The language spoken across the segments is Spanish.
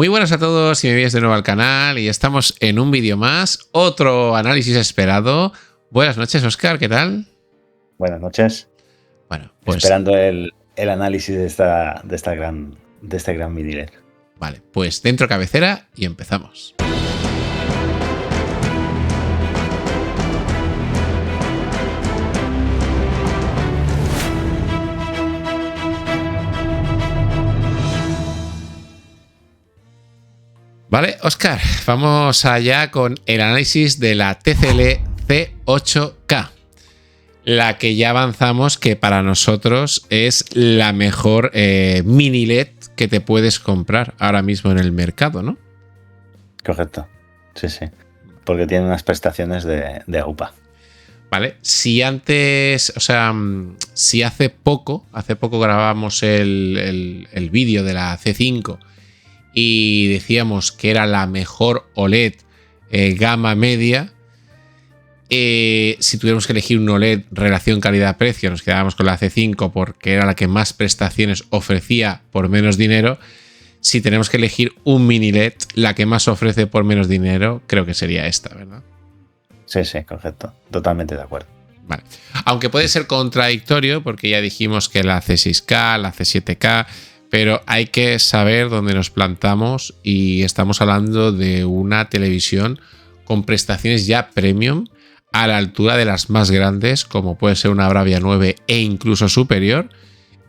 Muy buenas a todos y bienvenidos de nuevo al canal y estamos en un vídeo más, otro análisis esperado. Buenas noches, Óscar, ¿qué tal? Buenas noches. Bueno, pues esperando el análisis de este gran mini LED. Vale, pues dentro cabecera y empezamos. Vale, Óscar, vamos allá con el análisis de la TCL C8K. La que ya avanzamos que para nosotros es la mejor mini LED que te puedes comprar ahora mismo en el mercado, ¿no? Correcto, sí, sí. Porque tiene unas prestaciones de AUPA. Vale, si antes, o sea, si hace poco grabamos el vídeo de la C5 y decíamos que era la mejor OLED gama media, si tuviéramos que elegir un OLED relación calidad-precio, nos quedábamos con la C5 porque era la que más prestaciones ofrecía por menos dinero. Si tenemos que elegir un mini LED, la que más ofrece por menos dinero, creo que sería esta, ¿verdad? Sí, sí, correcto. Totalmente de acuerdo. Vale. Aunque puede ser contradictorio porque ya dijimos que la C6K, la C7K, pero hay que saber dónde nos plantamos y estamos hablando de una televisión con prestaciones ya premium a la altura de las más grandes, como puede ser una Bravia 9 e incluso superior,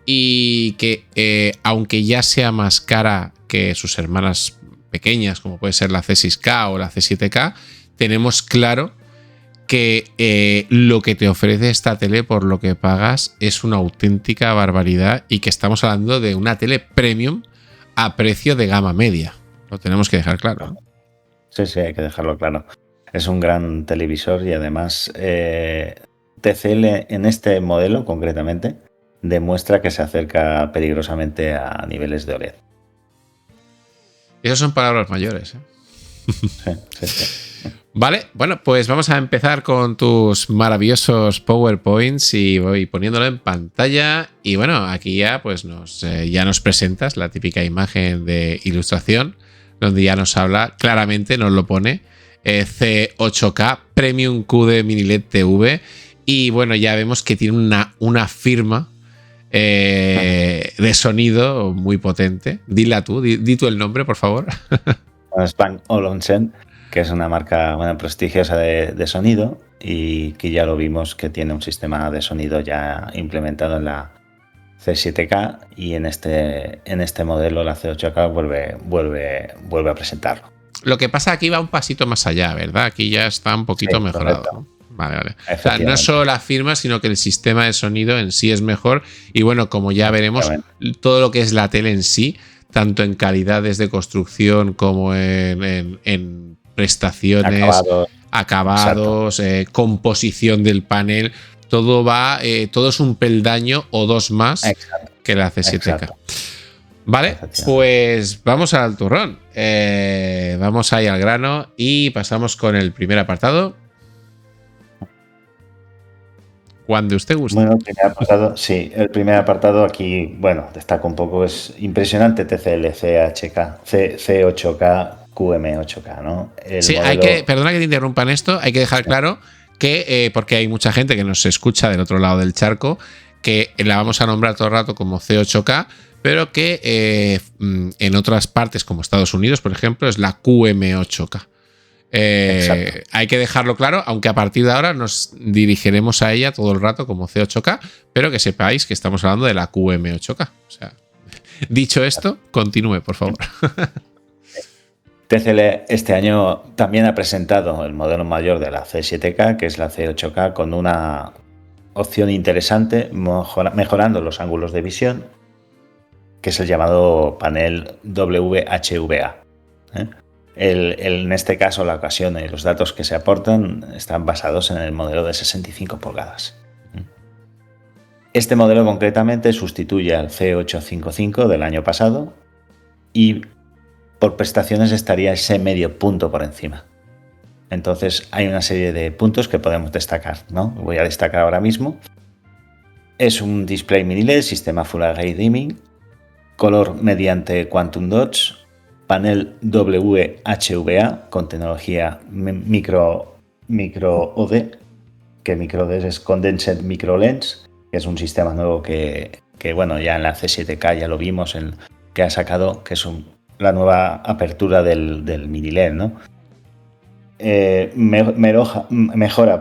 y que aunque ya sea más cara que sus hermanas pequeñas, como puede ser la C6K o la C7K, tenemos claro que lo que te ofrece esta tele por lo que pagas es una auténtica barbaridad y que estamos hablando de una tele premium a precio de gama media. Lo tenemos que dejar claro, ¿no? Sí, sí, hay que dejarlo claro. Es un gran televisor y además TCL en este modelo concretamente demuestra que se acerca peligrosamente a niveles de OLED. Esas son palabras mayores, ¿eh? Sí, sí, sí. Vale, bueno, pues vamos a empezar con tus maravillosos PowerPoints y voy poniéndolo en pantalla. Y bueno, aquí ya pues ya nos presentas la típica imagen de ilustración donde ya nos habla, claramente nos lo pone, C8K Premium QD Mini LED TV. Y bueno, ya vemos que tiene una firma de sonido muy potente. Dila tú, di tú el nombre, por favor. Spang Olonsen, que es una marca prestigiosa de sonido y que ya lo vimos que tiene un sistema de sonido ya implementado en la C7K y en este modelo la C8K vuelve a presentarlo. Lo que pasa aquí va un pasito más allá, ¿verdad? Aquí ya está un poquito mejorado, ¿no? Vale, vale. O sea, no es solo la firma, sino que el sistema de sonido en sí es mejor. Y bueno, como ya veremos, todo lo que es la tele en sí, tanto en calidades de construcción como en prestaciones, acabados, composición del panel, todo es un peldaño o dos más que la C7K. Exacto. Vale, pues vamos al turrón. Vamos ahí al grano y pasamos con el primer apartado. Cuando usted guste. Bueno, el primer apartado aquí, bueno, destaca un poco, es impresionante TCL C8K QM8K, ¿no? Sí, modelo... perdona que te interrumpa en esto, hay que dejar claro que, porque hay mucha gente que nos escucha del otro lado del charco, que la vamos a nombrar todo el rato como C8K, pero que en otras partes como Estados Unidos, por ejemplo, es la QM8K. Hay que dejarlo claro, aunque a partir de ahora nos dirigiremos a ella todo el rato como C8K, pero que sepáis que estamos hablando de la QM8K. O sea, dicho esto, continúe, por favor. TCL este año también ha presentado el modelo mayor de la C7K, que es la C8K, con una opción interesante, mejorando los ángulos de visión, que es el llamado panel WHVA. En este caso, la ocasión y los datos que se aportan están basados en el modelo de 65 pulgadas. Este modelo concretamente sustituye al C855 del año pasado y por prestaciones estaría ese medio punto por encima. Entonces hay una serie de puntos que podemos destacar, ¿no? Voy a destacar ahora mismo. Es un display mini LED, sistema Full Array Dimming, color mediante Quantum Dots, panel WHVA con tecnología micro OD, que micro OD es Condensed Micro Lens, que es un sistema nuevo que bueno, ya en la C7K ya lo vimos, que ha sacado, que es la nueva apertura del mini LED, ¿no? Mejora,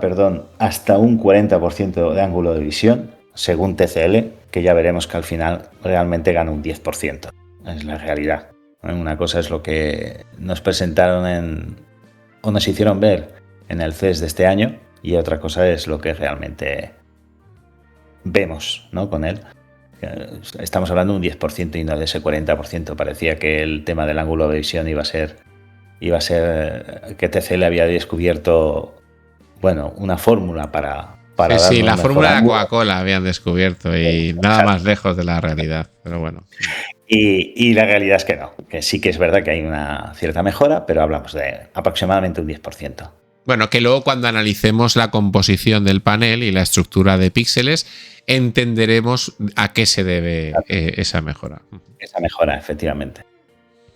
hasta un 40% de ángulo de visión, según TCL, que ya veremos que al final realmente gana un 10%. Es la realidad. Una cosa es lo que nos presentaron o nos hicieron ver en el CES de este año, y otra cosa es lo que realmente vemos, ¿no? Con él. Estamos hablando de un 10% y no de ese 40%. Parecía que el tema del ángulo de visión iba a ser que TCL había descubierto, bueno, una fórmula para sí, la fórmula de la Coca-Cola habían descubierto y nada más lejos de la realidad, pero bueno. Y la realidad es que no, que sí que es verdad que hay una cierta mejora, pero hablamos de aproximadamente un 10%. Bueno, que luego cuando analicemos la composición del panel y la estructura de píxeles, entenderemos a qué se debe esa mmejora. Esa mejora, efectivamente.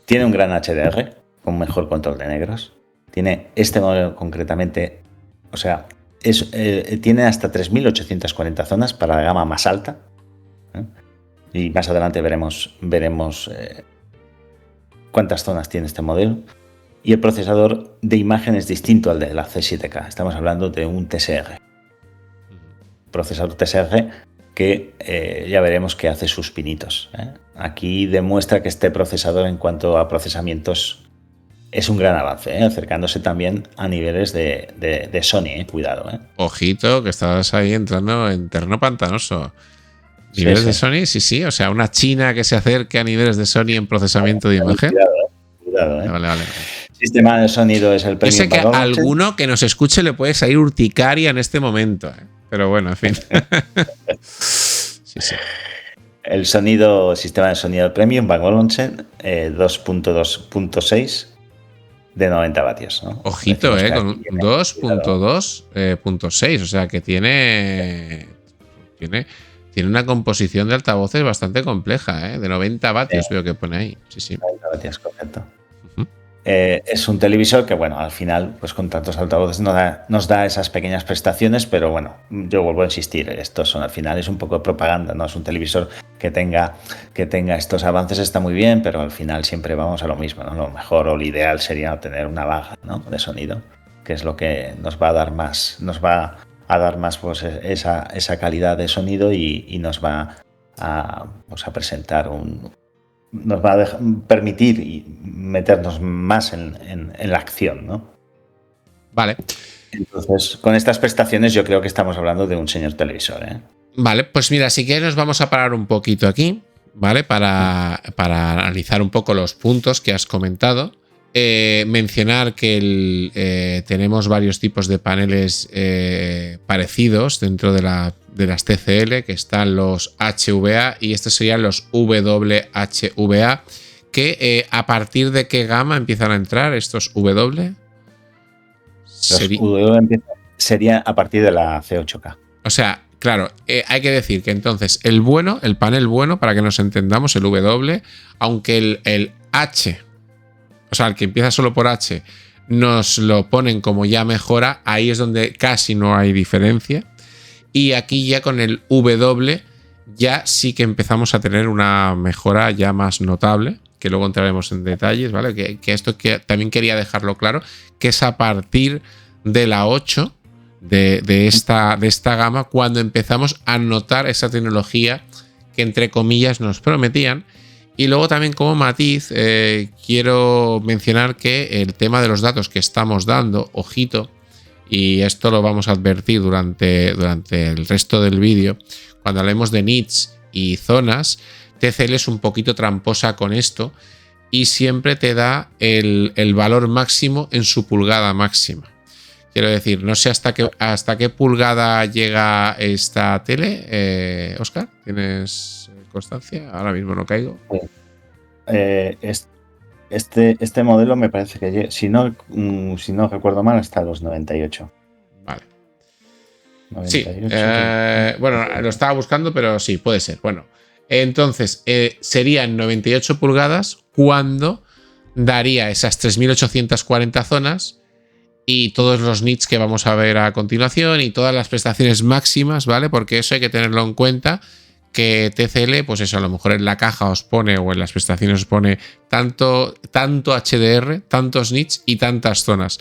Tiene un gran HDR, con mejor control de negros. Tiene este modelo concretamente, o sea, tiene hasta 3.840 zonas para la gama más alta. Y más adelante veremos cuántas zonas tiene este modelo. Y el procesador de imagen es distinto al de la C7K. Estamos hablando de un TSR. Procesador TSR que ya veremos que hace sus pinitos. Aquí demuestra que este procesador en cuanto a procesamientos es un gran avance, acercándose también a niveles de Sony. Cuidado. Ojito, que estabas ahí entrando en terreno pantanoso. ¿Niveles de Sony? Sí. O sea, una China que se acerque a niveles de Sony en procesamiento de imagen. Cuidado. Vale. Sistema de sonido es el premium. Yo sé que a alguno que nos escuche le puede salir urticaria en este momento. Pero bueno, en fin. Sí. El sistema de sonido premium Bang & Olufsen 2.2.6 de 90 vatios. ¿no? Ojito, con 2.2.6. O sea que tiene una composición de altavoces bastante compleja, de 90 vatios veo que pone ahí. Sí. 90 vatios, correcto. Es un televisor que, bueno, al final, pues con tantos altavoces nos da esas pequeñas prestaciones, pero bueno, yo vuelvo a insistir, al final es un poco de propaganda, ¿no? Es un televisor que tenga estos avances, está muy bien, pero al final siempre vamos a lo mismo, ¿no? Lo mejor o lo ideal sería tener una baja, ¿no? De sonido, que es lo que nos va a dar más, pues, esa calidad de sonido y nos va a presentar nos va a permitir y meternos más en la acción, ¿no? Vale. Entonces, con estas prestaciones yo creo que estamos hablando de un señor televisor, Vale, pues mira, si quieres nos vamos a parar un poquito aquí, ¿vale? Para analizar un poco los puntos que has comentado. Mencionar que tenemos varios tipos de paneles parecidos dentro de las TCL, que están los HVA y estos serían los WHVA, que a partir de qué gama empiezan a entrar estos W. Sería a partir de la C8K. O sea, claro, hay que decir que entonces el panel bueno, para que nos entendamos, el W, aunque el H, o sea, el que empieza solo por H, nos lo ponen como ya mejora, ahí es donde casi no hay diferencia. Y aquí ya con el W ya sí que empezamos a tener una mejora ya más notable, que luego entraremos en detalles, ¿vale? Que esto también quería dejarlo claro, que es a partir de la 8 de esta gama cuando empezamos a notar esa tecnología que entre comillas nos prometían. Y luego también como matiz quiero mencionar que el tema de los datos que estamos dando, ojito, y esto lo vamos a advertir durante el resto del vídeo, cuando hablemos de nits y zonas, TCL es un poquito tramposa con esto y siempre te da el valor máximo en su pulgada máxima. Quiero decir, no sé hasta qué pulgada llega esta tele, Óscar, ¿tienes constancia? Ahora mismo no caigo. Este modelo me parece que, si no recuerdo mal, hasta los 98. Vale. 98, sí, bueno, lo estaba buscando, pero sí, puede ser. Bueno, entonces serían 98 pulgadas cuando daría esas 3.840 zonas y todos los nits que vamos a ver a continuación y todas las prestaciones máximas, ¿vale? Porque eso hay que tenerlo en cuenta, que TCL, pues eso, a lo mejor en la caja os pone o en las prestaciones os pone tanto HDR, tantos nits y tantas zonas.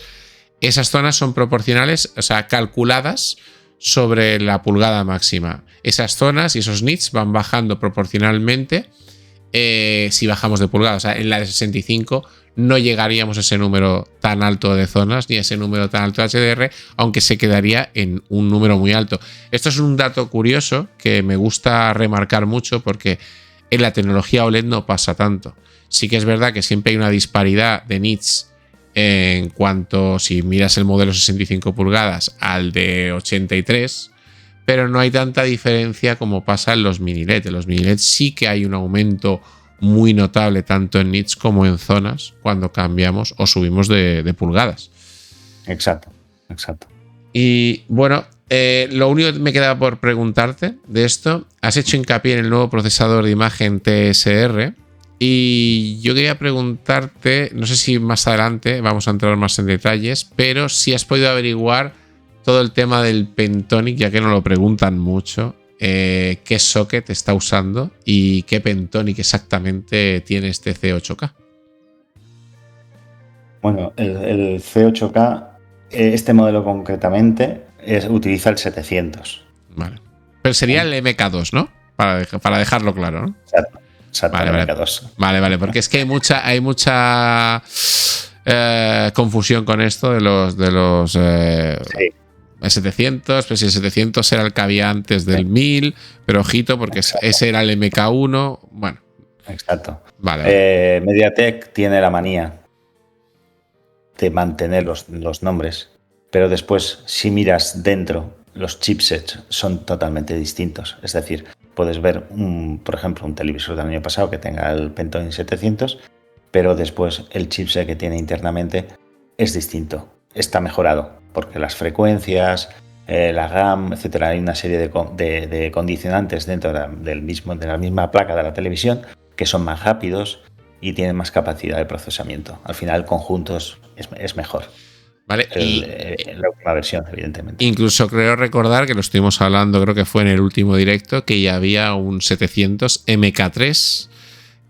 Esas zonas son proporcionales, o sea, calculadas sobre la pulgada máxima. Esas zonas y esos nits van bajando proporcionalmente si bajamos de pulgada. O sea, en la de 65 no llegaríamos a ese número tan alto de zonas ni a ese número tan alto de HDR, aunque se quedaría en un número muy alto. Esto es un dato curioso que me gusta remarcar mucho porque en la tecnología OLED no pasa tanto. Sí que es verdad que siempre hay una disparidad de nits en cuanto si miras el modelo 65 pulgadas al de 83, pero no hay tanta diferencia como pasa en los mini LED. En los mini LED sí que hay un aumento muy notable tanto en nits como en zonas cuando cambiamos o subimos de pulgadas. Exacto, exacto. Y bueno, lo único que me queda por preguntarte de esto, has hecho hincapié en el nuevo procesador de imagen TSR y yo quería preguntarte, no sé si más adelante vamos a entrar más en detalles, pero si has podido averiguar todo el tema del Pentonic, ya que nos lo preguntan mucho. ¿Qué socket está usando y qué Pentonic exactamente tiene este C8K? Bueno, el C8K, este modelo concretamente, utiliza el 700. Vale. Pero sería el MK2, ¿no? Para dejarlo claro, ¿no? Exacto, vale, el vale. MK2. Vale, porque es que hay mucha confusión con esto de los Sí. S700, pues si el 700 era el que había antes del 1000, pero ojito porque ese era el MK1. Bueno. Exacto. Vale. MediaTek tiene la manía de mantener los nombres, pero después, si miras dentro, los chipsets son totalmente distintos. Es decir, puedes ver, por ejemplo, un televisor del año pasado que tenga el Pentonic 700, pero después el chipset que tiene internamente es distinto. Está mejorado, porque las frecuencias, la RAM, etcétera, hay una serie de condicionantes dentro de la misma placa de la televisión que son más rápidos y tienen más capacidad de procesamiento. Al final el conjunto es mejor. Vale, la última versión, evidentemente. Incluso creo recordar que lo estuvimos hablando, creo que fue en el último directo, que ya había un 700 MK3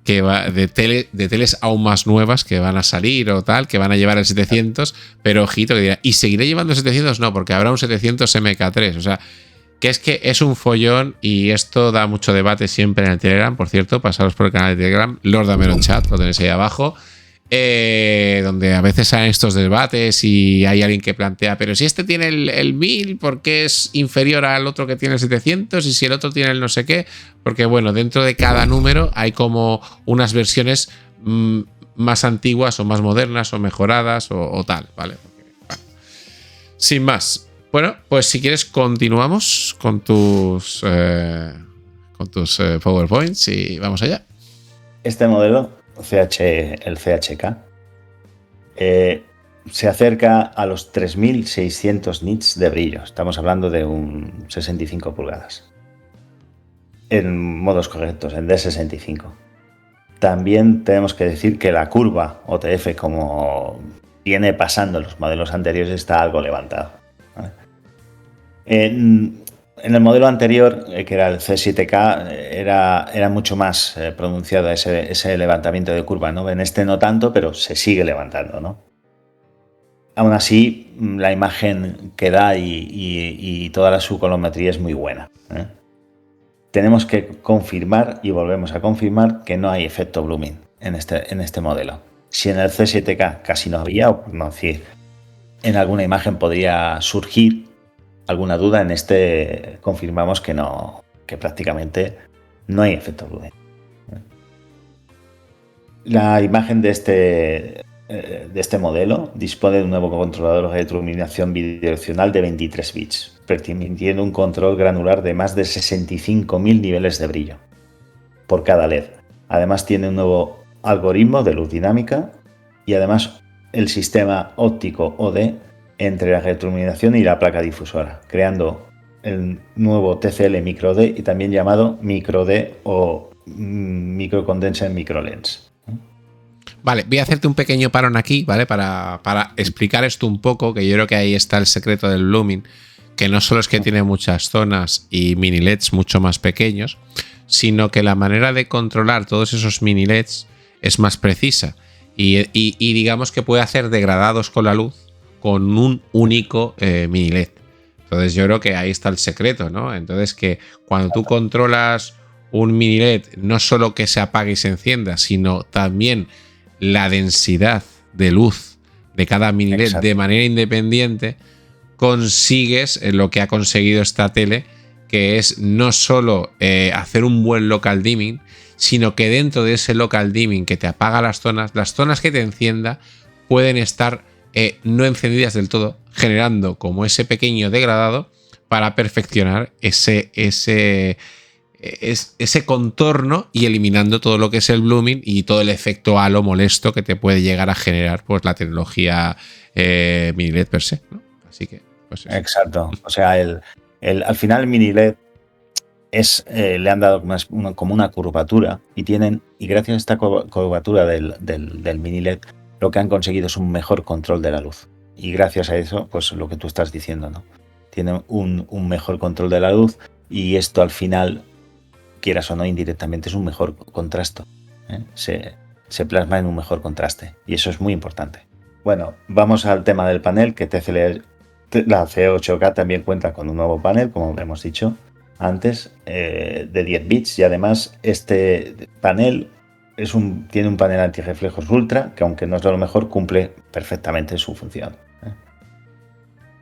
que va de teles aún más nuevas que van a salir o tal, que van a llevar el 700, pero ojito que dirá, ¿y seguiré llevando el 700? No, porque habrá un 700 MK3, o sea, que es un follón y esto da mucho debate siempre en el Telegram. Por cierto, pasaros por el canal de Telegram, Lord Dameron Chat, lo tenéis ahí abajo, donde a veces hay estos debates y hay alguien que plantea, pero si este tiene el 1000, ¿por qué es inferior al otro que tiene el 700? Y si el otro tiene el no sé qué, porque bueno, dentro de cada número hay como unas versiones más antiguas o más modernas o mejoradas o tal, ¿vale? Porque, bueno, sin más. Bueno, pues si quieres continuamos con tus PowerPoints y vamos allá. Este modelo, el CHK, se acerca a los 3600 nits de brillo. Estamos hablando de un 65 pulgadas. En modos correctos, en D65. También tenemos que decir que la curva OTF, como viene pasando en los modelos anteriores, está algo levantada. En el modelo anterior, que era el C7K, era mucho más pronunciado ese levantamiento de curva, ¿no? En este no tanto, pero se sigue levantando, ¿no? Aún así, la imagen que da y toda su colorimetría es muy buena, ¿eh? Tenemos que confirmar, y volvemos a confirmar, que no hay efecto blooming en este modelo. Si en el C7K casi no había, o por no decir, en alguna imagen podría surgir alguna duda, en este confirmamos que no, que prácticamente no hay efecto blooming. La imagen de este modelo dispone de un nuevo controlador de retroiluminación bidireccional de 23 bits, permitiendo un control granular de más de 65.000 niveles de brillo por cada LED. Además tiene un nuevo algoritmo de luz dinámica y además el sistema óptico OD entre la retroiluminación y la placa difusora, creando el nuevo TCL MicroD y también llamado MicroD o Microcondenser Microlens. Vale, voy a hacerte un pequeño parón aquí, ¿vale? Para explicar esto un poco, que yo creo que ahí está el secreto del Lumin, que no solo es que tiene muchas zonas y mini LEDs mucho más pequeños, sino que la manera de controlar todos esos mini LEDs es más precisa y digamos que puede hacer degradados con la luz con un único mini LED. Entonces yo creo que ahí está el secreto, ¿no? Entonces que cuando tú controlas un mini LED, no solo que se apague y se encienda, sino también la densidad de luz de cada mini LED de manera independiente, consigues lo que ha conseguido esta tele, que es no solo hacer un buen local dimming, sino que dentro de ese local dimming que te apaga las zonas que te encienda pueden estar no encendidas del todo, generando como ese pequeño degradado para perfeccionar ese contorno y eliminando todo lo que es el blooming y todo el efecto halo molesto que te puede llegar a generar pues la tecnología mini LED per se, ¿no? Así que pues eso. Exacto. O sea, al final el mini LED le han dado como una curvatura y gracias a esta curvatura del mini LED lo que han conseguido es un mejor control de la luz. Y gracias a eso, pues lo que tú estás diciendo, ¿no? Tienen un mejor control de la luz y esto al final, quieras o no, indirectamente es un mejor contraste. Se plasma en un mejor contraste y eso es muy importante. Bueno, vamos al tema del panel, que la C8K también cuenta con un nuevo panel, como hemos dicho antes, de 10 bits y además este panel tiene un panel antirreflejos ultra que, aunque no es lo mejor, cumple perfectamente su función.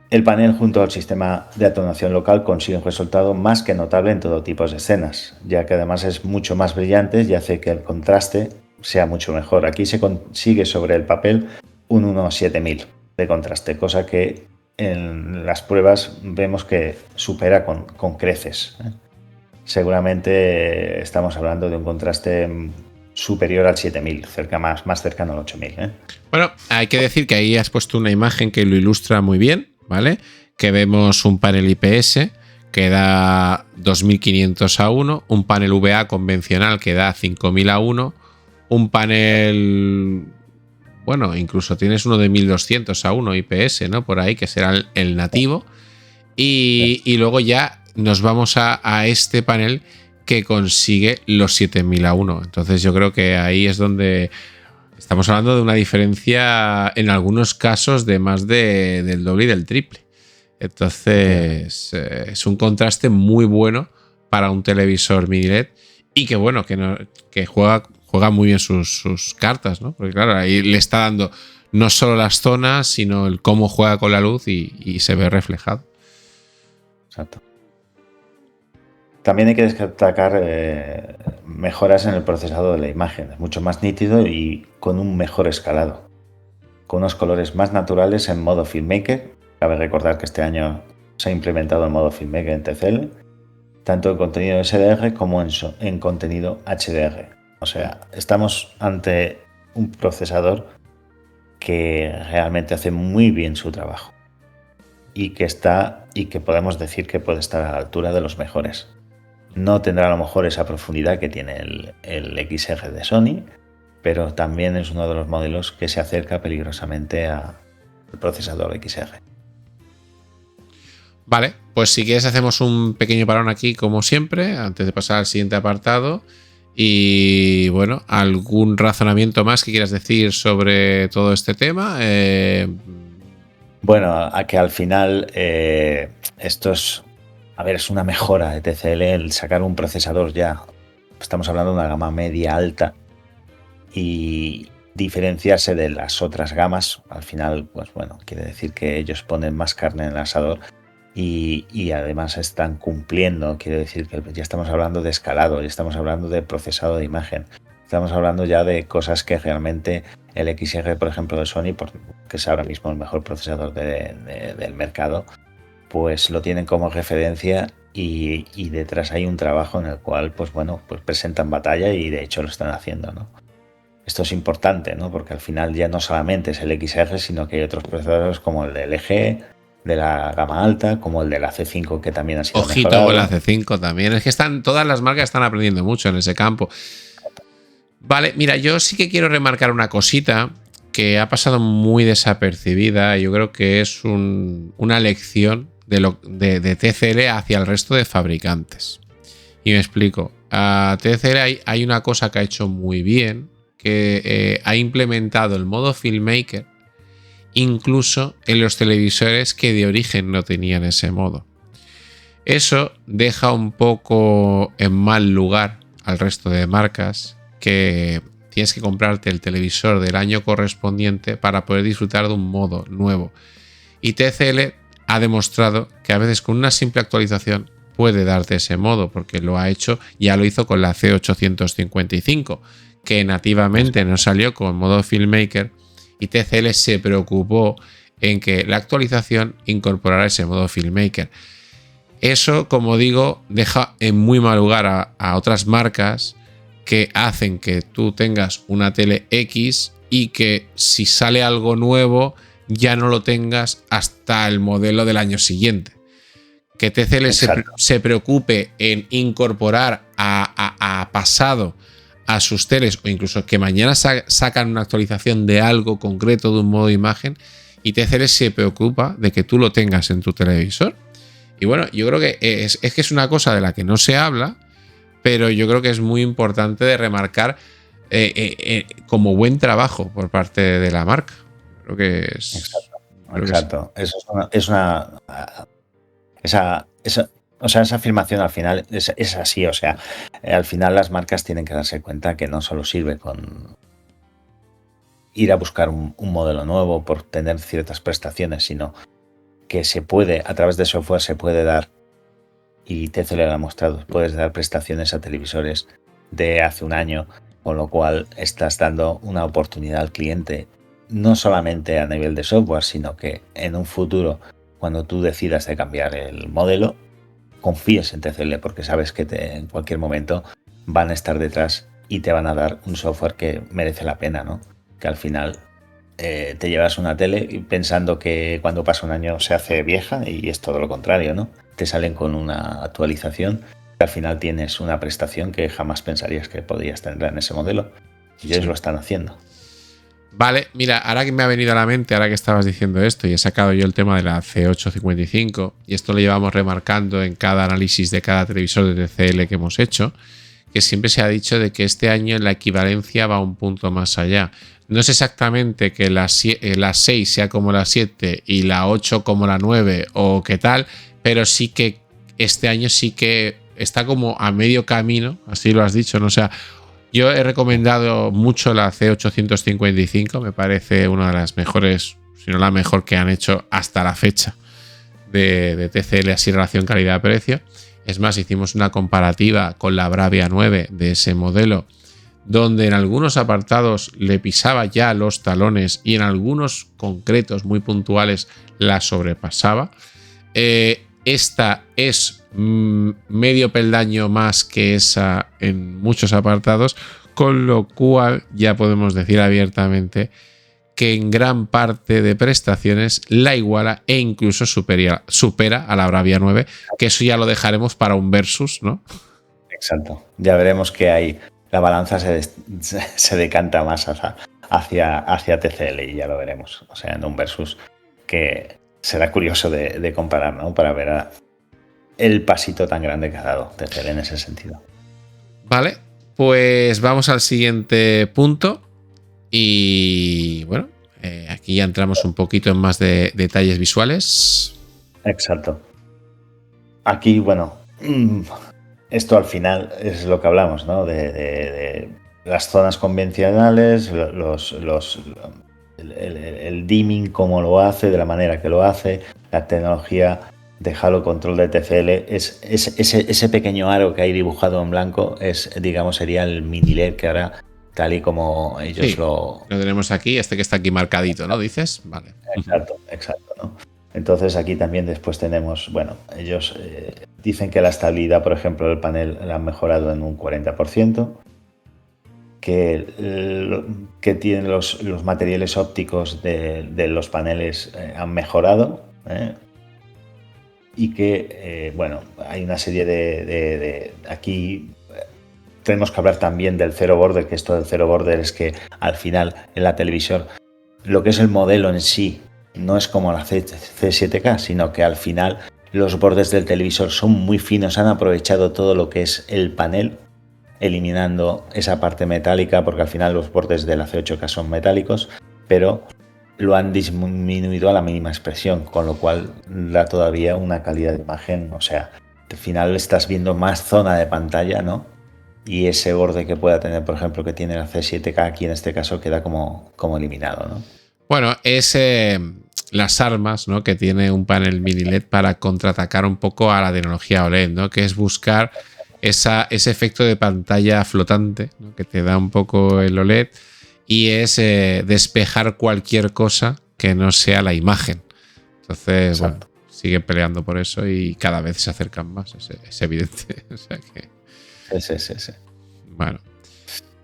El panel junto al sistema de atenuación local consigue un resultado más que notable en todo tipo de escenas, ya que además es mucho más brillante y hace que el contraste sea mucho mejor. Aquí se consigue sobre el papel un 1/7000 de contraste, cosa que en las pruebas vemos que supera con creces. Seguramente estamos hablando de un contraste superior al 7000, más cercano al 8000. Bueno, hay que decir que ahí has puesto una imagen que lo ilustra muy bien, ¿vale? Que vemos un panel IPS que da 2500/1, un panel VA convencional que da 5000/1, un panel, bueno, incluso tienes uno de 1200/1 IPS, ¿no? Por ahí, que será el nativo. Y luego ya nos vamos a este panel que consigue los 7000/1. Entonces yo creo que ahí es donde estamos hablando de una diferencia en algunos casos de más del doble y del triple. Entonces es un contraste muy bueno para un televisor mini LED y que bueno, que juega muy bien sus cartas, ¿no? Porque claro, ahí le está dando no solo las zonas, sino el cómo juega con la luz y se ve reflejado. Exacto. También hay que destacar mejoras en el procesado de la imagen. Es mucho más nítido y con un mejor escalado. Con unos colores más naturales en modo filmmaker. Cabe recordar que este año se ha implementado el modo filmmaker en TCL, tanto en contenido SDR como en contenido HDR. O sea, estamos ante un procesador que realmente hace muy bien su trabajo y que podemos decir que puede estar a la altura de los mejores. No tendrá a lo mejor esa profundidad que tiene el XR de Sony, pero también es uno de los modelos que se acerca peligrosamente al procesador XR. Vale, pues si quieres hacemos un pequeño parón aquí como siempre, antes de pasar al siguiente apartado. Y bueno, ¿algún razonamiento más que quieras decir sobre todo este tema? Bueno, a que al final esto es una mejora de TCL el sacar un procesador ya. Estamos hablando de una gama media alta y diferenciarse de las otras gamas. Al final, pues bueno, quiere decir que ellos ponen más carne en el asador y además están cumpliendo. Quiere decir que ya estamos hablando de escalado, ya estamos hablando de procesado de imagen. Estamos hablando ya de cosas que realmente el XR, por ejemplo, de Sony, que es ahora mismo el mejor procesador del mercado, pues lo tienen como referencia y detrás hay un trabajo en el cual, pues bueno, pues presentan batalla y de hecho lo están haciendo, ¿no? Esto es importante, ¿no? Porque al final ya no solamente es el XR, sino que hay otros procesadores como el de LG, de la gama alta, como el de la C5, que también ha sido ojito con la C5 también. Es que todas las marcas están aprendiendo mucho en ese campo. Vale, mira, yo sí que quiero remarcar una cosita que ha pasado muy desapercibida. Yo creo que es una lección de TCL hacia el resto de fabricantes. Y me explico. A TCL hay una cosa que ha hecho muy bien, que ha implementado el modo Filmmaker incluso en los televisores que de origen no tenían ese modo. Eso deja un poco en mal lugar al resto de marcas que tienes que comprarte el televisor del año correspondiente para poder disfrutar de un modo nuevo. Y TCL ha demostrado que a veces con una simple actualización puede darte ese modo, porque lo ha hecho, ya lo hizo con la C855, que nativamente no salió con modo Filmmaker, y TCL se preocupó en que la actualización incorporara ese modo Filmmaker. Eso, como digo, deja en muy mal lugar a otras marcas que hacen que tú tengas una tele X y que si sale algo nuevo ya no lo tengas hasta el modelo del año siguiente. Que TCL se preocupe en incorporar a pasado a sus teles, o incluso que mañana sacan una actualización de algo concreto, de un modo de imagen, y TCL se preocupa de que tú lo tengas en tu televisor. Y bueno, yo creo que es una cosa de la que no se habla, pero yo creo que es muy importante de remarcar como buen trabajo por parte de la marca. Creo que es... Exacto. Eso esa afirmación al final es así. O sea, al final las marcas tienen que darse cuenta que no solo sirve con ir a buscar un modelo nuevo por tener ciertas prestaciones, sino que se puede, a través de software se puede dar, y TCL lo ha mostrado, puedes dar prestaciones a televisores de hace un año, con lo cual estás dando una oportunidad al cliente, no solamente a nivel de software, sino que en un futuro, cuando tú decidas de cambiar el modelo, confíes en TCL, porque sabes que en cualquier momento van a estar detrás y te van a dar un software que merece la pena, ¿no? Que al final te llevas una tele pensando que cuando pasa un año se hace vieja, y es todo lo contrario, ¿no? Te salen con una actualización que al final tienes una prestación que jamás pensarías que podrías tener en ese modelo, y ellos lo están haciendo. Vale, mira, ahora que me ha venido a la mente, ahora que estabas diciendo esto, y he sacado yo el tema de la C855, y esto lo llevamos remarcando en cada análisis de cada televisor de TCL que hemos hecho, que siempre se ha dicho de que este año la equivalencia va un punto más allá. No es exactamente que la 6 sea como la 7 y la 8 como la 9 o qué tal, pero sí que este año sí que está como a medio camino, así lo has dicho, ¿no? O sea, yo he recomendado mucho la C855, me parece una de las mejores, si no la mejor que han hecho hasta la fecha de TCL, así relación calidad-precio. Es más, hicimos una comparativa con la Bravia 9 de ese modelo, donde en algunos apartados le pisaba ya los talones y en algunos concretos muy puntuales la sobrepasaba. Esta es medio peldaño más que esa en muchos apartados, con lo cual ya podemos decir abiertamente que en gran parte de prestaciones la iguala e incluso supera a la Bravia 9, que eso ya lo dejaremos para un versus, ¿no? Exacto. Ya veremos que hay la balanza se decanta más hacia TCL, y ya lo veremos. O sea, en un versus que será curioso de comparar, ¿no? Para ver el pasito tan grande que ha dado TCL en ese sentido. Vale, pues vamos al siguiente punto. Y bueno, aquí ya entramos un poquito en más de detalles visuales. Exacto. Aquí, bueno, esto al final es lo que hablamos, ¿no? De las zonas convencionales, el dimming, cómo lo hace, de la manera que lo hace, la tecnología de Halo Control de TCL, ese pequeño aro que hay dibujado en blanco, digamos, sería el mini LED que ahora, tal y como ellos sí, lo tenemos aquí, este que está aquí marcadito, ¿no? Dices, vale. Exacto, ¿no? Entonces aquí también después tenemos, bueno, ellos dicen que la estabilidad, por ejemplo, del panel la han mejorado en un 40%, que tienen los materiales ópticos de los paneles han mejorado, y que, bueno, hay una serie de aquí tenemos que hablar también del Zero Border, que esto del Zero Border es que al final en la televisión lo que es el modelo en sí no es como la C7K, sino que al final los bordes del televisor son muy finos, han aprovechado todo lo que es el panel, eliminando esa parte metálica, porque al final los bordes de la C8K son metálicos, pero lo han disminuido a la mínima expresión, con lo cual da todavía una calidad de imagen, o sea, al final estás viendo más zona de pantalla, ¿no? Y ese borde que pueda tener, por ejemplo, que tiene la C7K aquí en este caso queda como eliminado, ¿no? Bueno, es las armas, ¿no? Que tiene un panel mini LED para contraatacar un poco a la tecnología OLED, ¿no? Que es buscar ese efecto de pantalla flotante, ¿no? Que te da un poco el OLED, y es despejar cualquier cosa que no sea la imagen. Entonces, exacto, bueno, siguen peleando por eso y cada vez se acercan más, es evidente. O sea que... Sí. Bueno.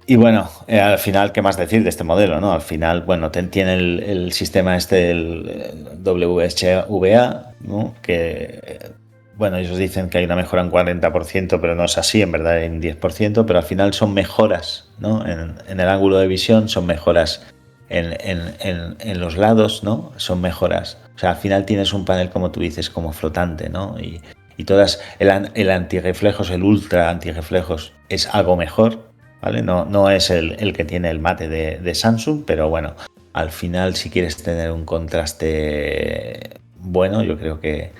Y bueno, al final, ¿qué más decir de este modelo, no? Al final, bueno, tiene el sistema el WHVA, ¿no? Que, bueno, ellos dicen que hay una mejora en 40%, pero no es así, en verdad en 10%, pero al final son mejoras, ¿no? En el ángulo de visión, son mejoras en los lados, ¿no? Son mejoras. O sea, al final tienes un panel, como tú dices, como flotante, ¿no? Y todas, el antirreflejos, el ultra antirreflejos es algo mejor, ¿vale? No es el que tiene el mate de Samsung, pero bueno, al final si quieres tener un contraste bueno, yo creo que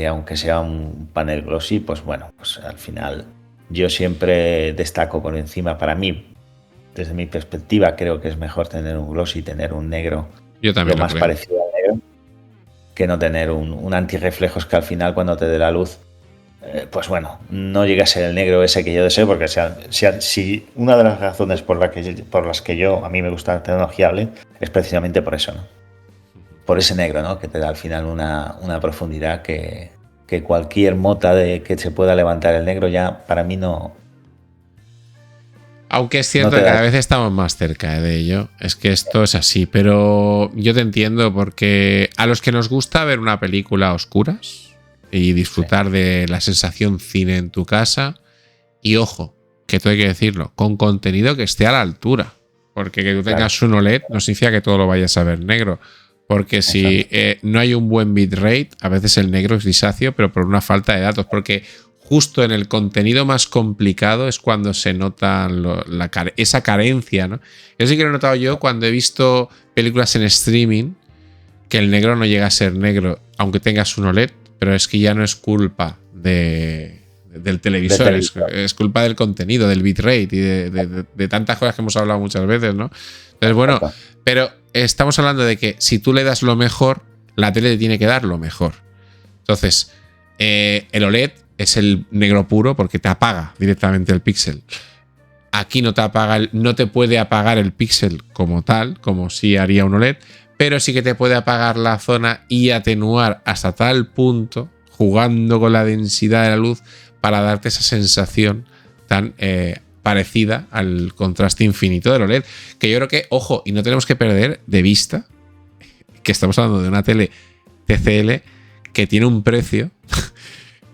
aunque sea un panel glossy, pues bueno, pues al final yo siempre destaco por encima, para mí, desde mi perspectiva, creo que es mejor tener un glossy, tener un negro, yo también lo más parecido al negro, que no tener un antirreflejos que al final cuando te dé la luz, pues bueno, no llega a ser el negro ese que yo deseo, porque si una de las razones por las que a mí me gusta la tecnología OLED es precisamente por eso, ¿no? Por ese negro, ¿no? Que te da al final una profundidad que cualquier mota de que se pueda levantar el negro ya para mí no. Aunque es cierto que cada vez estamos más cerca de ello. Es que esto es así, pero yo te entiendo, porque a los que nos gusta ver una película a oscuras y disfrutar de la sensación cine en tu casa, y ojo, que todo hay que decirlo, con contenido que esté a la altura, porque que tú tengas un OLED no significa que todo lo vayas a ver negro, porque si no hay un buen bitrate, a veces el negro es grisáceo, pero por una falta de datos, porque justo en el contenido más complicado es cuando se nota esa carencia, ¿no? Eso sí que lo he notado yo cuando he visto películas en streaming, que el negro no llega a ser negro, aunque tengas un OLED, pero es que ya no es culpa del televisor, es culpa del contenido, del bitrate y de tantas cosas que hemos hablado muchas veces, ¿no? Entonces, bueno, pero estamos hablando de que si tú le das lo mejor, la tele te tiene que dar lo mejor. Entonces, el OLED es el negro puro porque te apaga directamente el píxel. Aquí no te puede apagar el píxel como tal, como si haría un OLED, pero sí que te puede apagar la zona y atenuar hasta tal punto, jugando con la densidad de la luz, para darte esa sensación tan parecida al contraste infinito del OLED. Que yo creo que, ojo, y no tenemos que perder de vista que estamos hablando de una tele TCL que tiene un precio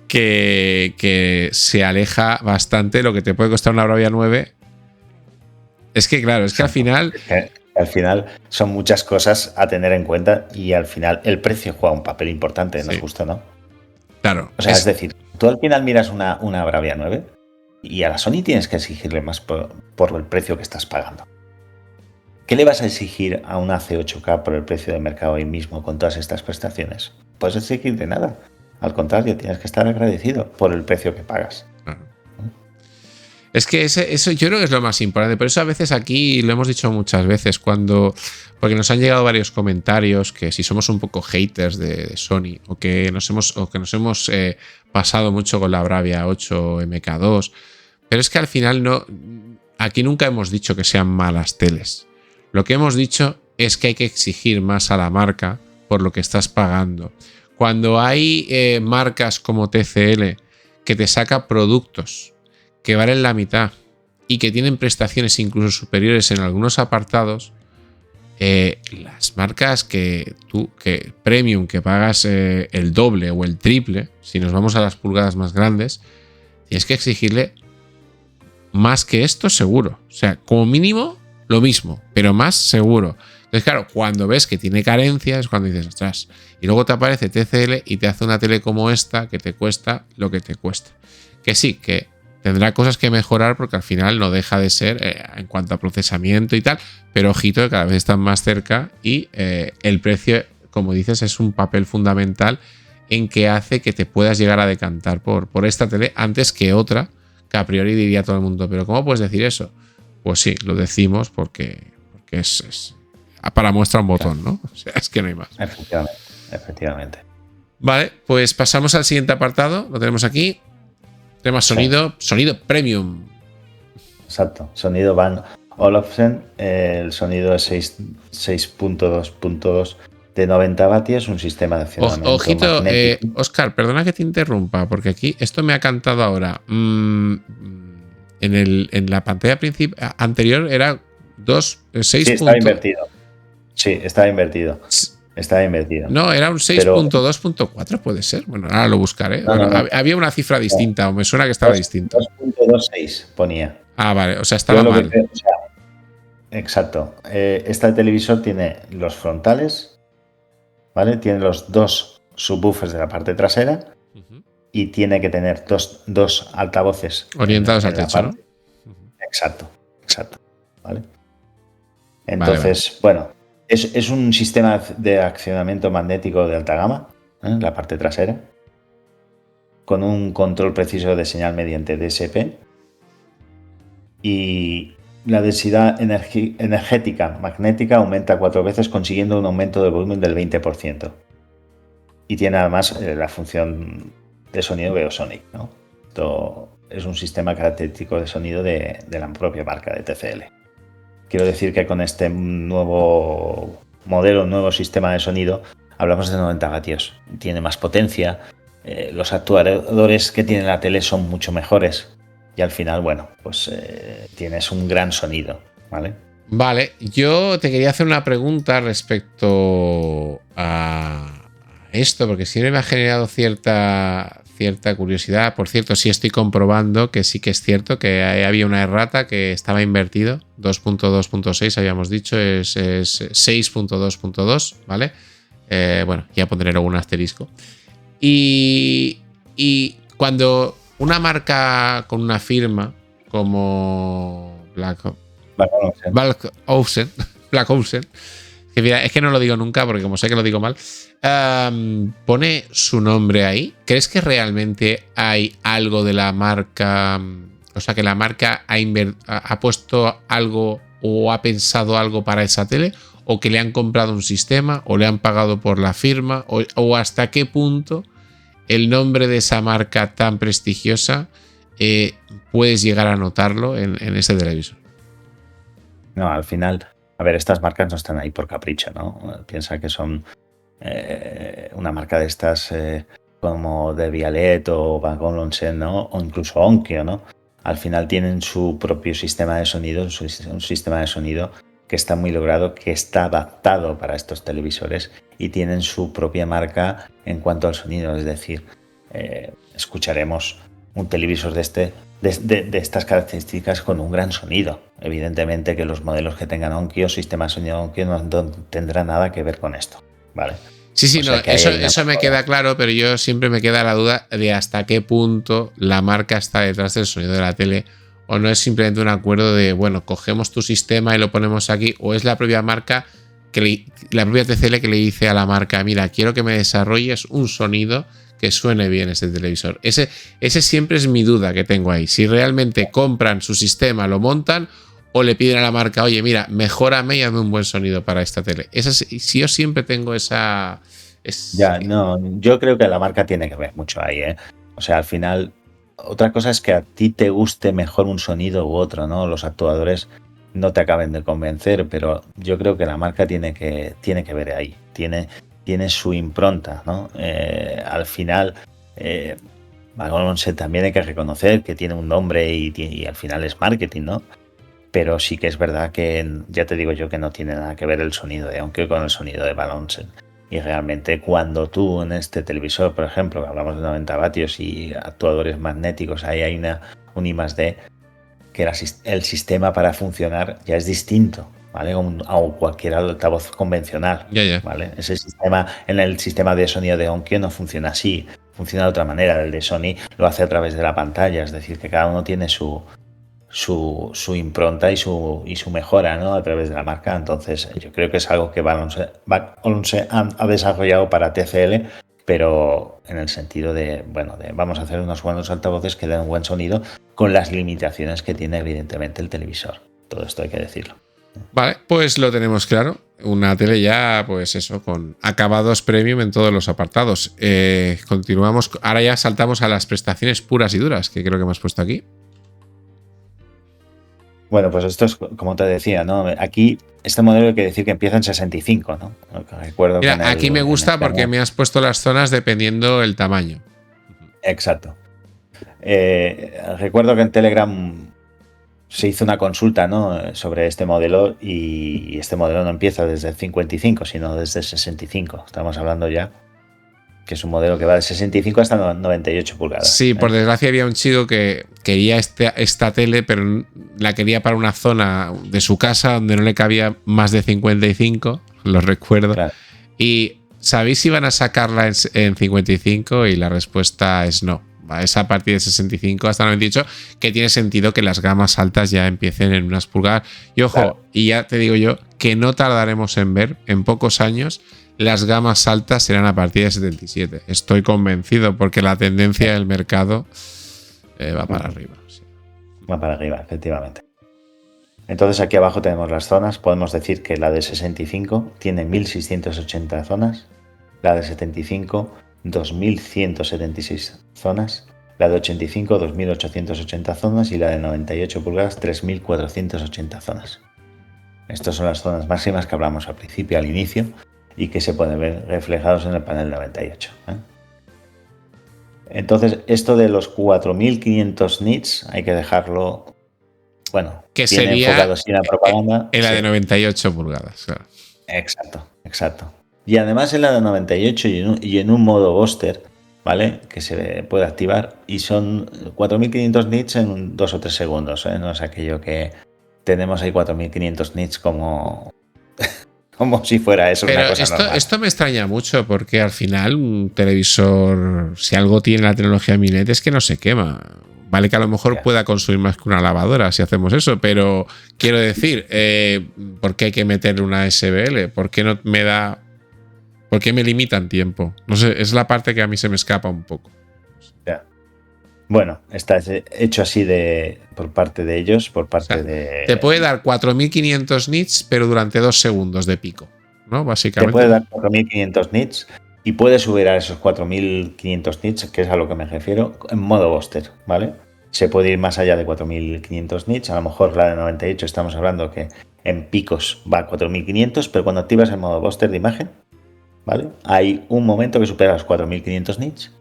que se aleja bastante de lo que te puede costar una Bravia 9. Es que claro, es que al final... Al final son muchas cosas a tener en cuenta y al final el precio juega un papel importante, nos gusta, ¿no? Claro. O sea, es decir, tú al final miras una Bravia 9 y a la Sony tienes que exigirle más por el precio que estás pagando. ¿Qué le vas a exigir a una C8K por el precio del mercado hoy mismo con todas estas prestaciones? Puedes exigirle nada. Al contrario, tienes que estar agradecido por el precio que pagas. Es que eso yo creo que es lo más importante. Por eso a veces aquí lo hemos dicho muchas veces, porque nos han llegado varios comentarios que si somos un poco haters de Sony o que nos hemos pasado mucho con la Bravia 8 MK2, pero es que al final aquí nunca hemos dicho que sean malas teles. Lo que hemos dicho es que hay que exigir más a la marca por lo que estás pagando. Cuando hay marcas como TCL que te saca productos que valen la mitad y que tienen prestaciones incluso superiores en algunos apartados, las marcas que premium, que pagas el doble o el triple, si nos vamos a las pulgadas más grandes, tienes que exigirle más que esto seguro. O sea, como mínimo lo mismo, pero más seguro. Entonces, claro, cuando ves que tiene carencias es cuando dices, ostras, y luego te aparece TCL y te hace una tele como esta que te cuesta lo que te cuesta. Que sí, que tendrá cosas que mejorar porque al final no deja de ser en cuanto a procesamiento y tal, pero ojito que cada vez están más cerca y el precio, como dices, es un papel fundamental en que hace que te puedas llegar a decantar por esta tele antes que otra, que a priori diría todo el mundo. Pero ¿cómo puedes decir eso? Pues sí, lo decimos porque es para muestra un botón, ¿no? O sea, es que no hay más. Efectivamente. Vale, pues pasamos al siguiente apartado. Lo tenemos aquí. Tenemos sonido, sí. Sonido premium. Exacto. Sonido Van Olufsen. El sonido es 6.2.2 de 90 vatios. Un sistema de accionamiento ojito, Óscar, perdona que te interrumpa, porque aquí esto me ha cantado ahora. En la pantalla anterior era 6. Sí, estaba invertido. Sí, estaba invertido. Estaba invertido. No, era un 6.2.4, puede ser. Bueno, ahora lo buscaré. No, bueno, no. Había una cifra distinta, o me suena que estaba distinta. 2.26 ponía. Ah, vale, o sea, estaba mal. Exacto. Este televisor tiene los frontales, ¿vale? Tiene los 2 subwoofers de la parte trasera y tiene que tener dos altavoces orientados al techo, ¿no? Exacto. ¿Vale? Entonces, bueno. Es un sistema de accionamiento magnético de alta gama, la parte trasera, con un control preciso de señal mediante DSP y la densidad energética magnética aumenta 4 veces, consiguiendo un aumento del volumen del 20%. Y tiene además la función de sonido Beosonic, ¿no? Esto es un sistema característico de sonido de la propia marca de TCL. Quiero decir que con este nuevo modelo, nuevo sistema de sonido, hablamos de 90 vatios. Tiene más potencia, los actuadores que tiene la tele son mucho mejores y al final, bueno, pues tienes un gran sonido, ¿vale? Vale, yo te quería hacer una pregunta respecto a esto, porque siempre me ha generado cierta curiosidad. Por cierto, sí estoy comprobando que sí que es cierto que había una errata que estaba invertido. 2.2.6 habíamos dicho, es 6.2.2, ¿vale? Bueno, ya pondré luego un asterisco. Y cuando una marca con una firma como Black Olufsen, que mira, es que no lo digo nunca porque como sé que lo digo mal, pone su nombre ahí. ¿Crees que realmente hay algo de la marca? O sea, que la marca ha puesto algo o ha pensado algo para esa tele, o que le han comprado un sistema o le han pagado por la firma, o hasta qué punto el nombre de esa marca tan prestigiosa puedes llegar a notarlo en este televisor. No, al final, a ver, estas marcas no están ahí por capricho, ¿no? Piensa que son una marca de estas como de Vialet o Bang & Olufsen, ¿no? O incluso Onkyo, ¿no? Al final tienen su propio sistema de sonido, un sistema de sonido que está muy logrado, que está adaptado para estos televisores y tienen su propia marca en cuanto al sonido. Es decir, escucharemos un televisor de estas características con un gran sonido. Evidentemente que los modelos que tengan Onkyo, sistema de sonido Onkyo, no tendrá nada que ver con esto, ¿vale? Sí, no, eso me queda claro, pero yo siempre me queda la duda de hasta qué punto la marca está detrás del sonido de la tele, o no es simplemente un acuerdo de, bueno, cogemos tu sistema y lo ponemos aquí, o es la propia marca, la propia TCL que le dice a la marca, mira, quiero que me desarrolles un sonido que suene bien este televisor. Ese siempre es mi duda que tengo ahí. Si realmente compran su sistema, lo montan, o le piden a la marca, oye, mira, mejórame y hazme un buen sonido para esta tele. Si yo siempre tengo esa... Ya, no, yo creo que la marca tiene que ver mucho ahí, ¿eh? O sea, al final, otra cosa es que a ti te guste mejor un sonido u otro, ¿no? Los actuadores no te acaben de convencer, pero yo creo que la marca tiene que ver ahí. Tiene su impronta, ¿no? Al final, también hay que reconocer que tiene un nombre y al final es marketing, ¿no? Pero sí que es verdad que, ya te digo yo, que no tiene nada que ver el sonido de Onkyo con el sonido de Van Olufsen. Y realmente cuando tú en este televisor, por ejemplo, que hablamos de 90 vatios y actuadores magnéticos, ahí hay un I+D, que el sistema para funcionar ya es distinto, ¿vale? A cualquier altavoz convencional, ¿vale? Ese sistema, en el sistema de sonido de Onkyo no funciona así, funciona de otra manera. El de Sony lo hace a través de la pantalla, es decir, que cada uno tiene su impronta y su mejora, ¿no? A través de la marca. Entonces, yo creo que es algo que Balance ha desarrollado para TCL, pero en el sentido de vamos a hacer unos buenos altavoces que den un buen sonido con las limitaciones que tiene evidentemente el televisor. Todo esto hay que decirlo. Vale, pues lo tenemos claro. Una tele ya, pues eso, con acabados premium en todos los apartados. Continuamos. Ahora ya saltamos a las prestaciones puras y duras, que creo que hemos puesto aquí. Bueno, pues esto es como te decía, ¿no? Aquí este modelo hay que decir que empieza en 65, ¿no? Recuerdo. Mira, aquí me gusta porque me has puesto las zonas dependiendo el tamaño. Exacto. Recuerdo que en Telegram se hizo una consulta, ¿no? Sobre este modelo, y este modelo no empieza desde el 55, sino desde el 65. Estamos hablando ya que es un modelo que va de 65 hasta 98 pulgadas. Sí, por desgracia había un chico que quería esta tele, pero la quería para una zona de su casa donde no le cabía más de 55, lo recuerdo. Claro. Y ¿sabéis si van a sacarla en 55? Y la respuesta es no. Es a partir de 65 hasta 98, que tiene sentido que las gamas altas ya empiecen en unas pulgadas. Y ojo, claro. Y ya te digo yo que no tardaremos en ver, en pocos años, las gamas altas serán a partir de 77. Estoy convencido porque la tendencia del mercado va para arriba. Sí. Va para arriba, efectivamente. Entonces aquí abajo tenemos las zonas. Podemos decir que la de 65 tiene 1680 zonas, la de 75 2176 zonas, la de 85 2880 zonas y la de 98 pulgadas 3480 zonas. Estas son las zonas máximas que hablamos al principio, al inicio, y que se pueden ver reflejados en el panel 98. Entonces, esto de los 4500 nits hay que dejarlo, bueno, que sería enfocado en la propaganda. En la de 98 pulgadas, claro. Exacto. Y además en la de 98 y en un modo booster, ¿vale? Que se puede activar, y son 4500 nits en 2 o 3 segundos, ¿eh? No es aquello que tenemos ahí 4500 nits como si fuera eso. Pero una cosa normal. Esto me extraña mucho, porque al final un televisor, si algo tiene la tecnología MINET, es que no se quema. Vale que a lo mejor pueda consumir más que una lavadora si hacemos eso, pero quiero decir, ¿por qué hay que meter una SBL? ¿Por qué no me da... ¿Por qué me limitan tiempo? No sé, es la parte que a mí se me escapa un poco. Ya. Bueno, está hecho así por parte de ellos, por parte de... Te puede dar 4500 nits, pero durante 2 segundos de pico, ¿no? Básicamente. Te puede dar 4500 nits y puedes subir a esos 4500 nits, que es a lo que me refiero, en modo booster, ¿vale? Se puede ir más allá de 4500 nits. A lo mejor la de 98 estamos hablando que en picos va a 4500, pero cuando activas el modo booster de imagen, ¿vale? Hay un momento que supera los 4500 nits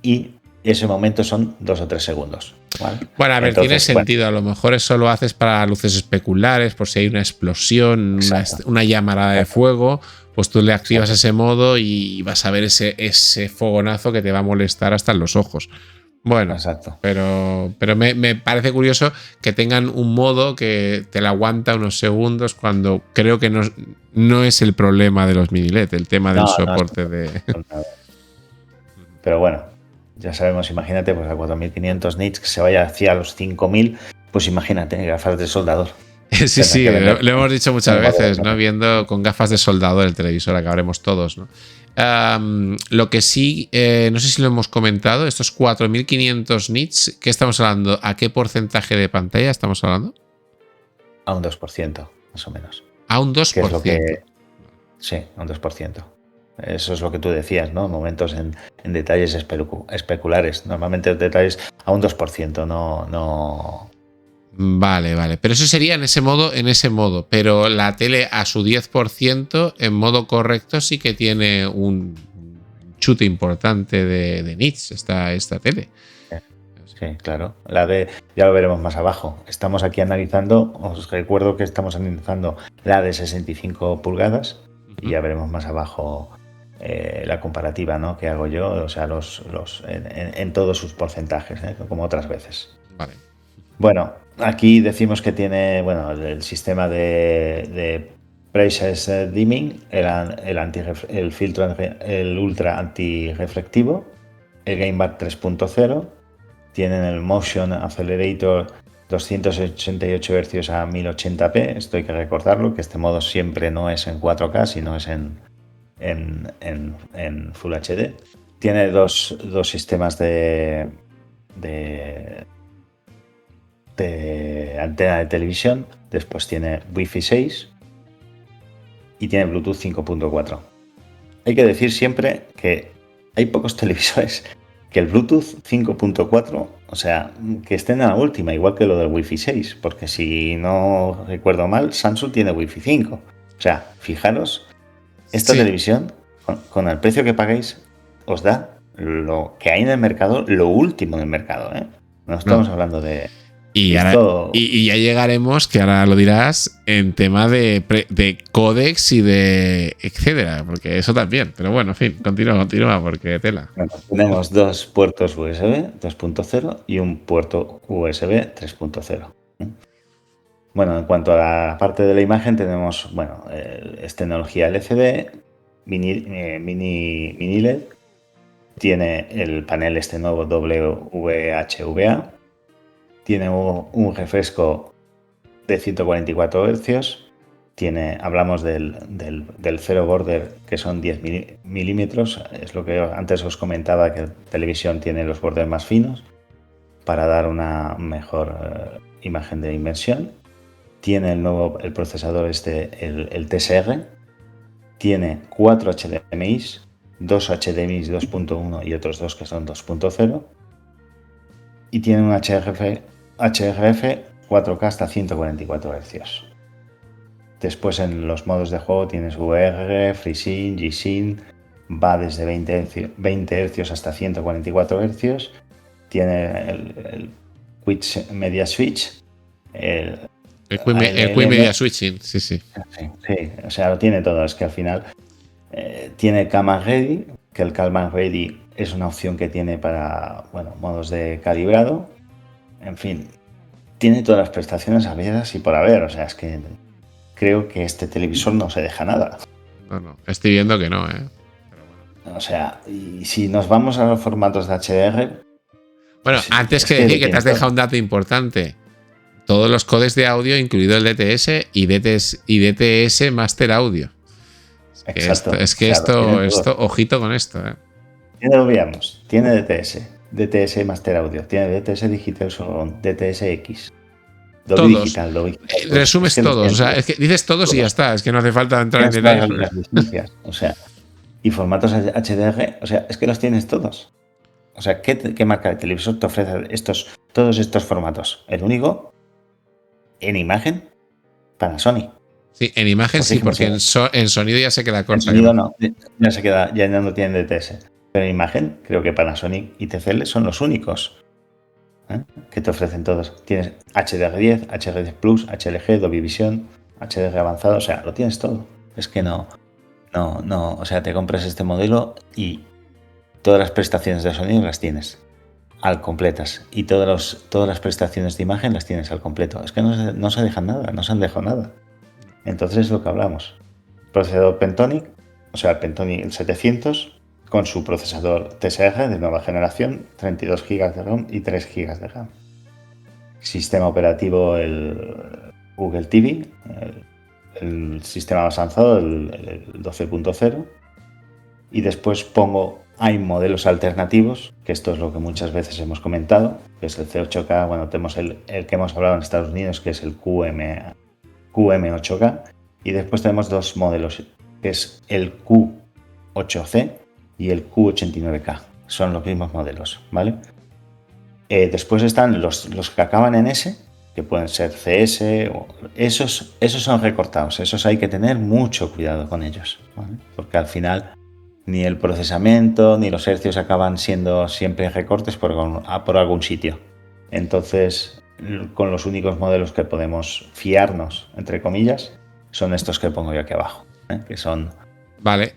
y ese momento son 2 o 3 segundos. ¿Vale? Bueno, a ver, entonces, tiene sentido. Bueno, a lo mejor eso lo haces para luces especulares, por si hay una explosión, una llamarada de fuego, pues tú le activas ese modo y vas a ver ese fogonazo que te va a molestar hasta en los ojos. Bueno, exacto. Pero me parece curioso que tengan un modo que te la aguanta unos segundos, cuando creo que no es el problema de los mini LED, el tema del soporte de... Pero bueno, ya sabemos, imagínate, pues a 4500 nits que se vaya hacia los 5000, pues imagínate, gafas de soldador. Sí, lo hemos dicho muchas veces, ¿no? Viendo con gafas de soldador el televisor acabaremos todos, ¿no? Lo que sí, no sé si lo hemos comentado, estos 4500 nits, ¿qué estamos hablando? ¿A qué porcentaje de pantalla estamos hablando? A un 2%, más o menos. ¿A un 2%? ¿Qué es lo que... Sí, a un 2%. Eso es lo que tú decías, ¿no? Momentos en detalles especulares. Normalmente los detalles a un 2%, no... Vale. Pero eso sería en ese modo. Pero la tele a su 10% en modo correcto sí que tiene un chute importante de nits esta tele. Sí, claro. Ya lo veremos más abajo. Estamos aquí analizando, os recuerdo que estamos analizando la de 65 pulgadas y ya veremos más abajo la comparativa, ¿no? Que hago yo, o sea, en todos sus porcentajes, como otras veces. Vale. Bueno, aquí decimos que tiene, bueno, el sistema de Process Dimming, el filtro, el ultra antirreflectivo, el Game Bar 3.0, tienen el Motion Accelerator 288 Hz a 1080p. Esto hay que recordarlo, que este modo siempre no es en 4K, sino es en Full HD. Tiene dos sistemas de antena de televisión. Después tiene Wi-Fi 6 y tiene Bluetooth 5.4. Hay que decir siempre que hay pocos televisores que el Bluetooth 5.4, o sea, que estén a la última, igual que lo del Wi-Fi 6, porque si no recuerdo mal, Samsung tiene Wi-Fi 5. O sea, fijaros, esta televisión, con el precio que pagáis, os da lo que hay en el mercado, lo último en el mercado, ¿eh? No estamos hablando de... Y, ahora, y ya llegaremos, que ahora lo dirás, en tema de códex y de etcétera, porque eso también. Pero bueno, en fin, continúa, porque tela. Bueno, tenemos dos puertos USB 2.0 y un puerto USB 3.0. Bueno, en cuanto a la parte de la imagen, tenemos, bueno, es tecnología LCD, mini LED, tiene el panel este nuevo WHVA, tiene un refresco de 144 Hz, hablamos del Zero Border, que son 10 milímetros, es lo que antes os comentaba, que la televisión tiene los bordes más finos para dar una mejor imagen de inmersión. Tiene el procesador el TSR, tiene 4 HDMI, 2 HDMI 2.1 y otros 2 que son 2.0, y tiene un HRF 4K hasta 144 Hz. Después en los modos de juego tienes VR, FreeSync, G-Sync, va desde 20 Hz hasta 144 Hz, tiene el Quick Media Switch, el Quick Media Switching, sí. Sí, o sea, lo tiene todo. Es que al final tiene Camera Ready, que el Camera Ready es una opción que tiene para, bueno, modos de calibrado. En fin, tiene todas las prestaciones habidas y por haber. O sea, es que creo que este televisor no se deja nada. No, estoy viendo que no, ¿eh? O sea, y si nos vamos a los formatos de HDR... Bueno, pues, antes que decir que te has dejado un dato importante. Todos los codecs de audio, incluido el DTS y DTS Master Audio. Exacto. Esto, ojito con esto, ¿eh? Ya lo veamos. Tiene DTS Master Audio, tiene DTS Digital Surround, DTS X. Todos. Digital. Resumes todos. O sea, es que dices todos y ya está. Es que no hace falta entrar en detalles. O sea, y formatos HDR, o sea, es que los tienes todos. O sea, ¿qué marca de televisor te ofrece todos estos formatos? El único en imagen, Panasonic. Sí, en imagen sí, porque en sonido ya se queda corta. En sonido no, ya no tienen DTS. Pero en imagen, creo que Panasonic y TCL son los únicos que te ofrecen todos. Tienes HDR10, HDR10 Plus, HLG, Dolby Vision, HDR avanzado, o sea, lo tienes todo. Es que no, o sea, te compras este modelo y todas las prestaciones de sonido las tienes al completas y todas las prestaciones de imagen las tienes al completo. Es que no se dejan nada, no se han dejado nada. Entonces es lo que hablamos. Procesador Pentonic, o sea, Pentonic 700 con su procesador TSR de nueva generación, 32 GB de ROM y 3 GB de RAM. Sistema operativo el Google TV, el sistema más avanzado, el 12.0. Y después hay modelos alternativos, que esto es lo que muchas veces hemos comentado, que es el C8K, bueno, tenemos el que hemos hablado en Estados Unidos, que es el QM8K, y después tenemos dos modelos, que es el Q8C y el Q89K, son los mismos modelos, ¿vale? Después están los que acaban en S, que pueden ser CS, esos son recortados, esos hay que tener mucho cuidado con ellos, ¿vale? Porque al final ni el procesamiento ni los hercios acaban siendo siempre recortes por algún sitio. Entonces, con los únicos modelos que podemos fiarnos, entre comillas, son estos que pongo yo aquí abajo, que son Vale,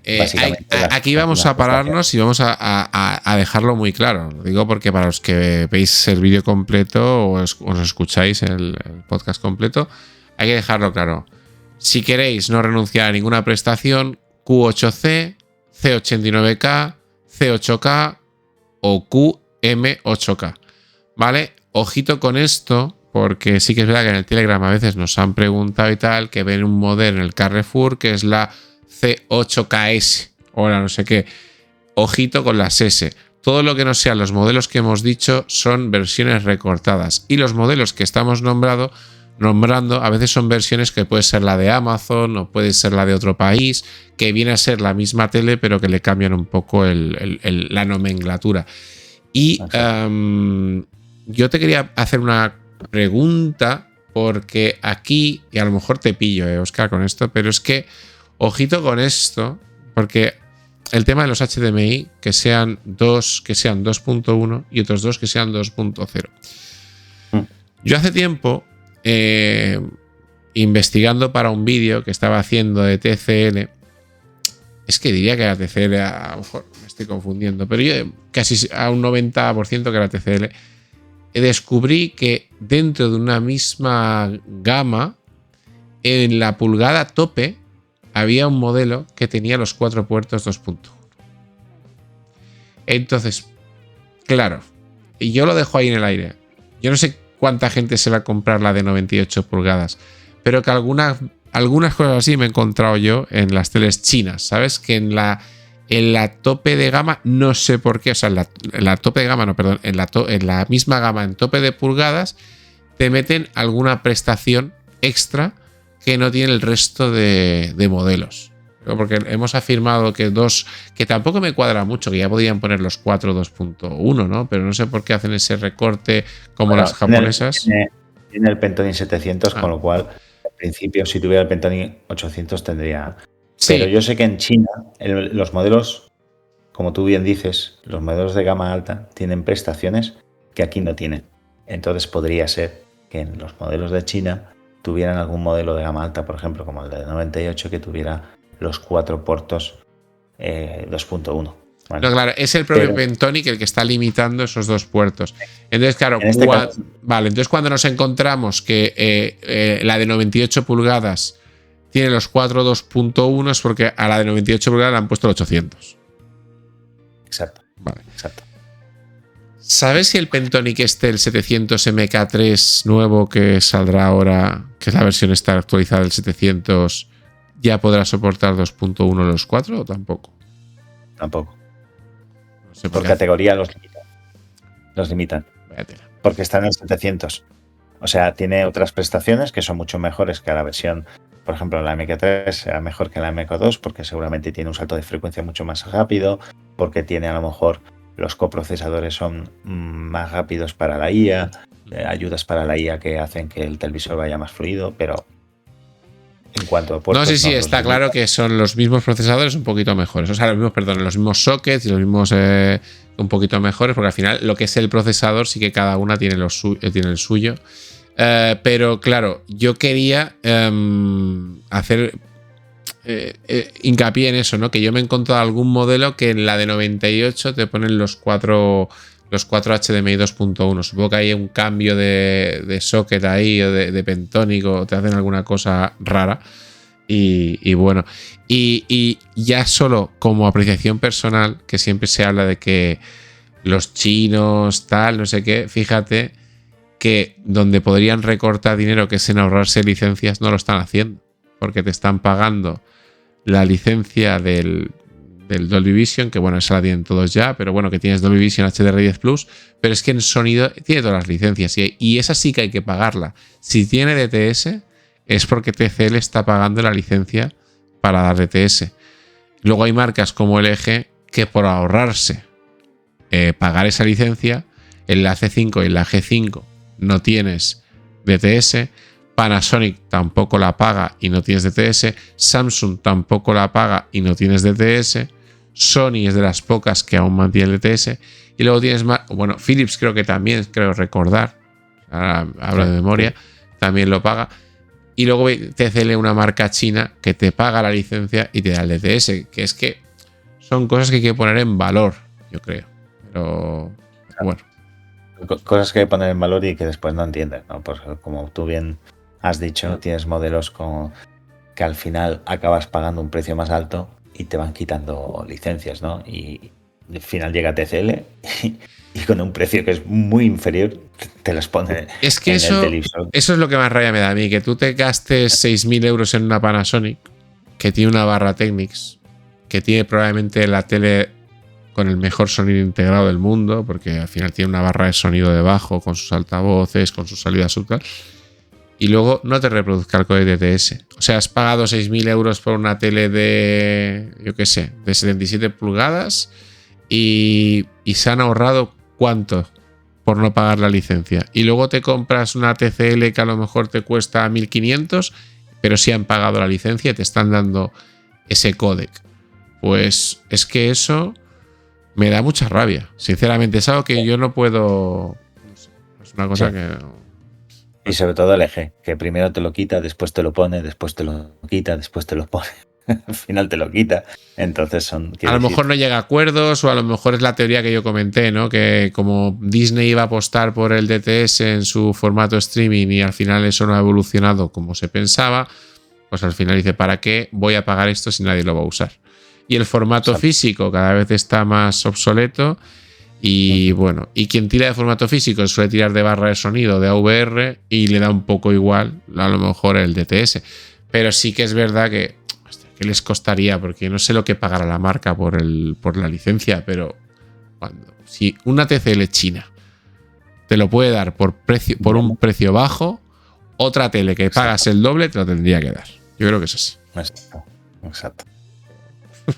aquí vamos a pararnos y vamos a dejarlo muy claro. Lo digo porque para los que veis el vídeo completo o os escucháis el podcast completo, hay que dejarlo claro. Si queréis no renunciar a ninguna prestación, Q8C, C89K, C8K o QM8K. ¿Vale? Ojito con esto, porque sí que es verdad que en el Telegram a veces nos han preguntado y tal, que ven un modelo en el Carrefour que es la C8KS o la no sé qué. Ojito con las S. Todo lo que no sean los modelos que hemos dicho son versiones recortadas. Y los modelos que estamos nombrando a veces son versiones que puede ser la de Amazon o puede ser la de otro país, que viene a ser la misma tele pero que le cambian un poco la nomenclatura. Y yo te quería hacer una pregunta, porque aquí, y a lo mejor te pillo, Óscar, con esto, pero es que ojito con esto, porque el tema de los HDMI, que sean 2.1 y otros dos que sean 2.0. Yo hace tiempo, investigando para un vídeo que estaba haciendo de TCL, es que diría que era TCL, a lo mejor me estoy confundiendo, pero yo casi a un 90% que era TCL, descubrí que dentro de una misma gama, en la pulgada tope, había un modelo que tenía los 4 puertos 2.1. Entonces, claro, y yo lo dejo ahí en el aire. Yo no sé cuánta gente se va a comprar la de 98 pulgadas, pero que algunas cosas así me he encontrado yo en las teles chinas, ¿sabes? Que en la tope de gama, no sé por qué, o sea, en la tope de gama, no, perdón, en la misma gama, en tope de pulgadas, te meten alguna prestación extra que no tiene el resto de modelos. Porque hemos afirmado que tampoco me cuadra mucho, que ya podían poner los 4 2.1, ¿no? Pero no sé por qué hacen ese recorte como las japonesas. Tiene el Pentoni 700, con lo cual, en principio, si tuviera el Pentoni 800 tendría... Sí. Pero yo sé que en China los modelos, como tú bien dices, los modelos de gama alta tienen prestaciones que aquí no tienen. Entonces podría ser que en los modelos de China tuvieran algún modelo de gama alta, por ejemplo, como el de 98, que tuviera los 4 puertos 2.1. ¿Vale? No, claro, es el propio Pentonic el que está limitando esos 2 puertos. Entonces, claro, entonces cuando nos encontramos que la de 98 pulgadas tiene los 4 2.1 es porque a la de 98 pulgadas le han puesto el 800. Exacto. Vale. Exacto. ¿Sabes si el Pentonic el 700 MK3 nuevo que saldrá ahora, que es la versión está actualizada del 700, ya podrá soportar 2.1 los 4 o tampoco? Tampoco. No sé por categoría los limitan. Porque está en el 700. O sea, tiene otras prestaciones que son mucho mejores que la versión, por ejemplo, la MK3 será mejor que la MK2 porque seguramente tiene un salto de frecuencia mucho más rápido, porque tiene a lo mejor los coprocesadores son más rápidos para la IA, ayudas para la IA que hacen que el televisor vaya más fluido, pero en cuanto a puertos... No, sí, está claro que son los mismos procesadores un poquito mejores. O sea, los mismos sockets y los mismos un poquito mejores, porque al final lo que es el procesador sí que cada una tiene el suyo. Pero claro, yo quería hacer hincapié en eso, ¿no? Que yo me he encontrado algún modelo que en la de 98 te ponen los 4 HDMI 2.1. Supongo que hay un cambio de socket ahí o de Pentonic o te hacen alguna cosa rara. Y bueno, y ya solo como apreciación personal, que siempre se habla de que los chinos, tal, no sé qué, fíjate que donde podrían recortar dinero, que es en ahorrarse licencias, no lo están haciendo. Porque te están pagando la licencia del Dolby Vision, que bueno, esa la tienen todos ya, pero bueno, que tienes Dolby Vision HDR10 Plus, pero es que en sonido tiene todas las licencias y esa sí que hay que pagarla. Si tiene DTS es porque TCL está pagando la licencia para dar DTS. Luego hay marcas como LG que por ahorrarse pagar esa licencia, en la C5 y en la G5 no tienes DTS. Panasonic tampoco la paga y no tienes DTS. Samsung tampoco la paga y no tienes DTS. Sony es de las pocas que aún mantiene el DTS. Y luego tienes más. Bueno, Philips creo que también, creo recordar. Ahora hablo de memoria. También lo paga. Y luego TCL, una marca china que te paga la licencia y te da el DTS, que es que son cosas que hay que poner en valor, yo creo. Pero bueno. Cosas que hay que poner en valor y que después no entiendes, ¿no? Pues como tú bien has dicho, tienes modelos que al final acabas pagando un precio más alto y te van quitando licencias, ¿no? Y al final llega TCL y con un precio que es muy inferior te los pone es que en eso, el televisor. Eso es lo que más rabia me da a mí, que tú te gastes 6.000 euros en una Panasonic que tiene una barra Technics, que tiene probablemente la tele con el mejor sonido integrado del mundo, porque al final tiene una barra de sonido debajo con sus altavoces, con sus salidas subtal, y luego no te reproduzca el códec DTS. O sea, has pagado 6.000 euros por una tele de, yo qué sé, de 77 pulgadas y se han ahorrado ¿cuánto? Por no pagar la licencia. Y luego te compras una TCL que a lo mejor te cuesta 1.500, pero sí han pagado la licencia y te están dando ese códec. Pues es que eso me da mucha rabia. Sinceramente, es algo que yo no puedo... No sé, es una cosa que... Y sobre todo el eje, que primero te lo quita, después te lo pone, después te lo quita, después te lo pone. Al final te lo quita. Entonces son... A lo mejor no llega a acuerdos, o a lo mejor es la teoría que yo comenté, ¿no? Que como Disney iba a apostar por el DTS en su formato streaming y al final eso no ha evolucionado como se pensaba, pues al final dice, ¿para qué voy a pagar esto si nadie lo va a usar? Y el formato físico cada vez está más obsoleto. Y bueno, y quien tira de formato físico suele tirar de barra de sonido, de AVR, y le da un poco igual a lo mejor el DTS. Pero sí que es verdad que les costaría, porque no sé lo que pagará la marca por la licencia, pero si una TCL china te lo puede dar por un precio bajo, otra tele que pagas el doble te lo tendría que dar. Yo creo que es así. Exacto.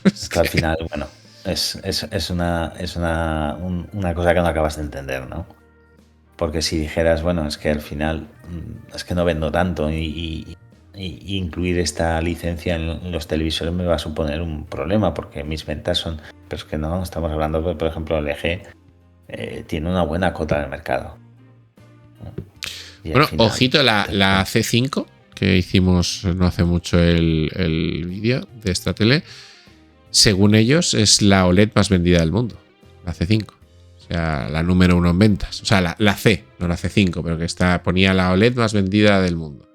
Es que al final, bueno, es una cosa que no acabas de entender, ¿no? Porque si dijeras, bueno, es que al final es que no vendo tanto y incluir esta licencia en los televisores me va a suponer un problema porque mis ventas son... Pero es que no, estamos hablando, por ejemplo, LG tiene una buena cota de mercado. Bueno, final, ojito, la C5, que hicimos no hace mucho el vídeo de esta tele, según ellos es la OLED más vendida del mundo, la C5. O sea, la número 1 en ventas. O sea, la C, no la C5, pero que ponía la OLED más vendida del mundo.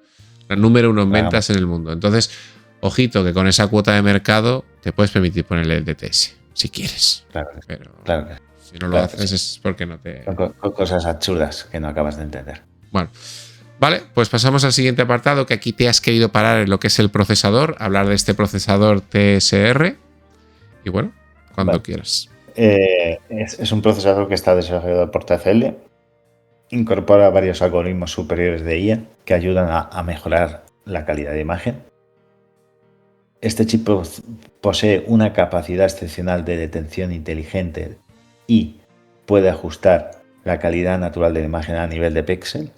La número 1 en ventas en el mundo. Entonces, ojito, que con esa cuota de mercado te puedes permitir ponerle el DTS, si quieres. Claro, pero claro. Si no lo haces es porque no te... Son cosas absurdas que no acabas de entender. Bueno, vale, pues pasamos al siguiente apartado, que aquí te has querido parar en lo que es el procesador, hablar de este procesador TSR. Y bueno, cuando quieras. Es un procesador que está desarrollado por TCL. Incorpora varios algoritmos superiores de IA que ayudan a mejorar la calidad de imagen. Este chip posee una capacidad excepcional de detención inteligente y puede ajustar la calidad natural de la imagen a nivel de píxel.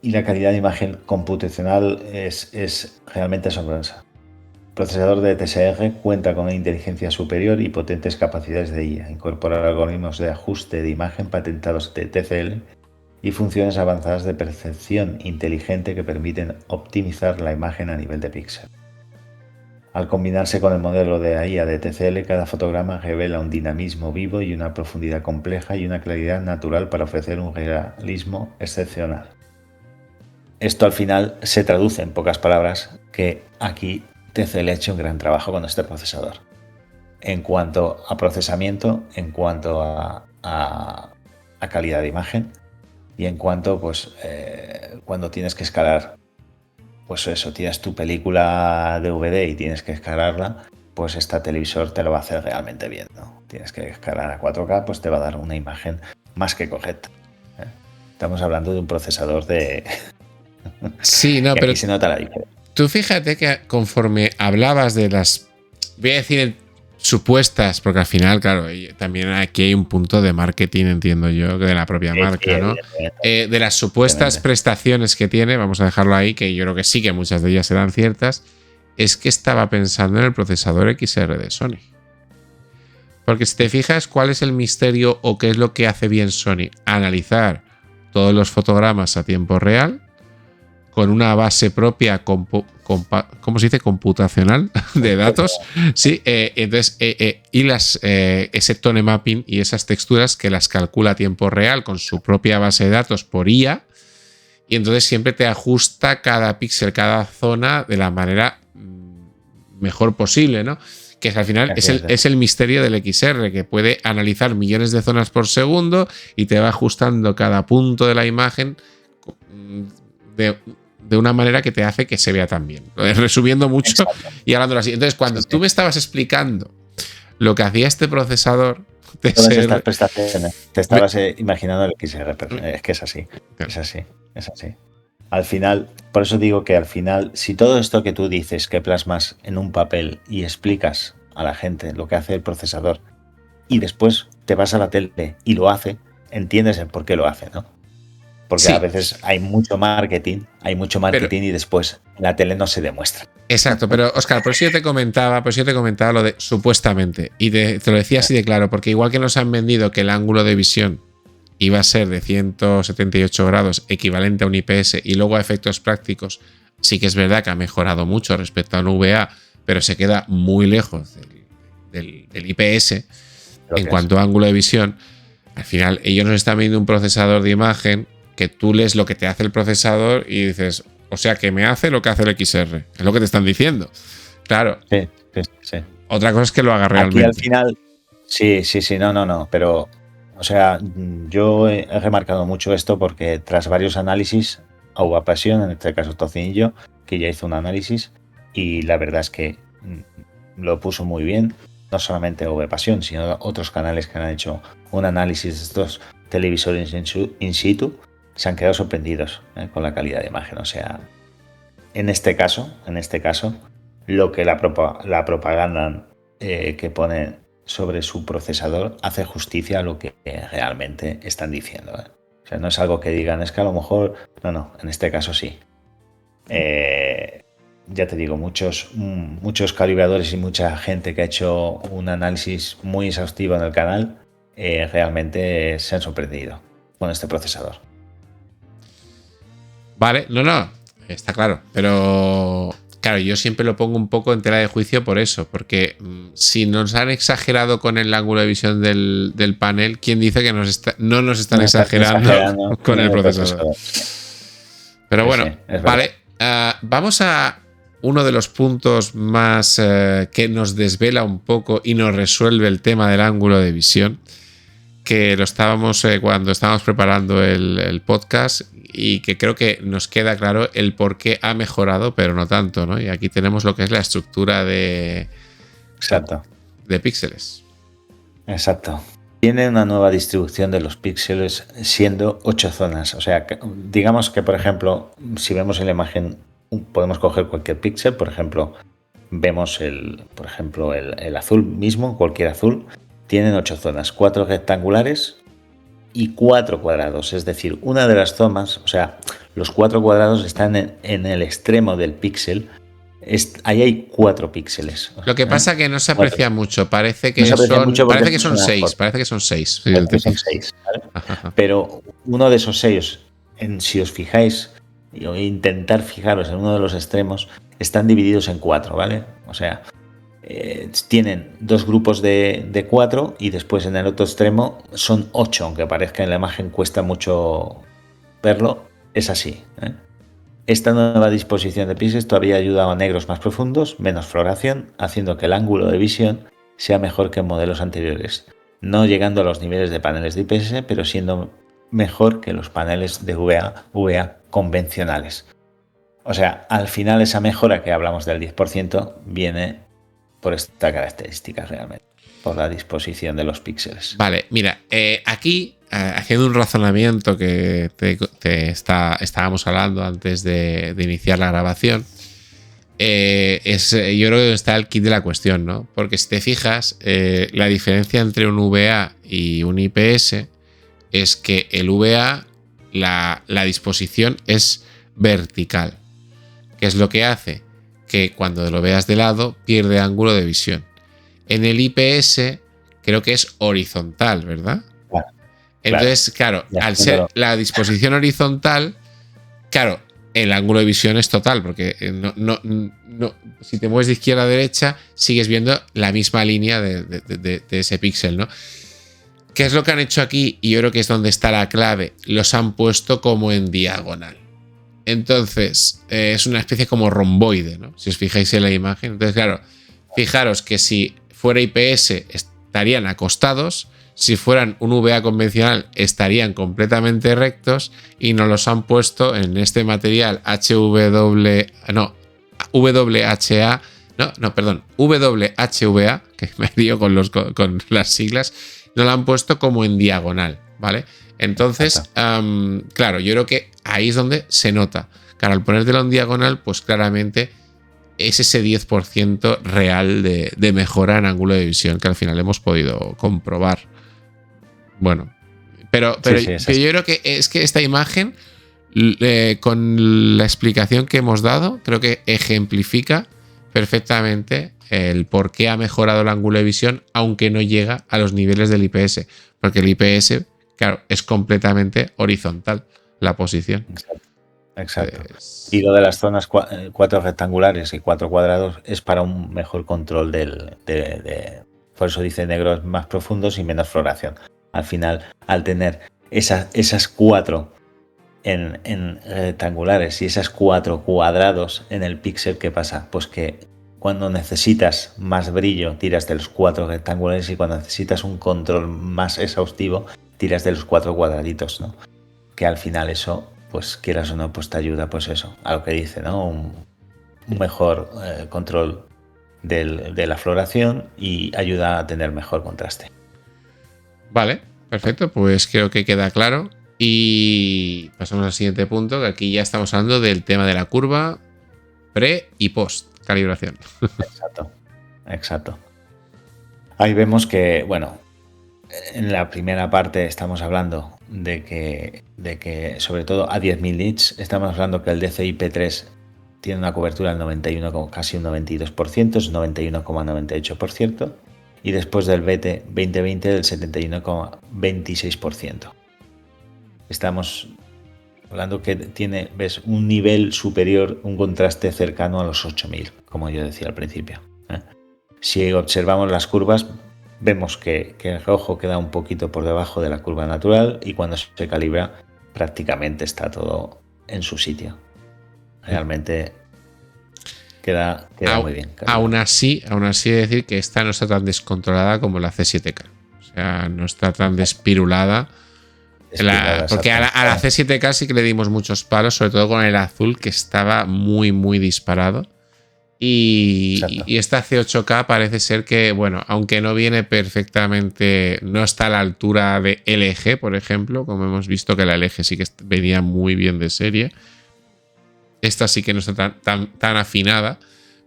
Y la calidad de imagen computacional es realmente asombrosa. El procesador de TSR cuenta con una inteligencia superior y potentes capacidades de IA. Incorpora algoritmos de ajuste de imagen patentados de TCL y funciones avanzadas de percepción inteligente que permiten optimizar la imagen a nivel de píxel. Al combinarse con el modelo de IA de TCL, cada fotograma revela un dinamismo vivo y una profundidad compleja y una claridad natural para ofrecer un realismo excepcional. Esto al final se traduce en pocas palabras que aquí TCL ha hecho un gran trabajo con este procesador. En cuanto a procesamiento, en cuanto a calidad de imagen y en cuanto, pues, cuando tienes que escalar, pues eso, tienes tu película DVD y tienes que escalarla, pues este televisor te lo va a hacer realmente bien, ¿no? Tienes que escalar a 4K, pues te va a dar una imagen más que correcta. Estamos hablando de un procesador de... Sí, no, pero aquí se nota la diferencia. Tú fíjate que conforme hablabas de las, voy a decir supuestas, porque al final, claro, también aquí hay un punto de marketing, entiendo yo, de la propia marca, ¿no? De las supuestas prestaciones que tiene, vamos a dejarlo ahí, que yo creo que sí que muchas de ellas serán ciertas, es que estaba pensando en el procesador XR de Sony. Porque si te fijas, ¿cuál es el misterio o qué es lo que hace bien Sony? Analizar todos los fotogramas a tiempo real con una base propia, ¿cómo se dice? Computacional de datos. Sí, entonces, y ese tone mapping y esas texturas que las calcula a tiempo real con su propia base de datos por IA. Y entonces siempre te ajusta cada píxel, cada zona de la manera mejor posible, ¿no? Que al final es el misterio del XR, que puede analizar millones de zonas por segundo y te va ajustando cada punto de la imagen de una manera que te hace que se vea tan bien. Resumiendo mucho. Exacto. Y hablándolo así. Entonces, cuando tú me estabas explicando lo que hacía este procesador de todas estas prestaciones, te estabas imaginando el XR, pero es que es así. Claro. Es así. Al final, por eso digo que al final, si todo esto que tú dices, que plasmas en un papel y explicas a la gente lo que hace el procesador y después te vas a la tele y lo hace, entiendes el por qué lo hace, ¿no? Porque a veces hay mucho marketing y después la tele no se demuestra. Exacto, pero Óscar, por eso yo te comentaba lo de supuestamente, y te lo decía así de claro, porque igual que nos han vendido que el ángulo de visión iba a ser de 178 grados, equivalente a un IPS, y luego a efectos prácticos, sí que es verdad que ha mejorado mucho respecto a un VA, pero se queda muy lejos del IPS en cuanto a ángulo de visión. Al final, ellos nos están viendo un procesador de imagen que tú lees lo que te hace el procesador y dices, o sea, que me hace lo que hace el XR. Es lo que te están diciendo. Claro. Sí. Otra cosa es que lo haga realmente. Aquí al final, sí, no. Pero, o sea, yo he remarcado mucho esto porque tras varios análisis, hubo Pasión, en este caso Tocinillo, que ya hizo un análisis y la verdad es que lo puso muy bien. No solamente V Pasión, sino otros canales que han hecho un análisis de estos televisores in situ. Se han quedado sorprendidos con la calidad de imagen. O sea, en este caso, lo que la propaganda que pone sobre su procesador hace justicia a lo que realmente están diciendo. O sea, no es algo que digan, es que a lo mejor... No, en este caso sí. Ya te digo, muchos calibradores y mucha gente que ha hecho un análisis muy exhaustivo en el canal realmente se han sorprendido con este procesador. Vale, no, está claro, pero claro, yo siempre lo pongo un poco en tela de juicio por eso, porque si nos han exagerado con el ángulo de visión del panel, ¿quién dice que no nos están exagerando con el procesador? Pero bueno, sí, vale, vamos a uno de los puntos más que nos desvela un poco y nos resuelve el tema del ángulo de visión, que lo estábamos cuando estábamos preparando el podcast y que creo que nos queda claro el por qué ha mejorado, pero no tanto, ¿no? Y aquí tenemos lo que es la estructura de píxeles. Exacto. Tiene una nueva distribución de los píxeles siendo 8 zonas. O sea, digamos que, por ejemplo, si vemos en la imagen, podemos coger cualquier píxel. Por ejemplo, vemos el azul mismo, cualquier azul. Tienen 8 zonas, 4 rectangulares y 4 cuadrados. Es decir, una de las zonas, o sea, los 4 cuadrados están en el extremo del píxel. Ahí hay 4 píxeles. Lo que pasa es que no se aprecia mucho. Parece que son 6. Parece que son 6. ¿Vale? Pero uno de esos 6, si os fijáis, o intentar fijaros en uno de los extremos, están divididos en 4, ¿vale? O sea, tienen 2 grupos de 4 y después en el otro extremo son 8, aunque parezca en la imagen cuesta mucho verlo, es así. Esta nueva disposición de píxeles todavía ayuda a negros más profundos, menos floración, haciendo que el ángulo de visión sea mejor que en modelos anteriores, no llegando a los niveles de paneles de IPS, pero siendo mejor que los paneles de VA convencionales. O sea, al final esa mejora que hablamos del 10% viene por esta característica realmente, por la disposición de los píxeles. Vale, mira, aquí haciendo un razonamiento que estábamos hablando antes de iniciar la grabación, yo creo que está el kit de la cuestión, ¿no? Porque si te fijas, la diferencia entre un VA y un IPS es que el VA, la disposición es vertical, que es lo que hace que cuando lo veas de lado pierde ángulo de visión. En el IPS creo que es horizontal, ¿verdad? Entonces, claro, al ser la disposición horizontal, claro, el ángulo de visión es total, porque si te mueves de izquierda a derecha, sigues viendo la misma línea de ese píxel, ¿no? ¿Qué es lo que han hecho aquí? Y yo creo que es donde está la clave. Los han puesto como en diagonal. Entonces, es una especie como romboide, ¿no? Si os fijáis en la imagen. Entonces, claro, fijaros que si fuera IPS estarían acostados, si fueran un VA convencional estarían completamente rectos y nos los han puesto en este material WHVA, que me dio con las siglas, nos lo han puesto como en diagonal, ¿vale? Entonces, claro, yo creo que ahí es donde se nota. Claro, al ponértelo en diagonal, pues claramente es ese 10% real de mejora en ángulo de visión que al final hemos podido comprobar. Bueno, pero yo creo que es que esta imagen, con la explicación que hemos dado, creo que ejemplifica perfectamente el por qué ha mejorado el ángulo de visión, aunque no llega a los niveles del IPS. Porque el IPS, claro, es completamente horizontal la posición. Exacto. Y lo de las zonas 4 rectangulares y 4 cuadrados es para un mejor control por eso dice negros más profundos y menos floración. Al final, al tener esas 4 en rectangulares y esas 4 cuadrados en el píxel, ¿qué pasa? Pues que cuando necesitas más brillo tiras de los 4 rectangulares y cuando necesitas un control más exhaustivo tiras de los 4 cuadraditos, ¿no? Que al final eso, pues quieras o no, pues te ayuda, pues eso, a lo que dice, ¿no? Un mejor control de la floración y ayuda a tener mejor contraste. Vale, perfecto, pues creo que queda claro. Y pasamos al siguiente punto, que aquí ya estamos hablando del tema de la curva pre y post calibración. Exacto. Ahí vemos que, bueno, en la primera parte estamos hablando de que sobre todo a 10.000 nits, estamos hablando que el DCI-P3 tiene una cobertura del 91, casi un 92%, es 91,98%, y después del BT 2020 del 71,26%. Estamos hablando que tiene, ves, un nivel superior, un contraste cercano a los 8.000, como yo decía al principio. Si observamos las curvas, vemos que el rojo queda un poquito por debajo de la curva natural y cuando se calibra prácticamente está todo en su sitio. Realmente queda muy bien. Aún así he de decir que esta no está tan descontrolada como la C7K. O sea, no está tan despirulada. Porque a la C7K sí que le dimos muchos palos, sobre todo con el azul que estaba muy, muy disparado. Y esta C8K parece ser que, bueno, aunque no viene perfectamente, no está a la altura de LG, por ejemplo, como hemos visto que la LG sí que venía muy bien de serie. Esta sí que no está tan afinada,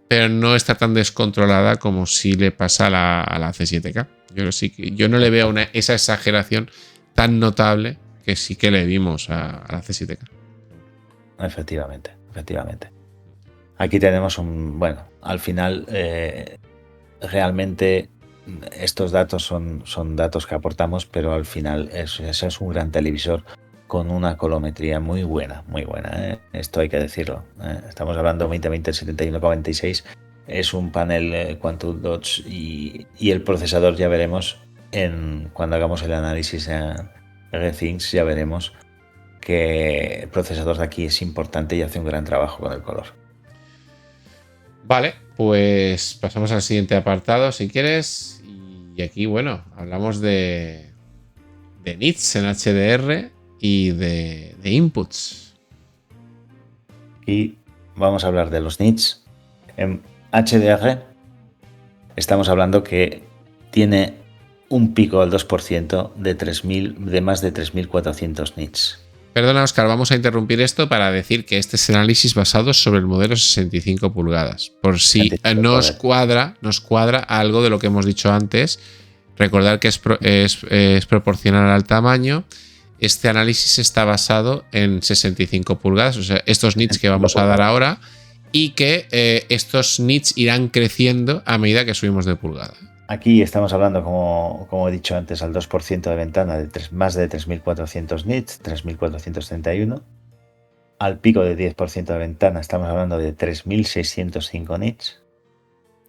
pero no está tan descontrolada como si le pasa a la C7K. Yo no le veo esa exageración tan notable que sí que le vimos a la C7K. Efectivamente. Aquí tenemos al final realmente estos datos son datos que aportamos, pero al final eso es un gran televisor con una colometría muy buena, Esto hay que decirlo. Estamos hablando 2020 71,96, es un panel Quantum Dots y el procesador ya veremos cuando hagamos el análisis en RThings, ya veremos que el procesador de aquí es importante y hace un gran trabajo con el color. Vale, pues pasamos al siguiente apartado si quieres. Y aquí, bueno, hablamos de nits en HDR y de inputs. Y vamos a hablar de los nits. En HDR estamos hablando que tiene un pico al 2% de más de 3.400 nits. Perdona, Óscar, vamos a interrumpir esto para decir que este es análisis basado sobre el modelo 65 pulgadas. Por si nos cuadra algo de lo que hemos dicho antes, recordar que es proporcional al tamaño. Este análisis está basado en 65 pulgadas, o sea, estos nits que vamos a dar ahora, y que estos nits irán creciendo a medida que subimos de pulgada. Aquí estamos hablando, como he dicho antes, al 2% de ventana de más de 3.400 nits, 3.431. Al pico de 10% de ventana estamos hablando de 3.605 nits.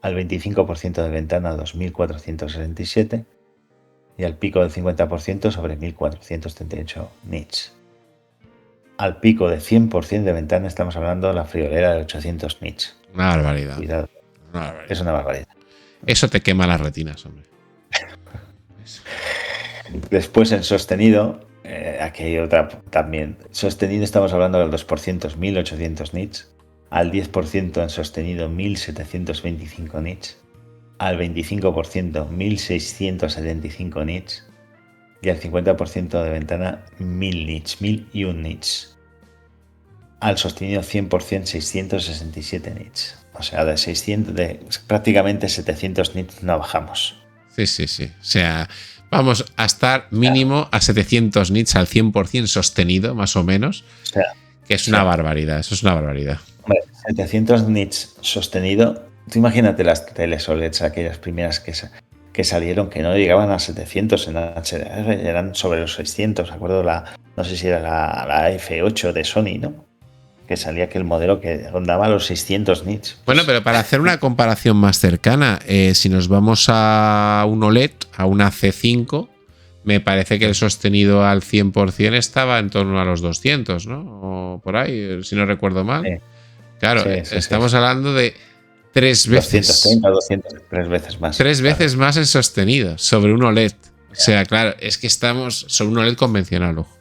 Al 25% de ventana 2.467. Y al pico del 50% sobre 1.438 nits. Al pico de 100% de ventana estamos hablando de la friolera de 800 nits. Una barbaridad. Cuidado. Una barbaridad. Es una barbaridad. Eso te quema las retinas, hombre. Después en sostenido, aquí hay otra también. Sostenido estamos hablando del 2%, 1.800 nits. Al 10% en sostenido, 1.725 nits. Al 25%, 1.675 nits. Y al 50% de ventana, 1.000 nits, 1.001 nits. Al sostenido 100%, 667 nits. O sea, de prácticamente 700 nits no bajamos. Sí. O sea, vamos a estar mínimo a 700 nits al 100% sostenido, más o menos. O sea, que es una barbaridad. Eso es una barbaridad. Hombre, 700 nits sostenido. Tú imagínate las teles OLEDs, aquellas primeras que salieron, que no llegaban a 700 en HDR, eran sobre los 600. Acuerdo no sé si era la F8 de Sony, ¿no? Que salía aquel modelo que rondaba los 600 nits. Bueno, pero para hacer una comparación más cercana, si nos vamos a un OLED, a una C5, me parece que el sostenido al 100% estaba en torno a los 200, ¿no? O por ahí, si no recuerdo mal. Sí. Claro, estamos hablando de 3 veces. 230, 200, 3 veces más. 3 veces más en sostenido sobre un OLED. O sea, claro, es que estamos sobre un OLED convencional, ojo.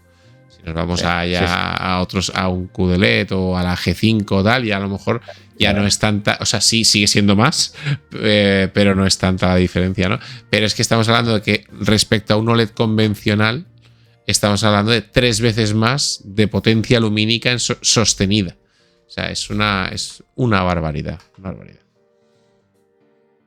Si nos vamos a otros, a un QLED o a la G5 o tal, y a lo mejor ya no es tanta, o sea, sí sigue siendo más, pero no es tanta la diferencia, ¿no? Pero es que estamos hablando de que respecto a un OLED convencional, estamos hablando de 3 veces más de potencia lumínica en sostenida. O sea, es una barbaridad, una barbaridad.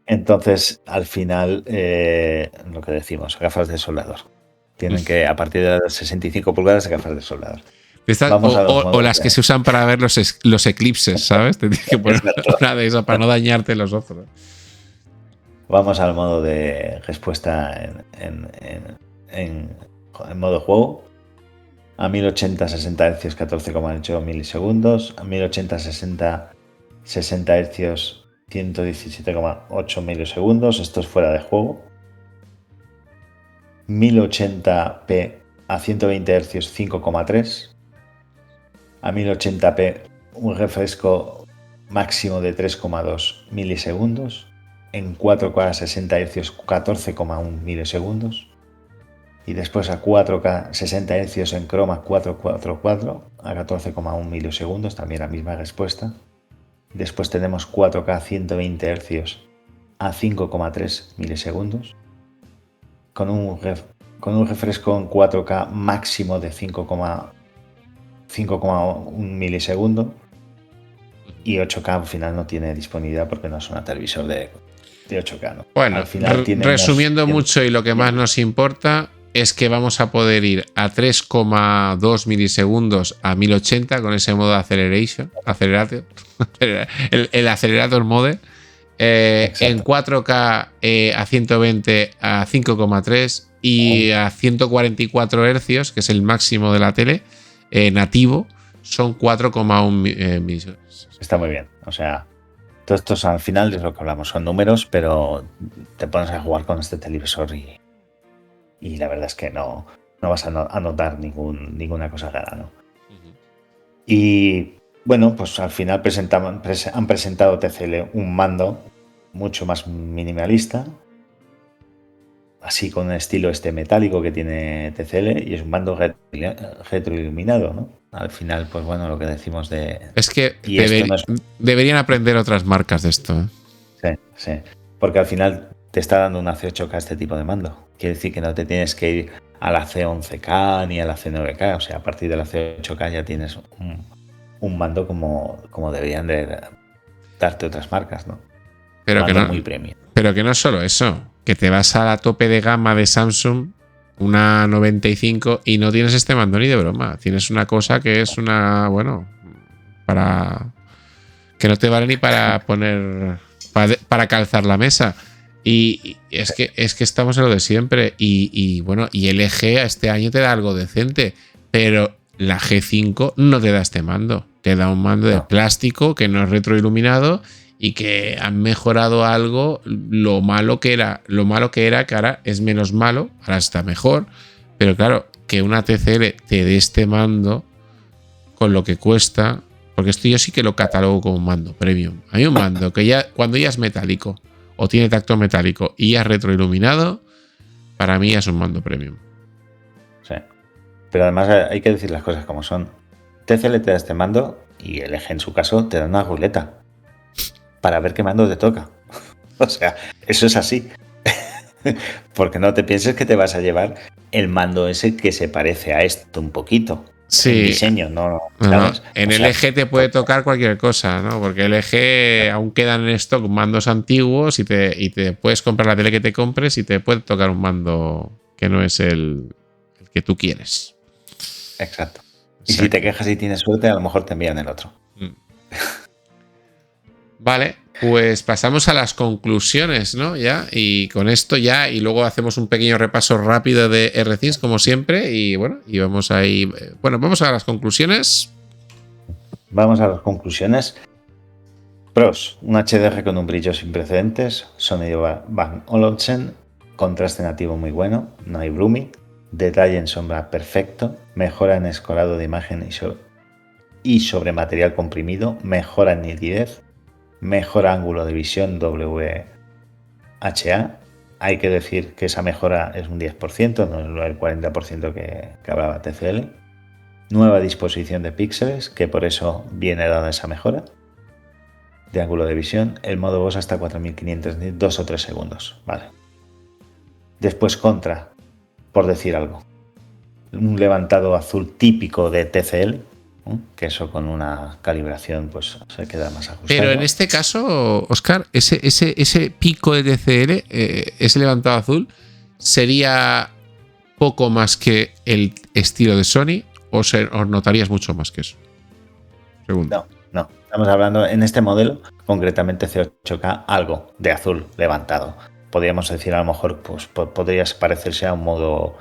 Entonces, al final, lo que decimos, gafas de soldador. Tienen que, a partir de las 65 pulgadas, gafas de soldador. O las que se usan para ver los eclipses, ¿sabes? Te tienes que poner una de esas para no dañarte los ojos. Vamos al modo de respuesta en modo juego. A 1080 60 Hz 14,8 milisegundos. A 1080 60 Hz 117,8 milisegundos. Esto es fuera de juego. 1080p a 120 Hz 5,3. A 1080p un refresco máximo de 3,2 milisegundos. En 4K a 60 Hz 14,1 milisegundos. Y después a 4K 60 Hz en croma 444 a 14,1 milisegundos, también la misma respuesta. Después tenemos 4K 120 Hz a 5,3 milisegundos. Con un refresco en 4K máximo de 5,1 milisegundos. Y 8K al final no tiene disponibilidad porque no es un televisor de 8K, ¿no? Bueno, al final resumiendo mucho y lo que más nos importa es que vamos a poder ir a 3,2 milisegundos a 1080 con ese modo accelerator, el accelerator mode. En 4K a 120 a 5,3 y a 144 Hz, que es el máximo de la tele nativo, son 4,1 milisegundos. Está muy bien. O sea, todo esto al final es lo que hablamos, son números, pero te pones a jugar con este televisor y la verdad es que no vas a notar ninguna cosa rara, ¿no? Uh-huh. Y bueno, pues al final han presentado TCL un mando mucho más minimalista, así con el estilo metálico que tiene TCL, y es un mando retroiluminado, ¿no? Al final, pues bueno, lo que decimos de... Es que deberían aprender otras marcas de esto, ¿eh? Sí, porque al final te está dando una C8K este tipo de mando. Quiere decir que no te tienes que ir a la C11K ni a la C9K, o sea, a partir de la C8K ya tienes un mando como deberían de darte otras marcas, ¿no? Pero que no, muy premium. Pero que no es solo eso, que te vas a la tope de gama de Samsung, una 95, y no tienes este mando ni de broma. Tienes una cosa que es para que no te vale ni para poner, para calzar la mesa. Y es que estamos en lo de siempre. Y LG este año te da algo decente, pero La G5 no te da este mando. Te da un mando de plástico que no es retroiluminado y que han mejorado algo. Lo malo que era, que ahora es menos malo, ahora está mejor. Pero claro, que una TCL te dé este mando con lo que cuesta, porque esto yo sí que lo catalogo como un mando premium. Hay un mando que ya, cuando ya es metálico o tiene tacto metálico y ya es retroiluminado, para mí ya es un mando premium. Sí. Pero además hay que decir las cosas como son. TCL te da este mando y el LG en su caso te da una ruleta para ver qué mando te toca. O sea, eso es así. Porque no te pienses que te vas a llevar el mando ese que se parece a esto un poquito. Sí. En diseño, ¿no? ¿Sabes? En el LG te puede tocar cualquier cosa, ¿no? Porque el LG aún quedan en stock mandos antiguos y te puedes comprar la tele que te compres y te puede tocar un mando que no es el que tú quieres. Exacto. Y si te quejas y tienes suerte, a lo mejor te envían el otro. Vale, pues pasamos a las conclusiones, ¿no? Ya, y con esto ya, y luego hacemos un pequeño repaso rápido de RCins, como siempre, y bueno, y vamos ahí. Bueno, vamos a las conclusiones. Vamos a las conclusiones. Pros: un HDR con un brillo sin precedentes, sonido Bang Olufsen, contraste nativo muy bueno, no hay blooming, detalle en sombra perfecto, mejora en escorado de imagen y sobre material comprimido, mejora en nitidez, mejora ángulo de visión WHA. Hay que decir que esa mejora es un 10%, no el 40% que hablaba TCL. Nueva disposición de píxeles, que por eso viene dada esa mejora de ángulo de visión. El modo voz hasta 4500 nits, 2 o 3 segundos. Vale. Después contra, por decir algo. Un levantado azul típico de TCL, que eso con una calibración pues se queda más ajustado. Pero en este caso, Óscar, ese pico de TCL, ese levantado azul, ¿sería poco más que el estilo de Sony o notarías mucho más que eso? Segundo. No. Estamos hablando en este modelo, concretamente C8K, algo de azul levantado. Podríamos decir a lo mejor, pues podría parecerse a un modo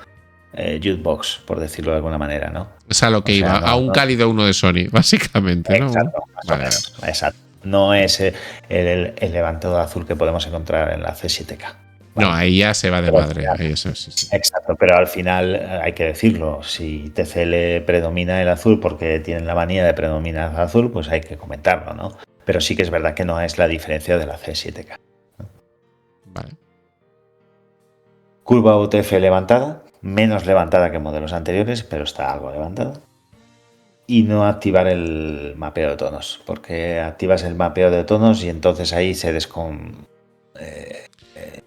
jukebox, por decirlo de alguna manera, ¿no? Es a lo que iba, a un cálido uno de Sony, básicamente, ¿no? Exacto, más o menos. Exacto. No es el levantado azul que podemos encontrar en la C7K. ¿Vale? No, ahí ya se va de madre. Ahí eso, sí. Exacto, pero al final hay que decirlo. Si TCL predomina el azul porque tienen la manía de predominar el azul, pues hay que comentarlo, ¿no? Pero sí que es verdad que no es la diferencia de la C7K. Vale. Curva UTF levantada, menos levantada que modelos anteriores, pero está algo levantada. Y no activar el mapeo de tonos, porque activas el mapeo de tonos y entonces ahí se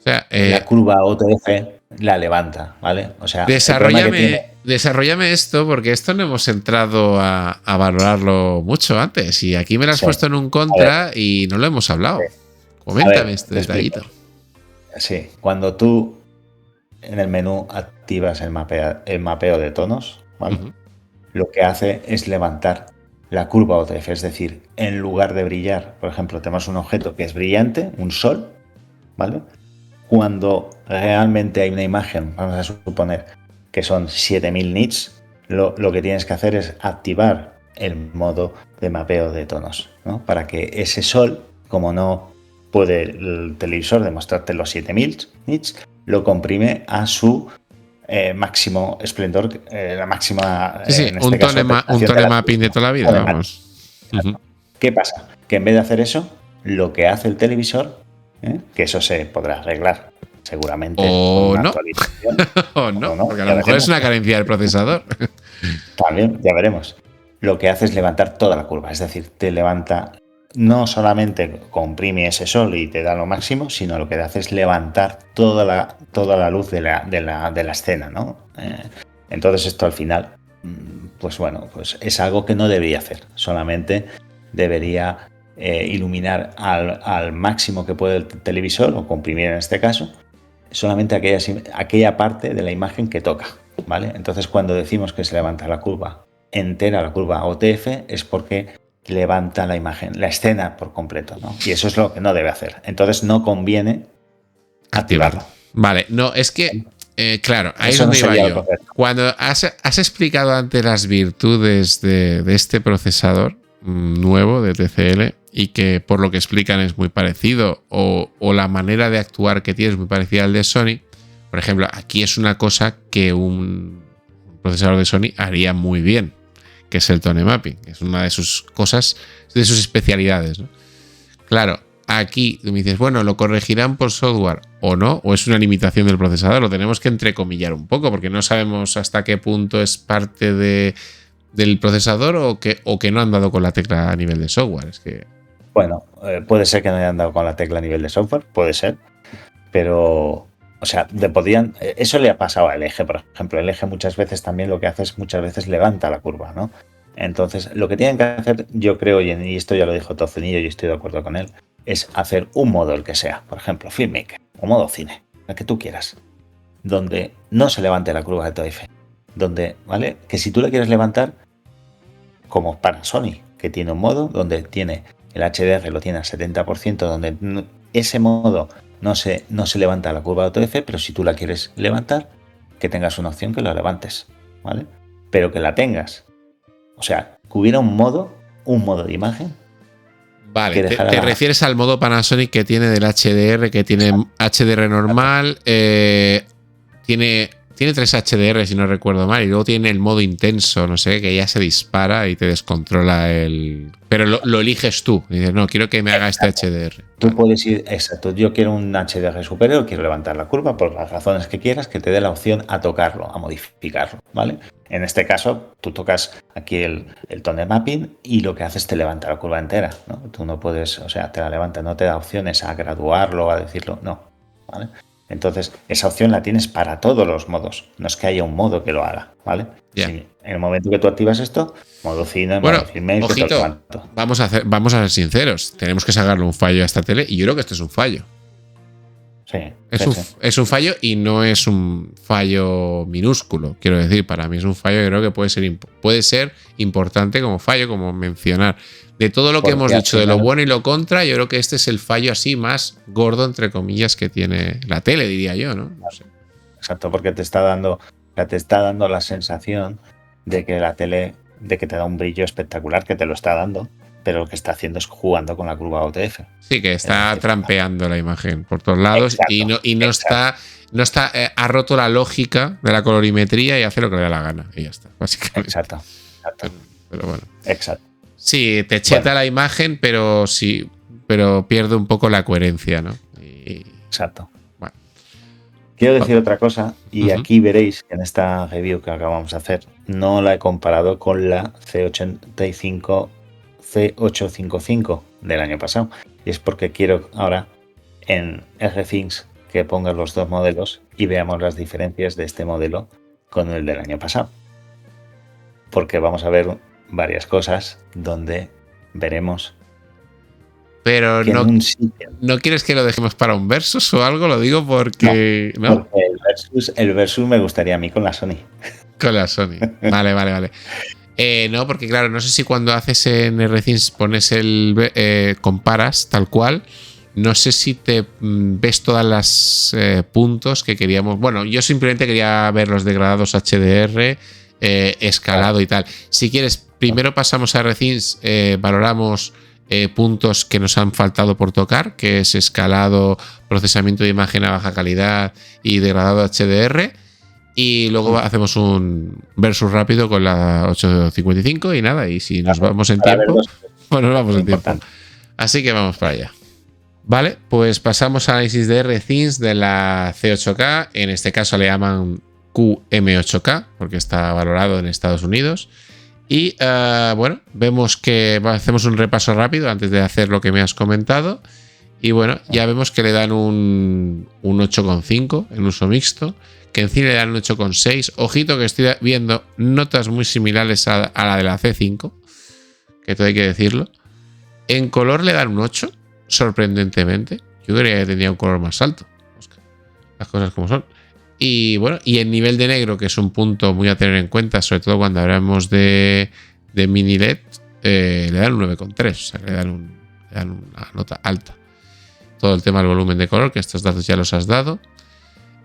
la curva OTF la levanta, ¿vale? O sea, desarrollame esto, porque esto no hemos entrado a valorarlo mucho antes. Y aquí me lo has puesto en un contra y no lo hemos hablado. Sí. Coméntame este detallito. Sí, cuando tú en el menú activas el mapeo de tonos, ¿vale? Lo que hace es levantar la curva OTF, es decir, en lugar de brillar, por ejemplo, tenemos un objeto que es brillante, un sol, ¿vale? Cuando realmente hay una imagen, vamos a suponer que son 7000 nits, lo que tienes que hacer es activar el modo de mapeo de tonos, ¿no? Para que ese sol, como no puede el televisor demostrarte los 7000 nits, lo comprime a su máximo esplendor, la máxima... Sí, en este caso, un tone mapping de toda la vida, vamos. ¿Qué pasa? Que en vez de hacer eso, lo que hace el televisor, que eso se podrá arreglar seguramente o con una no. actualización. o no, porque a lo mejor es una carencia del procesador. También, ya veremos. Lo que hace es levantar toda la curva, es decir, te levanta, no solamente comprime ese sol y te da lo máximo, sino lo que hace es levantar toda la luz de la escena, ¿no? Entonces esto al final, pues bueno, pues es algo que no debería hacer, solamente debería iluminar al máximo que puede el televisor, o comprimir en este caso, solamente aquella parte de la imagen que toca, ¿vale? Entonces cuando decimos que se levanta la curva entera, la curva OTF, es porque levanta la imagen, la escena por completo, ¿no? Y eso es lo que no debe hacer. Entonces no conviene activarlo. Vale, no, es que Claro, ahí es Eso no donde iba sería yo. lo correcto. Cuando has explicado antes las virtudes de este procesador nuevo de TCL y que por lo que explican es muy parecido o la manera de actuar que tiene es muy parecida al de Sony, por ejemplo, aquí es una cosa que un procesador de Sony haría muy bien, que es el tone mapping. Es una de sus cosas, de sus especialidades, ¿no? Claro, aquí tú me dices, bueno, ¿lo corregirán por software o no? ¿O es una limitación del procesador? Lo tenemos que entrecomillar un poco porque no sabemos hasta qué punto es parte del procesador o que no han dado con la tecla a nivel de software. Es que... Bueno, puede ser que no hayan dado con la tecla a nivel de software, puede ser, pero, o sea, eso le ha pasado al LG, por ejemplo. El LG muchas veces también lo que hace es muchas veces levanta la curva, ¿no? Entonces, lo que tienen que hacer, yo creo, y esto ya lo dijo Tocenillo y estoy de acuerdo con él, es hacer un modo, el que sea, por ejemplo, Filmmaker o modo cine, el que tú quieras, donde no se levante la curva de TOF, donde, ¿vale? Que si tú la quieres levantar, como para Sony, que tiene un modo donde tiene el HDR, lo tiene al 70%, donde ese modo no se levanta la curva de OTF, pero si tú la quieres levantar, que tengas una opción que lo levantes, ¿vale? Pero que la tengas. O sea, que hubiera un modo de imagen. Vale, te refieres al modo Panasonic que tiene del HDR, que tiene HDR normal, tiene 3 HDR si no recuerdo mal, y luego tiene el modo intenso, no sé, que ya se dispara y te descontrola el... Pero lo eliges tú, y dices, no, quiero que me haga este HDR. Tú puedes ir, exacto, yo quiero un HDR superior, quiero levantar la curva por las razones que quieras, que te dé la opción a tocarlo, a modificarlo, ¿vale? En este caso, tú tocas aquí el tone mapping y lo que haces te levanta la curva entera, ¿no? Tú no puedes, o sea, te la levanta, no te da opciones a graduarlo, a decirlo, no, ¿vale? Entonces, esa opción la tienes para todos los modos. No es que haya un modo que lo haga, ¿vale? Yeah. Si en el momento que tú activas esto, modo cine, bueno, modo filmmaker, ojito, vamos a ser sinceros. Tenemos que sacarle un fallo a esta tele y yo creo que esto es un fallo. Sí, es un fallo y no es un fallo minúsculo. Quiero decir, para mí es un fallo que creo que puede ser importante como fallo, como mencionar. De todo lo que hemos dicho, de lo bueno y lo contra, yo creo que este es el fallo así más gordo, entre comillas, que tiene la tele, diría yo, ¿no? No sé. Exacto, porque te está dando la sensación de que la tele, de que te da un brillo espectacular, que te lo está dando, pero lo que está haciendo es jugando con la curva OTF. Sí, que está trampeando la imagen por todos lados. Exacto, y no está ha roto la lógica de la colorimetría y hace lo que le da la gana. Y ya está, básicamente. Exacto. Pero bueno. Exacto. Sí, te cheta la imagen, pero pierde un poco la coherencia, ¿no? Exacto. Bueno. Quiero decir otra cosa, y aquí veréis que en esta review que acabamos de hacer, no la he comparado con la C855 del año pasado. Y es porque quiero ahora en RThings que pongas los dos modelos y veamos las diferencias de este modelo con el del año pasado. Porque vamos a ver varias cosas donde veremos. Pero no quieres que lo dejemos para un versus o algo, lo digo porque. ¿no? Porque el versus me gustaría a mí con la Sony. Con la Sony. Vale. No, porque claro, no sé si cuando haces en RThings pones comparas tal cual. No sé si te ves todas las puntos que queríamos. Bueno, yo simplemente quería ver los degradados HDR, escalado y tal. Si quieres, primero pasamos a RThings, valoramos puntos que nos han faltado por tocar, que es escalado, procesamiento de imagen a baja calidad y degradado HDR. Y luego hacemos un versus rápido con la 855 y nada. Y si nos vamos en tiempo, pues nos vamos en tiempo. Así que vamos para allá. Vale, pues pasamos al análisis de RThings de la C8K. En este caso le llaman QM8K porque está valorado en Estados Unidos. Y bueno, vemos que hacemos un repaso rápido antes de hacer lo que me has comentado. Y bueno, ya vemos que le dan un 8,5 en uso mixto, que en cine le dan un 8,6. Ojito que estoy viendo notas muy similares a la de la C5, que todo hay que decirlo. En color le dan un 8, sorprendentemente. Yo creía que tendría un color más alto. Las cosas como son. Y bueno, y el nivel de negro, que es un punto muy a tener en cuenta, sobre todo cuando hablamos de mini LED, le dan un 9,3, o sea, le dan una nota alta. Todo el tema del volumen de color, que estos datos ya los has dado.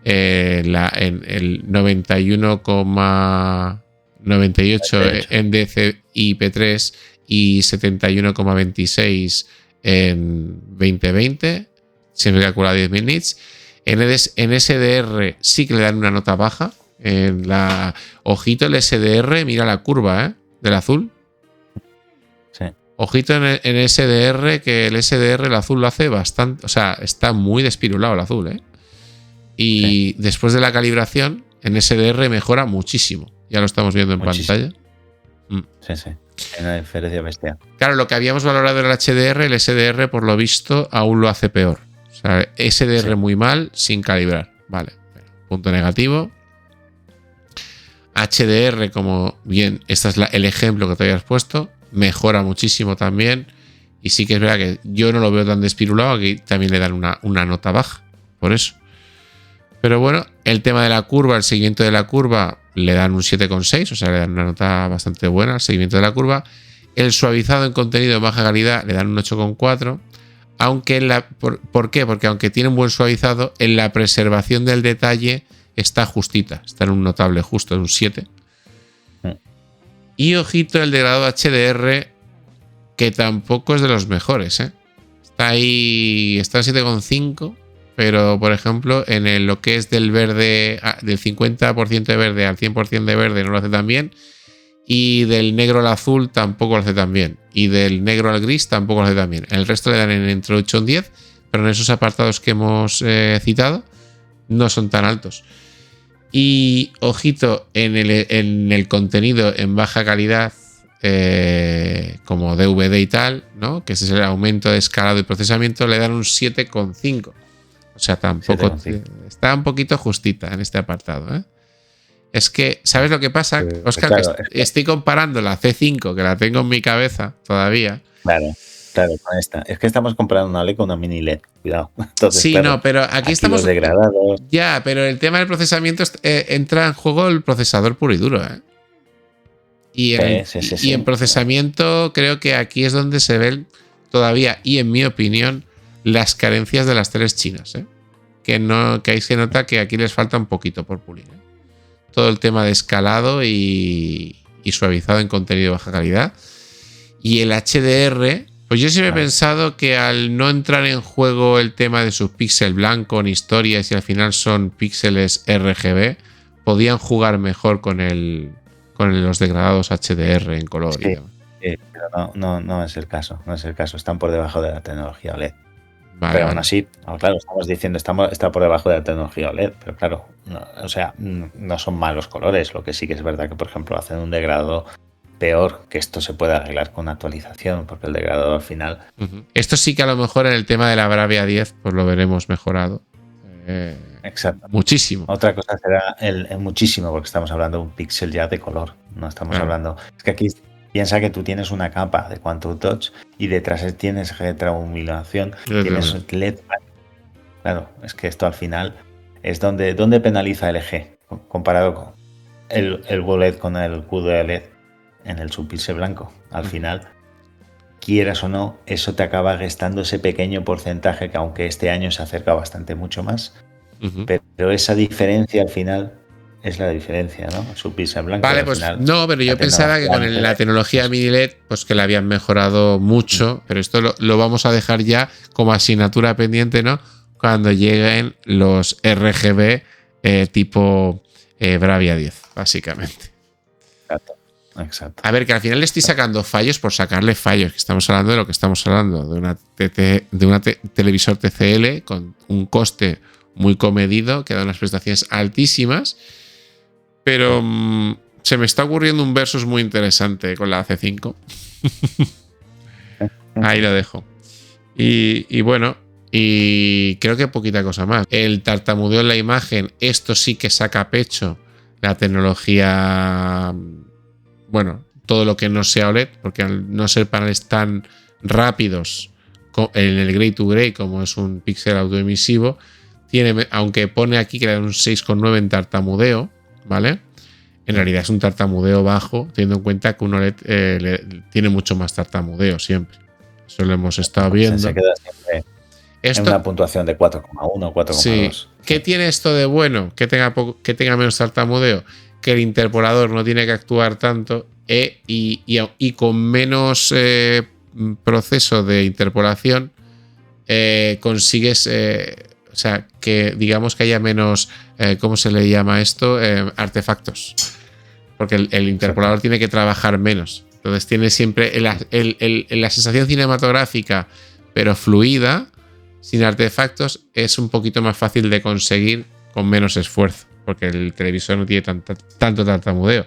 en el 91,98 en DCI-P3 y 71,26 en 2020, siempre calcula 10.000 nits. En SDR sí que le dan una nota baja. Ojito el SDR, mira la curva del azul. Sí. Ojito en SDR, que el SDR, el azul lo hace bastante, o sea, está muy despirulado el azul, Y sí, después de la calibración, en SDR mejora muchísimo. Ya lo estamos viendo en pantalla. Sí, sí. Hay una diferencia bestial. Claro, lo que habíamos valorado el HDR, el SDR, por lo visto, aún lo hace peor. O sea, SDR muy mal sin calibrar. Vale. Punto negativo. HDR, como bien, este es el ejemplo que te habías puesto, mejora muchísimo también. Y sí que es verdad que yo no lo veo tan despirulado, aquí también le dan una nota baja, por eso. Pero bueno, el tema de la curva, el seguimiento de la curva, le dan un 7,6, o sea, le dan una nota bastante buena al seguimiento de la curva. El suavizado en contenido de baja calidad le dan un 8,4. Aunque ¿por qué? Porque aunque tiene un buen suavizado, en la preservación del detalle está justita, está en un notable justo, en un 7. Y ojito el degradado HDR, que tampoco es de los mejores, Está ahí, está en 7,5, pero por ejemplo, en lo que es del verde, del 50% de verde al 100% de verde no lo hace tan bien. Y del negro al azul tampoco lo hace tan bien. Y del negro al gris tampoco lo hace tan bien. El resto le dan entre 8 y 10, pero en esos apartados que hemos citado no son tan altos. Y ojito en el contenido en baja calidad, como DVD y tal, ¿no? Que ese es el aumento de escalado y procesamiento, le dan un 7,5. O sea, tampoco está un poquito justita en este apartado, Es que, ¿sabes lo que pasa, Óscar? Claro, que estoy comparando la C5, que la tengo en mi cabeza todavía. Claro, con esta. Es que estamos comparando una OLED con una mini LED. Cuidado. Entonces, sí, claro, no, pero aquí estamos degradados. Ya, pero el tema del procesamiento entra en juego el procesador puro y duro, Y en procesamiento creo que aquí es donde se ven todavía, y en mi opinión, las carencias de las teles chinas, que ahí se nota que aquí les falta un poquito por pulir, todo el tema de escalado y suavizado en contenido de baja calidad. Y el HDR, pues yo siempre he pensado que al no entrar en juego el tema de su píxel blanco en historias y al final son píxeles RGB, podían jugar mejor con los degradados HDR en color. Sí, pero no es el caso. No es el caso. Están por debajo de la tecnología OLED. Vale, pero aún así, claro, estamos diciendo está por debajo de la tecnología OLED, pero claro, no son malos colores. Lo que sí que es verdad que, por ejemplo, hacen un degradado peor, que esto se puede arreglar con una actualización, porque el degradado al final... Esto sí que a lo mejor en el tema de la Bravia 10 pues lo veremos mejorado. Exacto. Muchísimo. Otra cosa será el muchísimo, porque estamos hablando de un píxel ya de color. No estamos hablando... Es que aquí piensa que tú tienes una capa de Quantum Touch y detrás tienes retroiluminación, tienes LED. Claro, es que esto al final es donde penaliza LG comparado con el OLED con el QLED en el subpíxel blanco. Al final, quieras o no, eso te acaba restando ese pequeño porcentaje que aunque este año se acerca bastante mucho más, pero esa diferencia al final es la diferencia, ¿no? Subpíxel blanco. Vale, pues no, pero yo pensaba que con la tecnología mini LED, pues que la habían mejorado mucho, pero esto lo vamos a dejar ya como asignatura pendiente, ¿no? Cuando lleguen los RGB tipo Bravia 10, básicamente. Exacto. A ver, que al final le estoy sacando fallos por sacarle fallos, que estamos hablando de lo que estamos hablando, de una televisor TCL con un coste muy comedido, que da unas prestaciones altísimas, pero se me está ocurriendo un versus muy interesante con la C5. Ahí lo dejo. Y bueno, y creo que poquita cosa más. El tartamudeo en la imagen, esto sí que saca pecho la tecnología, bueno, todo lo que no sea OLED, porque al no ser paneles tan rápidos en el Gray to Gray, como es un píxel autoemisivo, tiene, aunque pone aquí que le da un 6,9 en tartamudeo, ¿vale? En realidad es un tartamudeo bajo, teniendo en cuenta que un OLED tiene mucho más tartamudeo siempre. Eso lo hemos estado viendo. En una puntuación de 4,1, Sí. 4,2. ¿Qué tiene esto de bueno? Que tenga menos tartamudeo. Que el interpolador no tiene que actuar tanto y con menos proceso de interpolación consigues, o sea, que digamos que haya menos, ¿cómo se le llama esto? Artefactos. Porque el interpolador tiene que trabajar menos. Entonces tiene siempre la sensación cinematográfica, pero fluida, sin artefactos, es un poquito más fácil de conseguir con menos esfuerzo, porque el televisor no tiene tanto tartamudeo.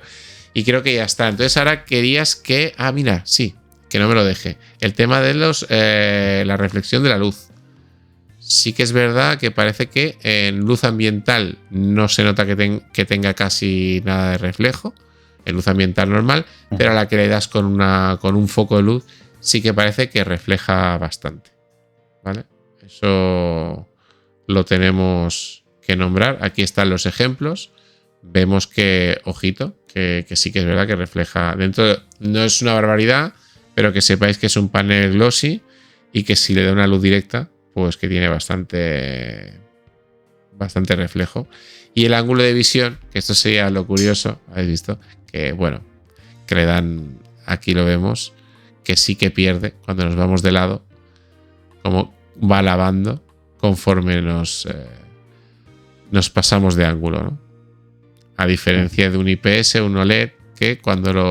Y creo que ya está. Entonces ahora querías que... Ah, mira, sí, que no me lo deje. El tema de la reflexión de la luz. Sí que es verdad que parece que en luz ambiental no se nota que tenga casi nada de reflejo, en luz ambiental normal, pero a la que le das con un foco de luz sí que parece que refleja bastante. ¿Vale? Eso lo tenemos que nombrar. Aquí están los ejemplos. Vemos que, ojito, que sí que es verdad que refleja dentro. No es una barbaridad, pero que sepáis que es un panel glossy y que si le da una luz directa, pues que tiene bastante reflejo. Y el ángulo de visión, que esto sería lo curioso, habéis visto, que bueno, que le dan, aquí lo vemos, que sí que pierde cuando nos vamos de lado, como va lavando conforme nos pasamos de ángulo, ¿no? A diferencia de un IPS, un OLED, que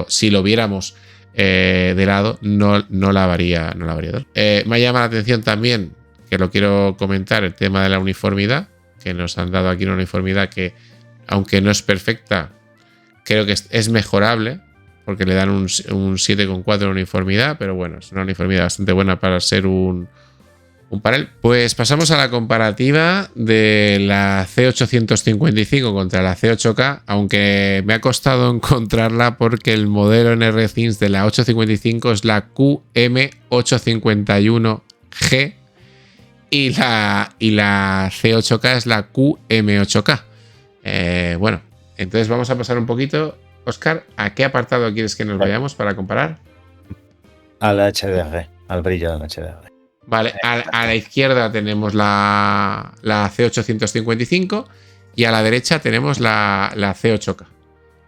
si lo viéramos de lado, no lavaría. Me llama la atención también, que lo quiero comentar, el tema de la uniformidad, que nos han dado aquí una uniformidad que, aunque no es perfecta, creo que es mejorable, porque le dan un 7,4 de uniformidad, pero bueno, es una uniformidad bastante buena para ser un panel. Pues pasamos a la comparativa de la C855 contra la C8K, aunque me ha costado encontrarla porque el modelo NRThings de la 855 es la QM851G y la C8K es la QM8K. Bueno, entonces vamos a pasar un poquito, Óscar, ¿a qué apartado quieres que nos vayamos para comparar? Al HDR, al brillo del HDR. Vale, a la izquierda tenemos la C855 y a la derecha tenemos la C8K.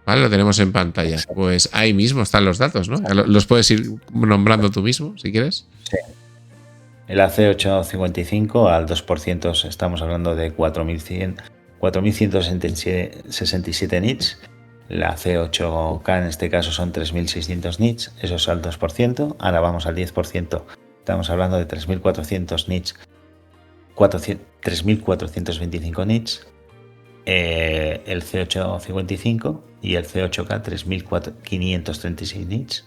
Vale, lo tenemos en pantalla. Pues ahí mismo están los datos, ¿no? Los puedes ir nombrando tú mismo, si quieres. Sí. El AC855 al 2% estamos hablando de 4.167 nits. La C8K en este caso son 3.600 nits, eso es al 2%. Ahora vamos al 10%, estamos hablando de 3.400 nits, 3.425 nits. El C855 y el C8K 3.536 nits.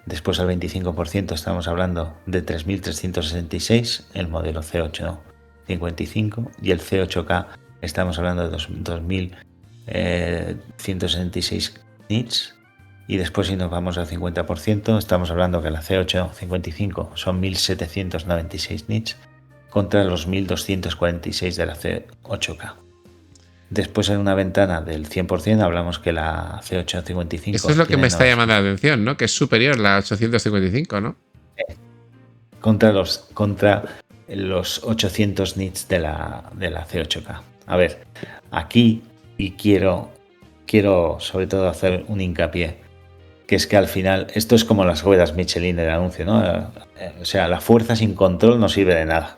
Después al 25% estamos hablando de 3.366 el modelo C855 y el C8K estamos hablando de 2.166 nits. Y después si nos vamos al 50% estamos hablando que la C855 son 1.796 nits contra los 1.246 de la C8K. Después en una ventana del 100% hablamos que la C855... Esto es lo que me está llamando la atención, ¿no? Que es superior la 855, ¿no? Contra los 800 nits de la C8K. A ver, aquí y quiero sobre todo hacer un hincapié, que es que al final esto es como las ruedas Michelin del anuncio, ¿no? O sea, la fuerza sin control no sirve de nada.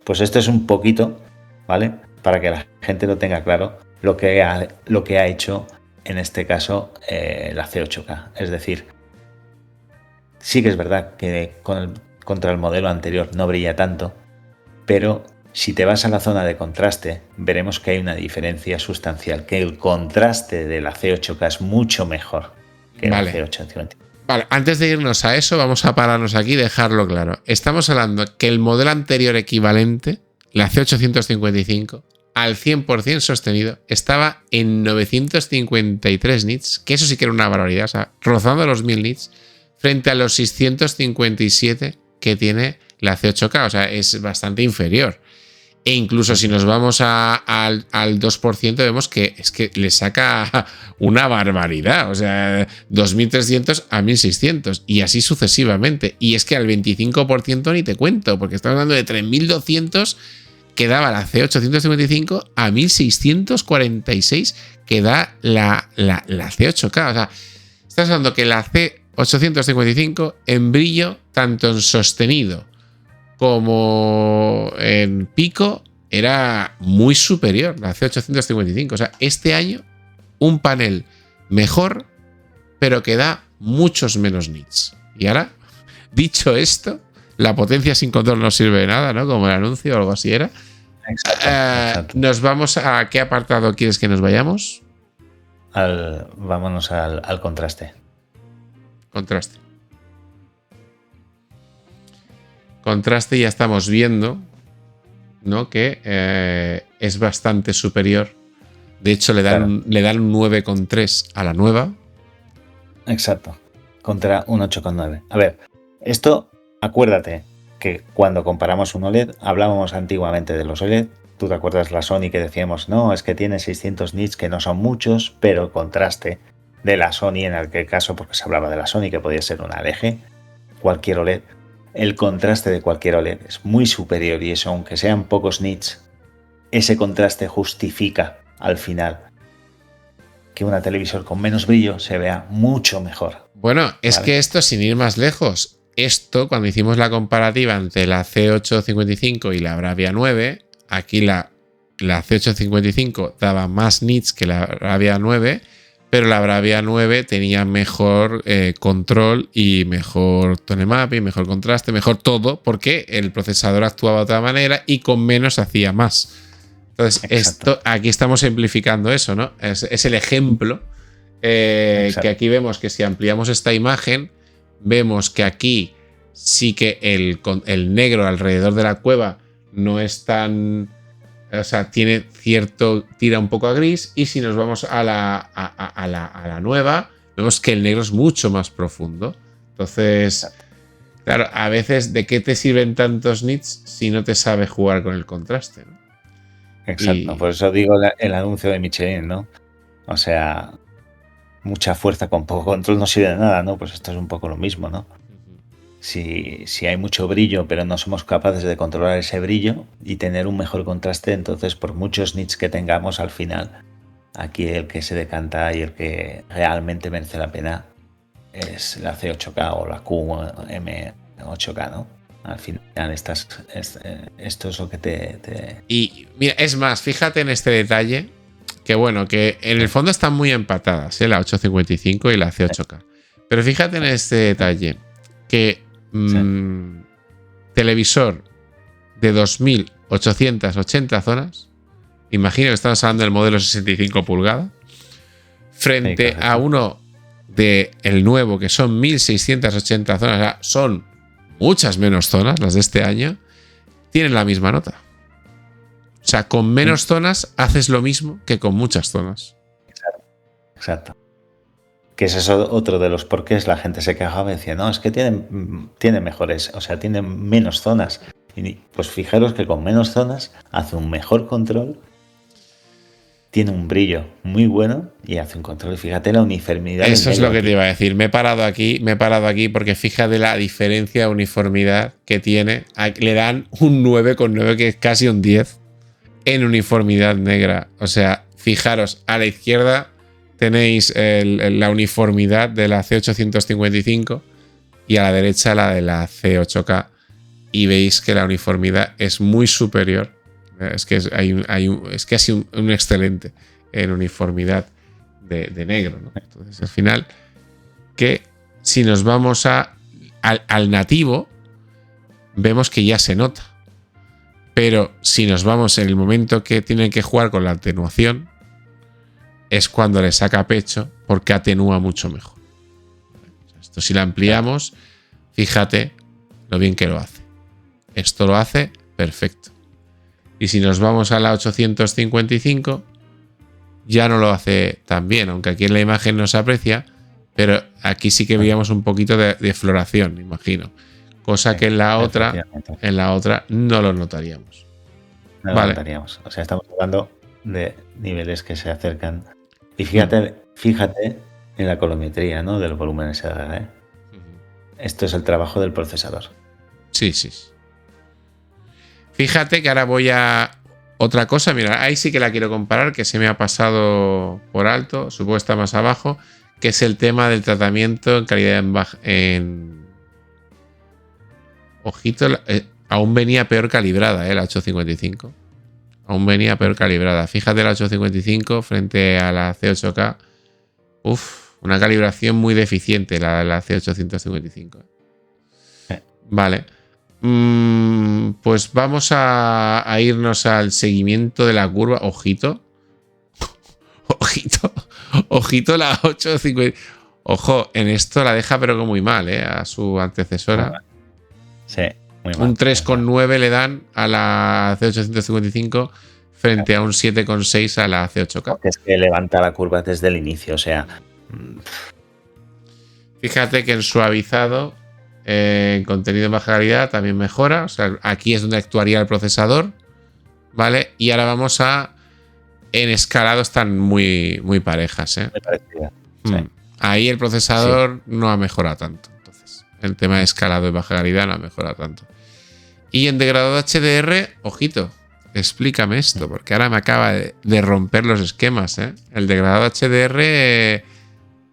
Pues esto es un poquito, ¿vale? Para que la gente lo tenga claro, lo que ha hecho en este caso la C8K. Es decir, sí que es verdad que contra el modelo anterior no brilla tanto, pero si te vas a la zona de contraste, veremos que hay una diferencia sustancial, que el contraste de la C8K es mucho mejor que la C855. Vale, antes de irnos a eso, vamos a pararnos aquí y dejarlo claro. Estamos hablando que el modelo anterior equivalente, la C855, al 100% sostenido, estaba en 953 nits, que eso sí que era una barbaridad, o sea, rozando los 1000 nits, frente a los 657 que tiene la C8K, o sea, es bastante inferior. E incluso si nos vamos al 2%, vemos que es que le saca una barbaridad. O sea, 2.300 a 1.600 y así sucesivamente. Y es que al 25% ni te cuento, porque estamos hablando de 3.200 que daba la C855 a 1.646 que da la C8K. O sea, estás hablando que la C855 en brillo, tanto en sostenido como en pico, era muy superior la C855. O sea, este año un panel mejor, pero que da muchos menos nits. Y ahora, dicho esto, la potencia sin control no sirve de nada, ¿no? Como el anuncio o algo así era. Exacto. Nos vamos a... ¿Qué apartado quieres que nos vayamos? Vámonos al contraste. Contraste. Contraste, ya estamos viendo, ¿no? Que es bastante superior. De hecho, le dan un 9,3 a la nueva. Exacto. Contra un 8,9. A ver, esto, acuérdate que cuando comparamos un OLED, hablábamos antiguamente de los OLED. Tú te acuerdas la Sony que decíamos, no, es que tiene 600 nits, que no son muchos, pero el contraste de la Sony, en aquel caso, porque se hablaba de la Sony, que podía ser una LG, cualquier OLED, el contraste de cualquier OLED es muy superior y eso, aunque sean pocos nits, ese contraste justifica al final que una televisor con menos brillo se vea mucho mejor. Bueno, es que esto, sin ir más lejos, esto, cuando hicimos la comparativa entre la C855 y la Bravia 9, aquí la C855 daba más nits que la Bravia 9, pero la Bravia 9 tenía mejor control y mejor tone mapping, mejor contraste, mejor todo, porque el procesador actuaba de otra manera y con menos hacía más. Entonces, aquí estamos simplificando eso, ¿no? Es el ejemplo que aquí vemos que si ampliamos esta imagen, vemos que aquí sí que el negro alrededor de la cueva no es tan... O sea, tiene tira un poco a gris, y si nos vamos a la nueva, vemos que el negro es mucho más profundo. Entonces, claro, a veces, ¿de qué te sirven tantos nits si no te sabes jugar con el contraste, ¿no? Exacto, por eso digo el anuncio de Michelin, ¿no? O sea, mucha fuerza con poco control no sirve de nada, ¿no? Pues esto es un poco lo mismo, ¿no? Si hay mucho brillo, pero no somos capaces de controlar ese brillo y tener un mejor contraste, entonces por muchos nits que tengamos, al final, aquí el que se decanta y el que realmente merece la pena es la C8K o la QM8K, ¿no? Al final, esto es lo que te... Y mira, es más, fíjate en este detalle, que bueno, que en el fondo están muy empatadas, la 855 y la C8K. Pero fíjate en este detalle, que televisor de 2.880 zonas, imagino que estamos hablando del modelo 65 pulgadas, frente a uno del nuevo que son 1.680 zonas, o sea, son muchas menos zonas las de este año, tienen la misma nota. O sea, con menos zonas haces lo mismo que con muchas zonas. Exacto. Que ese es otro de los porqués la gente se quejaba y decía, no, es que tiene mejores, o sea, tiene menos zonas. Y pues fijaros que con menos zonas hace un mejor control, tiene un brillo muy bueno y hace un control. Fíjate la uniformidad. Eso es lo que te iba a decir. Me he parado aquí porque fíjate la diferencia de uniformidad que tiene. Le dan un 9,9, que es casi un 10 en uniformidad negra. O sea, fijaros, a la izquierda tenéis la uniformidad de la C855 y a la derecha la de la C8K, y veis que la uniformidad es muy superior. Es que es casi un excelente en uniformidad de negro, ¿no? Entonces, al final, que si nos vamos al nativo, vemos que ya se nota. Pero si nos vamos en el momento que tienen que jugar con la atenuación, es cuando le saca pecho, porque atenúa mucho mejor. Esto, si la ampliamos, fíjate lo bien que lo hace. Esto lo hace perfecto. Y si nos vamos a la 855, ya no lo hace tan bien, aunque aquí en la imagen no se aprecia, pero aquí sí que veíamos un poquito de floración, imagino. Cosa que en la otra no lo notaríamos. no Vale. levantaríamos. O sea, estamos hablando de niveles que se acercan. Y fíjate en la colorimetría, ¿no? Del volumen SDR, ¿eh? Esto es el trabajo del procesador. Sí. Fíjate que ahora voy a otra cosa. Mira, ahí sí que la quiero comparar, que se me ha pasado por alto. Supongo que está más abajo. Que es el tema del tratamiento en calidad en... Ojito, aún venía peor calibrada, la 855. Aún venía peor calibrada. Fíjate la 855 frente a la C8K. Una calibración muy deficiente la C855. Vale. Pues vamos a irnos al seguimiento de la curva. Ojito. Ojito la 850. Ojo, en esto la deja pero muy mal, a su antecesora. Sí, muy mal. Un 3,9 le dan a la C855 frente a un 7,6 a la C8K. Porque es que levanta la curva desde el inicio, o sea... Fíjate que en suavizado, en contenido en baja calidad también mejora. O sea, aquí es donde actuaría el procesador, ¿vale? Y ahora vamos a... En escalado están muy parejas, Muy parecida. Sí. Ahí el procesador no ha mejorado tanto. Entonces, el tema de escalado y baja calidad no ha mejorado tanto. Y en degradado HDR, ojito, explícame esto, porque ahora me acaba de romper los esquemas, ¿eh? El degradado HDR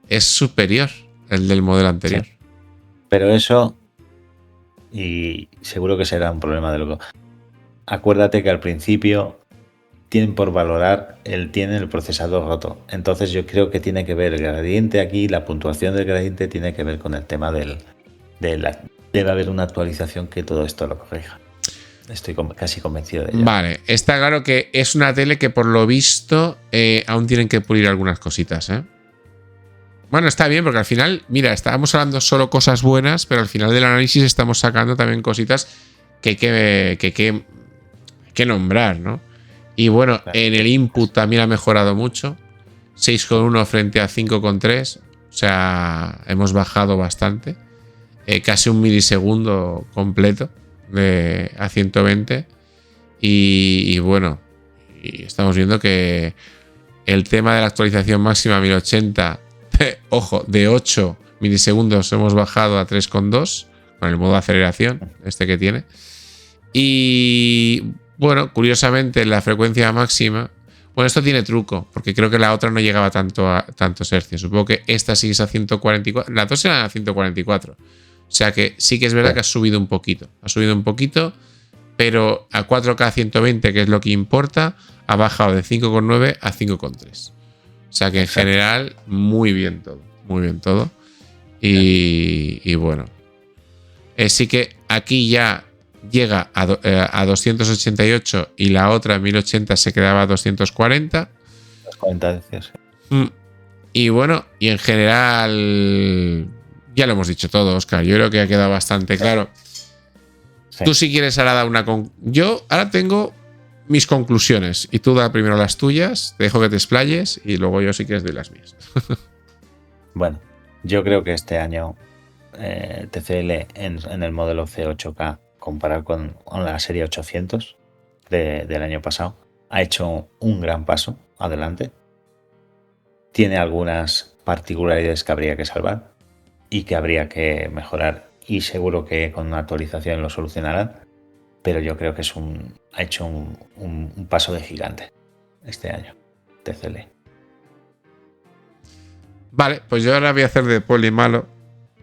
es superior al del modelo anterior. Sí. Pero eso, y seguro que será un problema de loco. Acuérdate que al principio tienen por valorar tiene el procesador roto. Entonces yo creo que tiene que ver el gradiente aquí, la puntuación del gradiente tiene que ver con el tema debe haber una actualización que todo esto lo corrija. Estoy casi convencido de ello. Vale, está claro que es una tele que por lo visto aún tienen que pulir algunas cositas, ¿eh? Bueno, está bien, porque al final, mira, estábamos hablando solo cosas buenas, pero al final del análisis estamos sacando también cositas que hay que nombrar, ¿no? Y bueno, claro, en el input también ha mejorado mucho. 6,1 frente a 5,3. O sea, hemos bajado bastante. Casi un milisegundo completo a 120. Y bueno, y estamos viendo que el tema de la actualización máxima a 1080, ojo, de 8 milisegundos hemos bajado a 3,2 con el modo de aceleración que tiene. Y bueno, curiosamente la frecuencia máxima, bueno, esto tiene truco, porque creo que la otra no llegaba a tantos hercios. Supongo que esta sí es a 144, las dos eran a 144. O sea que sí que es verdad que ha subido un poquito. Ha subido un poquito, pero a 4K 120, que es lo que importa, ha bajado de 5,9 a 5,3. O sea que en general, muy bien todo. Muy bien todo. Y bueno. Sí que aquí ya llega a 288 y la otra en 1080 se quedaba a 240. 240 decías. Y bueno, y en general ya lo hemos dicho todo, Óscar. Yo creo que ha quedado bastante claro. Sí. Tú si quieres ahora dar una... Yo ahora tengo mis conclusiones y tú da primero las tuyas, te dejo que te explayes y luego yo si quieres doy las mías. Bueno, yo creo que este año TCL en el modelo C8K comparado con la serie 800 del año pasado ha hecho un gran paso adelante. Tiene algunas particularidades que habría que salvar y que habría que mejorar, y seguro que con una actualización lo solucionarán, pero yo creo que ha hecho un paso de gigante este año TCL. Vale, pues yo ahora voy a hacer de poli malo.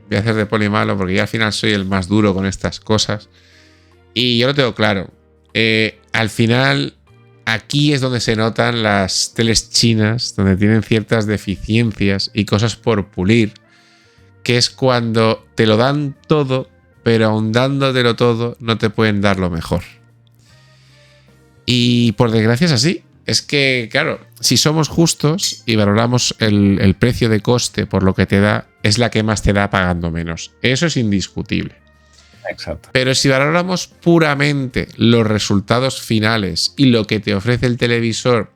Voy a hacer de poli malo porque yo al final soy el más duro con estas cosas. Y yo lo tengo claro. Al final, aquí es donde se notan las teles chinas, donde tienen ciertas deficiencias y cosas por pulir, que es cuando te lo dan todo, pero aun dándotelo todo, no te pueden dar lo mejor. Y por desgracia es así. Es que, claro, si somos justos y valoramos el precio de coste por lo que te da, es la que más te da pagando menos. Eso es indiscutible. Exacto. Pero si valoramos puramente los resultados finales y lo que te ofrece el televisor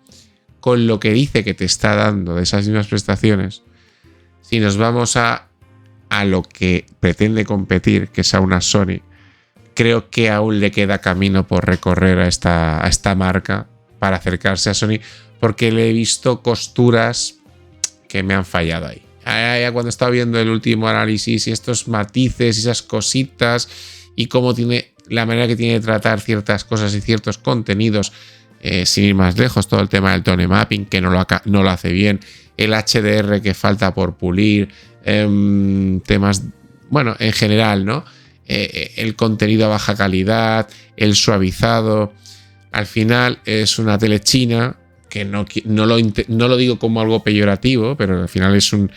con lo que dice que te está dando de esas mismas prestaciones, si nos vamos a lo que pretende competir, que es a una Sony, creo que aún le queda camino por recorrer a esta marca para acercarse a Sony, porque le he visto costuras que me han fallado ahí. Cuando estaba viendo el último análisis y estos matices y esas cositas y cómo tiene la manera que tiene de tratar ciertas cosas y ciertos contenidos, sin ir más lejos, todo el tema del tone mapping que no lo hace bien, el HDR que falta por pulir, temas, bueno, en general, ¿no? El contenido a baja calidad, el suavizado. Al final es una tele china, que no lo digo como algo peyorativo, pero al final es un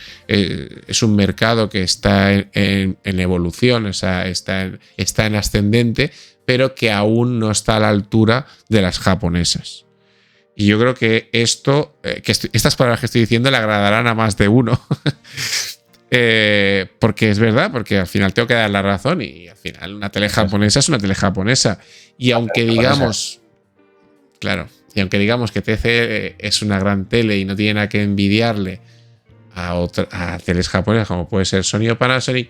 mercado que está en evolución, o sea, está en ascendente, pero que aún no está a la altura de las japonesas. Y yo creo que estas palabras que estoy diciendo le agradarán a más de uno. Porque es verdad, porque al final tengo que dar la razón y al final una tele japonesa es una tele japonesa. Y aunque digamos... Claro, y aunque digamos que TCL es una gran tele y no tiene nada que envidiarle a teles japonesas como puede ser Sony o Panasonic,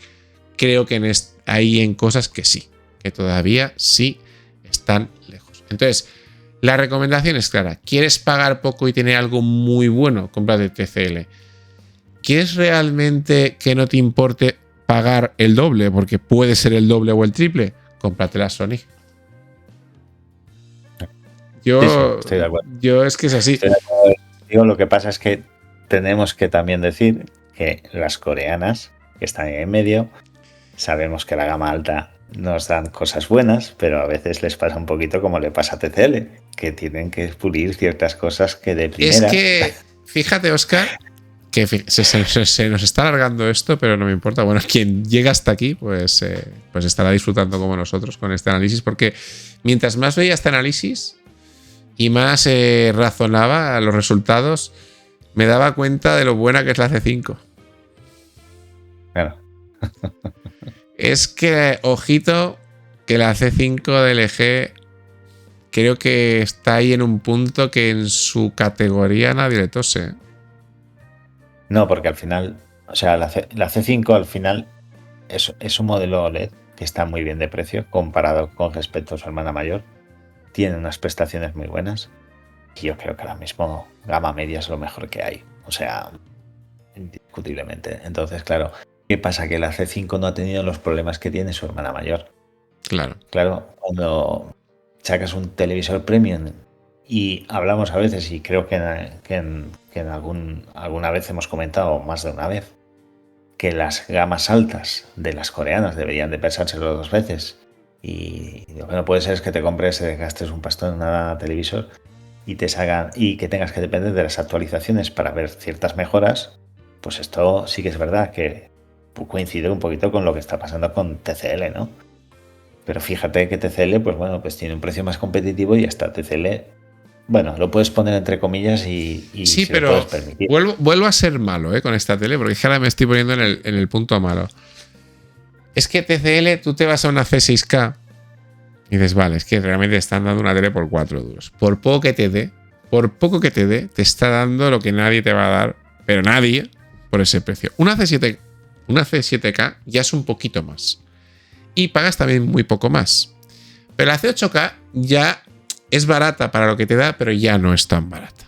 creo que hay en cosas que sí, que todavía sí están lejos. Entonces, la recomendación es clara. ¿Quieres pagar poco y tener algo muy bueno? Cómprate TCL. ¿Quieres realmente que no te importe pagar el doble? Porque puede ser el doble o el triple. Cómprate la Sony. Sí, estoy de acuerdo. Yo es que es así. Digo, lo que pasa es que tenemos que también decir que las coreanas, que están en medio, sabemos que la gama alta nos dan cosas buenas, pero a veces les pasa un poquito como le pasa a TCL, que tienen que pulir ciertas cosas que de primera... Es que, fíjate, Óscar, que se nos está alargando esto, pero no me importa. Bueno, quien llega hasta aquí, pues estará disfrutando como nosotros con este análisis, porque mientras más veía este análisis y más razonaba los resultados, me daba cuenta de lo buena que es la C5. Claro. Es que, ojito, que la C5 de LG creo que está ahí en un punto que en su categoría nadie le tose. No, porque al final, o sea, la C5 al final es un modelo OLED que está muy bien de precio comparado con respecto a su hermana mayor. Tiene unas prestaciones muy buenas y yo creo que ahora mismo gama media es lo mejor que hay. O sea, indiscutiblemente. Entonces, claro, ¿qué pasa? Que la C5 no ha tenido los problemas que tiene su hermana mayor. Claro. Claro, cuando sacas un televisor premium y hablamos a veces, y creo que alguna vez hemos comentado más de una vez, que las gamas altas de las coreanas deberían de pensárselo 2 veces. Y lo que no puede ser es que te compres, gastes un pastón en un televisor y que tengas que depender de las actualizaciones para ver ciertas mejoras. Pues esto sí que es verdad que coincide un poquito con lo que está pasando con TCL, ¿no? Pero fíjate que TCL, pues bueno, pues tiene un precio más competitivo y hasta TCL, bueno, lo puedes poner entre comillas y sí, si pero lo puedes permitir. Vuelvo a ser malo con esta tele, porque ahora me estoy poniendo en el punto malo. Es que TCL, tú te vas a una C6K y dices, vale, es que realmente te están dando una tele por 4 duros. Por poco que te dé, te está dando lo que nadie te va a dar, pero nadie, por ese precio. Una C7K ya es un poquito más. Y pagas también muy poco más. Pero la C8K ya es barata para lo que te da, pero ya no es tan barata.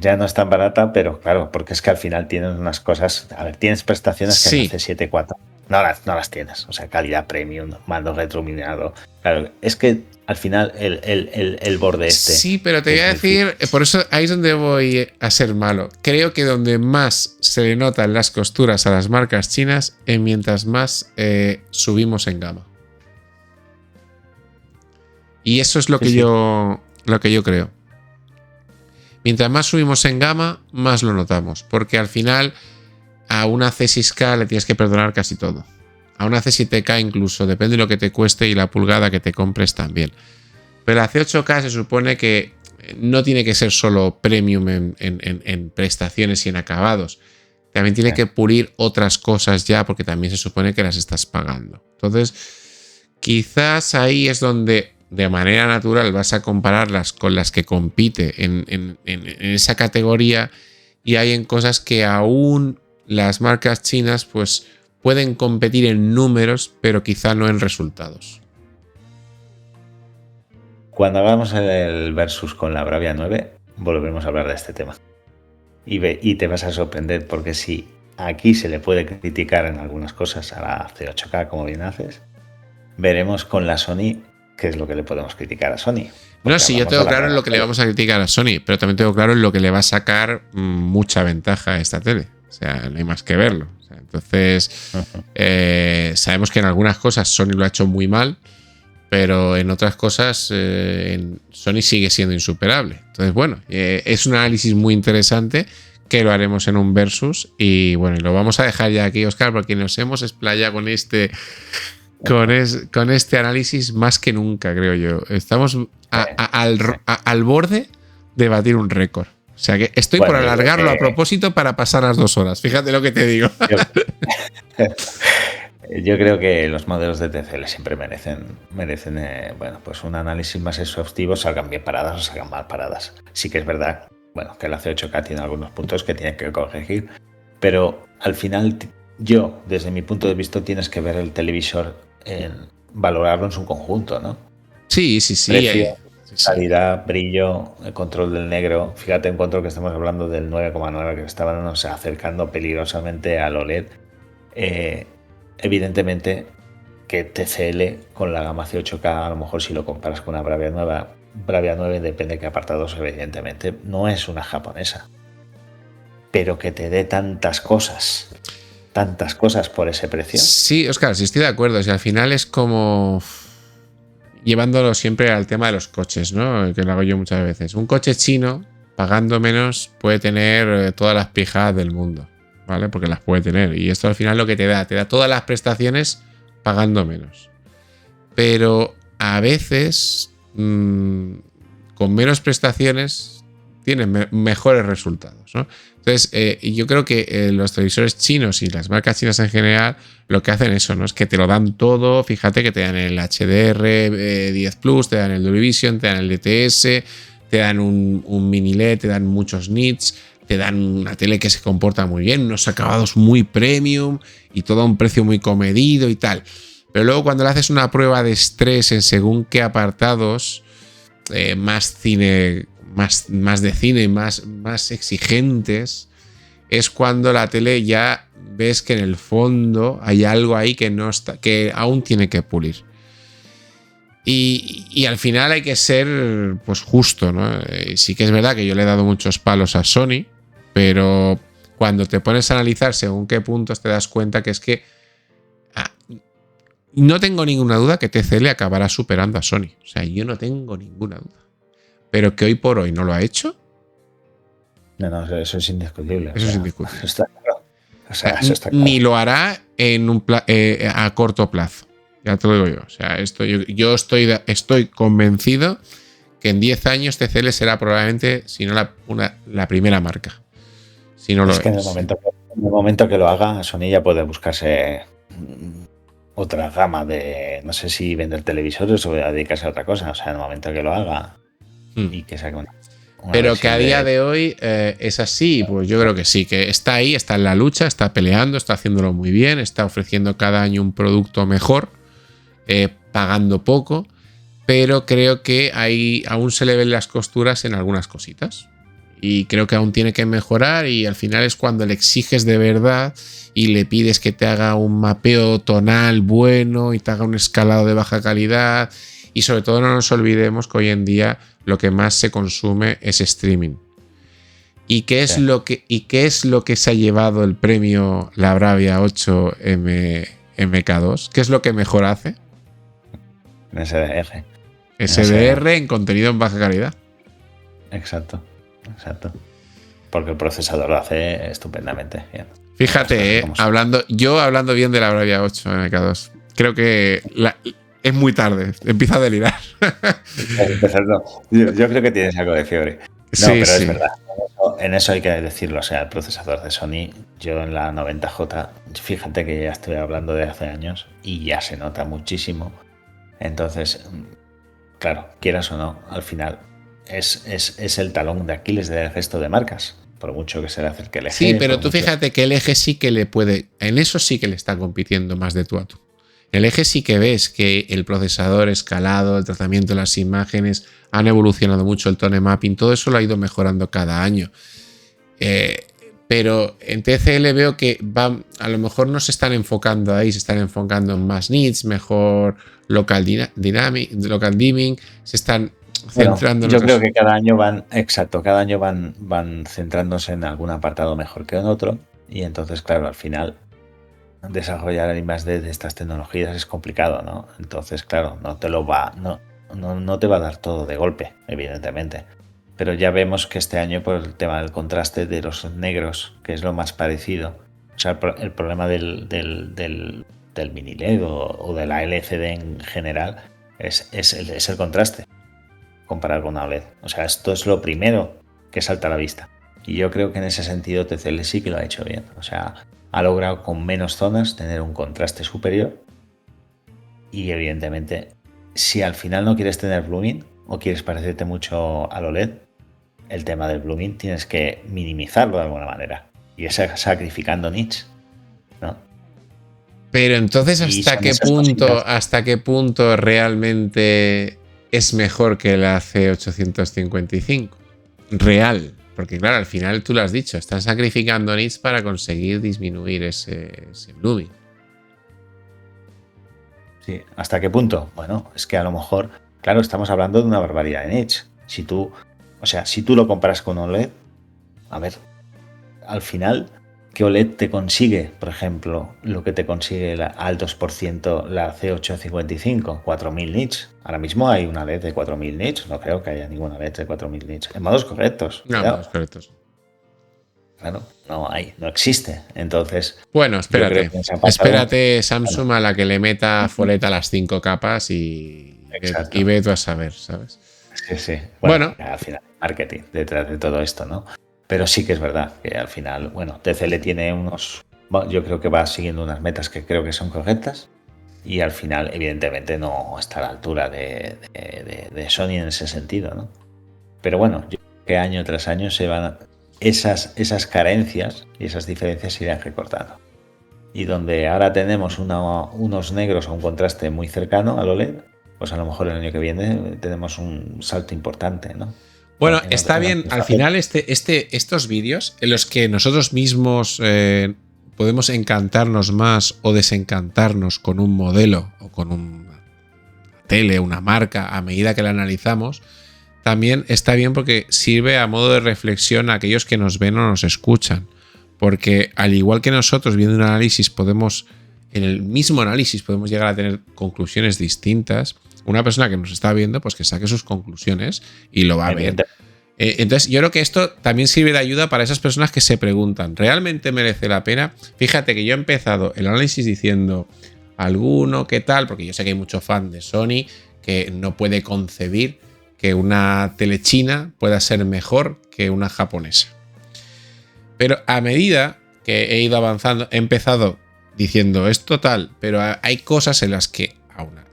Ya no es tan barata, pero claro, porque es que al final tienes unas cosas... A ver, tienes prestaciones que en la C7 IV no las tienes. O sea, calidad premium, mando retroiluminado. Claro, es que al final el borde este... Sí, pero te voy a decir... Por eso ahí es donde voy a ser malo. Creo que donde más se le notan las costuras a las marcas chinas es mientras más subimos en gama. Y eso es lo que yo creo. Mientras más subimos en gama, más lo notamos. Porque al final a una C6K le tienes que perdonar casi todo. A una C7K incluso, depende de lo que te cueste y la pulgada que te compres también. Pero la C8K se supone que no tiene que ser solo premium en prestaciones y en acabados. También tiene que pulir otras cosas ya, porque también se supone que las estás pagando. Entonces, quizás ahí es donde de manera natural vas a compararlas con las que compite en esa categoría, y hay en cosas que aún las marcas chinas pues pueden competir en números, pero quizá no en resultados. Cuando hagamos el versus con la Bravia 9, volveremos a hablar de este tema. Y te vas a sorprender porque si aquí se le puede criticar en algunas cosas a la C8K, como bien haces, veremos con la Sony qué es lo que le podemos criticar a Sony. No, sí, yo tengo claro en lo que le vamos a criticar a Sony, pero también tengo claro en lo que le va a sacar mucha ventaja a esta tele. O sea, no hay más que verlo. O sea, entonces, sabemos que en algunas cosas Sony lo ha hecho muy mal, pero en otras cosas Sony sigue siendo insuperable. Entonces, bueno, es un análisis muy interesante que lo haremos en un versus. Y bueno, lo vamos a dejar ya aquí, Óscar, porque nos hemos explayado con este análisis más que nunca, creo yo. Estamos al borde de batir un récord. O sea que estoy por alargarlo a propósito para pasar las 2 horas. Fíjate lo que te digo. Yo creo que los modelos de TCL siempre merecen bueno, pues un análisis más exhaustivo, salgan bien paradas o salgan mal paradas. Sí que es verdad, bueno, que la C8K tiene algunos puntos que tiene que corregir, pero al final yo, desde mi punto de vista, tienes que ver el televisor, valorarlo en su conjunto, ¿no? Sí. Precio, calidad, brillo, el control del negro. Fíjate, un control que estamos hablando del 9,9 que estábamos acercando peligrosamente al OLED. Evidentemente que TCL con la gama C8K, a lo mejor si lo comparas con una Bravia 9, depende de qué apartados, evidentemente no es una japonesa, pero que te dé tantas cosas por ese precio. Sí, Óscar, sí estoy de acuerdo. O sea, al final es como llevándolo siempre al tema de los coches, ¿no? Que lo hago yo muchas veces. Un coche chino, pagando menos, puede tener todas las pijadas del mundo, ¿vale? Porque las puede tener. Y esto al final lo que te da todas las prestaciones pagando menos. Pero a veces, con menos prestaciones, tienes mejores resultados, ¿no? Entonces, yo creo que los televisores chinos y las marcas chinas en general lo que hacen eso, ¿no? Es que te lo dan todo. Fíjate que te dan el HDR 10 Plus, te dan el Dolby Vision, te dan el DTS, te dan un mini LED, te dan muchos nits, te dan una tele que se comporta muy bien, unos acabados muy premium y todo a un precio muy comedido y tal. Pero luego cuando le haces una prueba de estrés en según qué apartados, más cine, más de cine, más exigentes, es cuando la tele ya ves que en el fondo hay algo ahí que no está, que aún tiene que pulir. Y al final hay que ser pues justo, ¿no? Sí que es verdad que yo le he dado muchos palos a Sony, pero cuando te pones a analizar según qué puntos te das cuenta que es que no tengo ninguna duda que TCL acabará superando a Sony. O sea, yo no tengo ninguna duda. Pero que hoy por hoy no lo ha hecho. No, eso es indiscutible. Eso es indiscutible. Eso está claro. O sea, eso está claro. Ni lo hará a corto plazo. Ya te lo digo yo. O sea, yo estoy convencido que en 10 años TCL será probablemente, si no la primera marca. Si no lo es. Que en el momento que lo haga, Sony ya puede buscarse otra gama de, no sé si vender televisores o dedicarse a otra cosa. O sea, en el momento que lo haga y que saque una pero que a día de hoy es así, pues yo creo que sí, que está ahí, está en la lucha, está peleando, está haciéndolo muy bien, está ofreciendo cada año un producto mejor, pagando poco, pero creo que aún se le ven las costuras en algunas cositas. Y creo que aún tiene que mejorar y al final es cuando le exiges de verdad y le pides que te haga un mapeo tonal bueno y te haga un escalado de baja calidad. Y sobre todo no nos olvidemos que hoy en día lo que más se consume es streaming. ¿Y qué es lo que se ha llevado el premio La Bravia 8 MK2? ¿Qué es lo que mejor hace? SDR. SDR en contenido en baja calidad. Exacto. Porque el procesador lo hace estupendamente bien. Fíjate, hablando bien de la Bravia 8 MK2. Creo que es muy tarde, empieza a delirar. Yo creo que tienes algo de fiebre. No, sí, pero sí. Es verdad. En eso hay que decirlo. O sea, el procesador de Sony, yo en la 90J, fíjate que ya estoy hablando de hace años y ya se nota muchísimo. Entonces, claro, quieras o no, al final es el talón de Aquiles del resto de marcas. por mucho que se le acerque el LG. Sí, pero tú fíjate que el LG sí que le puede, en eso sí que le está compitiendo más de tú a tú. El LG sí que ves que el procesador escalado, el tratamiento de las imágenes, han evolucionado mucho, el tone mapping, todo eso lo ha ido mejorando cada año. Pero en TCL veo que a lo mejor no se están enfocando ahí, se están enfocando en más nits, mejor local dimming, se están centrando yo creo que cada año van centrándose en algún apartado mejor que en otro, y entonces, claro, al final desarrollar el I+D de estas tecnologías es complicado, ¿no? Entonces, claro, no te va a dar todo de golpe, evidentemente. Pero ya vemos que este año, por el tema del contraste de los negros, que es lo más parecido, o sea, el problema del mini LED o de la LCD en general es el contraste comparado con una OLED. O sea, esto es lo primero que salta a la vista. Y yo creo que en ese sentido TCL sí que lo ha hecho bien. O sea, ha logrado con menos zonas tener un contraste superior. Y evidentemente, si al final no quieres tener blooming o quieres parecerte mucho al OLED, el tema del blooming tienes que minimizarlo de alguna manera. Y es sacrificando nits, ¿no? Pero entonces, ¿hasta qué punto realmente es mejor que la C855? Real. Porque claro, al final tú lo has dicho, están sacrificando nits para conseguir disminuir ese blooming. Sí, ¿hasta qué punto? Bueno, es que a lo mejor, claro, estamos hablando de una barbaridad de nits. Si tú lo comparas con OLED, a ver, al final, ¿qué OLED te consigue, por ejemplo, lo que te consigue al 2% la C855? 4000 nits. Ahora mismo hay una LED de 4000 nits. No creo que haya ninguna LED de 4000 nits. En modos correctos. No, modos correctos. Claro, no existe. Entonces. Bueno, espérate, Samsung, a la que le meta foleta a las 5 capas y ve tú a saber, ¿sabes? Sí. Bueno. Al final, marketing detrás de todo esto, ¿no? Pero sí que es verdad que al final, bueno, TCL tiene yo creo que va siguiendo unas metas que creo que son correctas, y al final, evidentemente, no está a la altura de Sony en ese sentido, ¿no? Pero bueno, yo creo que año tras año se van esas carencias y esas diferencias se irán recortando. Y donde ahora tenemos unos negros o un contraste muy cercano al OLED, pues a lo mejor el año que viene tenemos un salto importante, ¿no? Bueno, está bien. Al final, estos vídeos en los que nosotros mismos podemos encantarnos más o desencantarnos con un modelo o con una tele, una marca, a medida que la analizamos, también está bien porque sirve a modo de reflexión a aquellos que nos ven o nos escuchan. Porque al igual que nosotros viendo un análisis en el mismo análisis podemos llegar a tener conclusiones distintas, una persona que nos está viendo, pues que saque sus conclusiones y lo va a ver. Entonces, yo creo que esto también sirve de ayuda para esas personas que se preguntan, ¿realmente merece la pena? Fíjate que yo he empezado el análisis diciendo alguno, ¿qué tal? Porque yo sé que hay mucho fan de Sony que no puede concebir que una tele china pueda ser mejor que una japonesa. Pero a medida que he ido avanzando, he empezado diciendo esto tal, pero hay cosas en las que aún a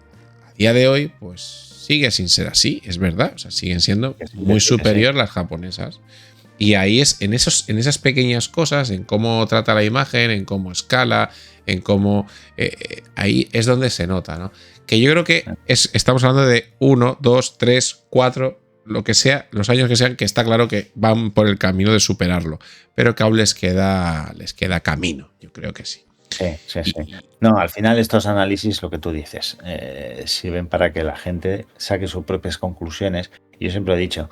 día de hoy, pues sigue sin ser así, es verdad. O sea, siguen siendo muy superior las japonesas. Y ahí es en esas pequeñas cosas, en cómo trata la imagen, en cómo escala, en cómo. Ahí es donde se nota, ¿no? Que yo creo que estamos hablando de 1, 2, 3, 4, lo que sea, los años que sean, que está claro que van por el camino de superarlo. Pero que aún les queda camino, yo creo que sí. Sí. No, al final estos análisis, lo que tú dices, sirven para que la gente saque sus propias conclusiones. Y yo siempre he dicho,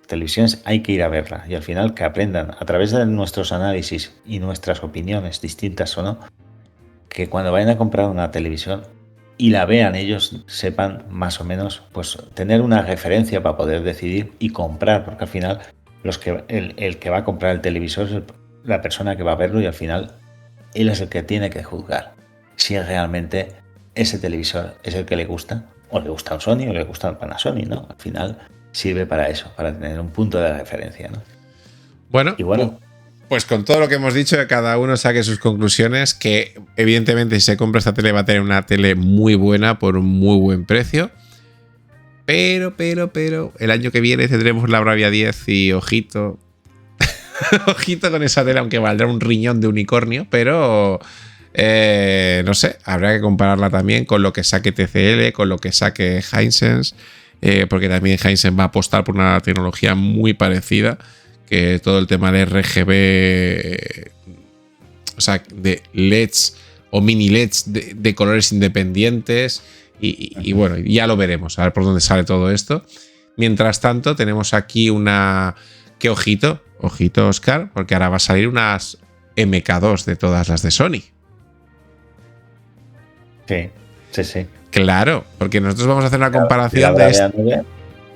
televisiones hay que ir a verla y al final que aprendan a través de nuestros análisis y nuestras opiniones, distintas o no, que cuando vayan a comprar una televisión y la vean ellos, sepan más o menos, pues tener una referencia para poder decidir y comprar, porque al final el que va a comprar el televisor es la persona que va a verlo y al final él es el que tiene que juzgar si realmente ese televisor es el que le gusta, o le gusta un Sony o le gusta un Panasonic, ¿no? Al final sirve para eso, para tener un punto de referencia, ¿no? Bueno, pues con todo lo que hemos dicho, que cada uno saque sus conclusiones, que evidentemente si se compra esta tele va a tener una tele muy buena por un muy buen precio. Pero el año que viene tendremos la Bravia 10 y ojito. Ojito con esa tele, aunque valdrá un riñón de unicornio, pero no sé, habrá que compararla también con lo que saque TCL, con lo que saque Hisense, porque también Hisense va a apostar por una tecnología muy parecida, que todo el tema de RGB, o sea, de LEDs o mini LEDs de colores independientes, y bueno, ya lo veremos, a ver por dónde sale todo esto. Mientras tanto, tenemos aquí una... ¿Qué ojito, Oscar? Porque ahora va a salir unas MK2 de todas las de Sony. Sí. Claro, porque nosotros vamos a hacer una comparación de Bravia 9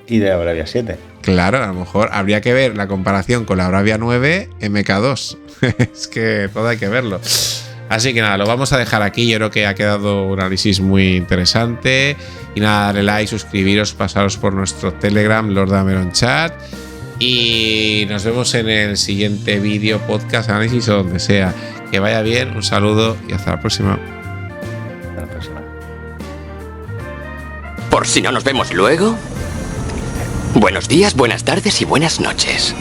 y de la Bravia 7. Claro, a lo mejor habría que ver la comparación con la Bravia 9 MK2. Es que todo hay que verlo. Así que nada, lo vamos a dejar aquí. Yo creo que ha quedado un análisis muy interesante. Y nada, dale like, suscribiros, pasaros por nuestro Telegram, Lord Dameron Chat. Y nos vemos en el siguiente vídeo, podcast, análisis o donde sea. Que vaya bien, un saludo y hasta la próxima. Hasta la próxima. Por si no nos vemos luego, buenos días, buenas tardes y buenas noches.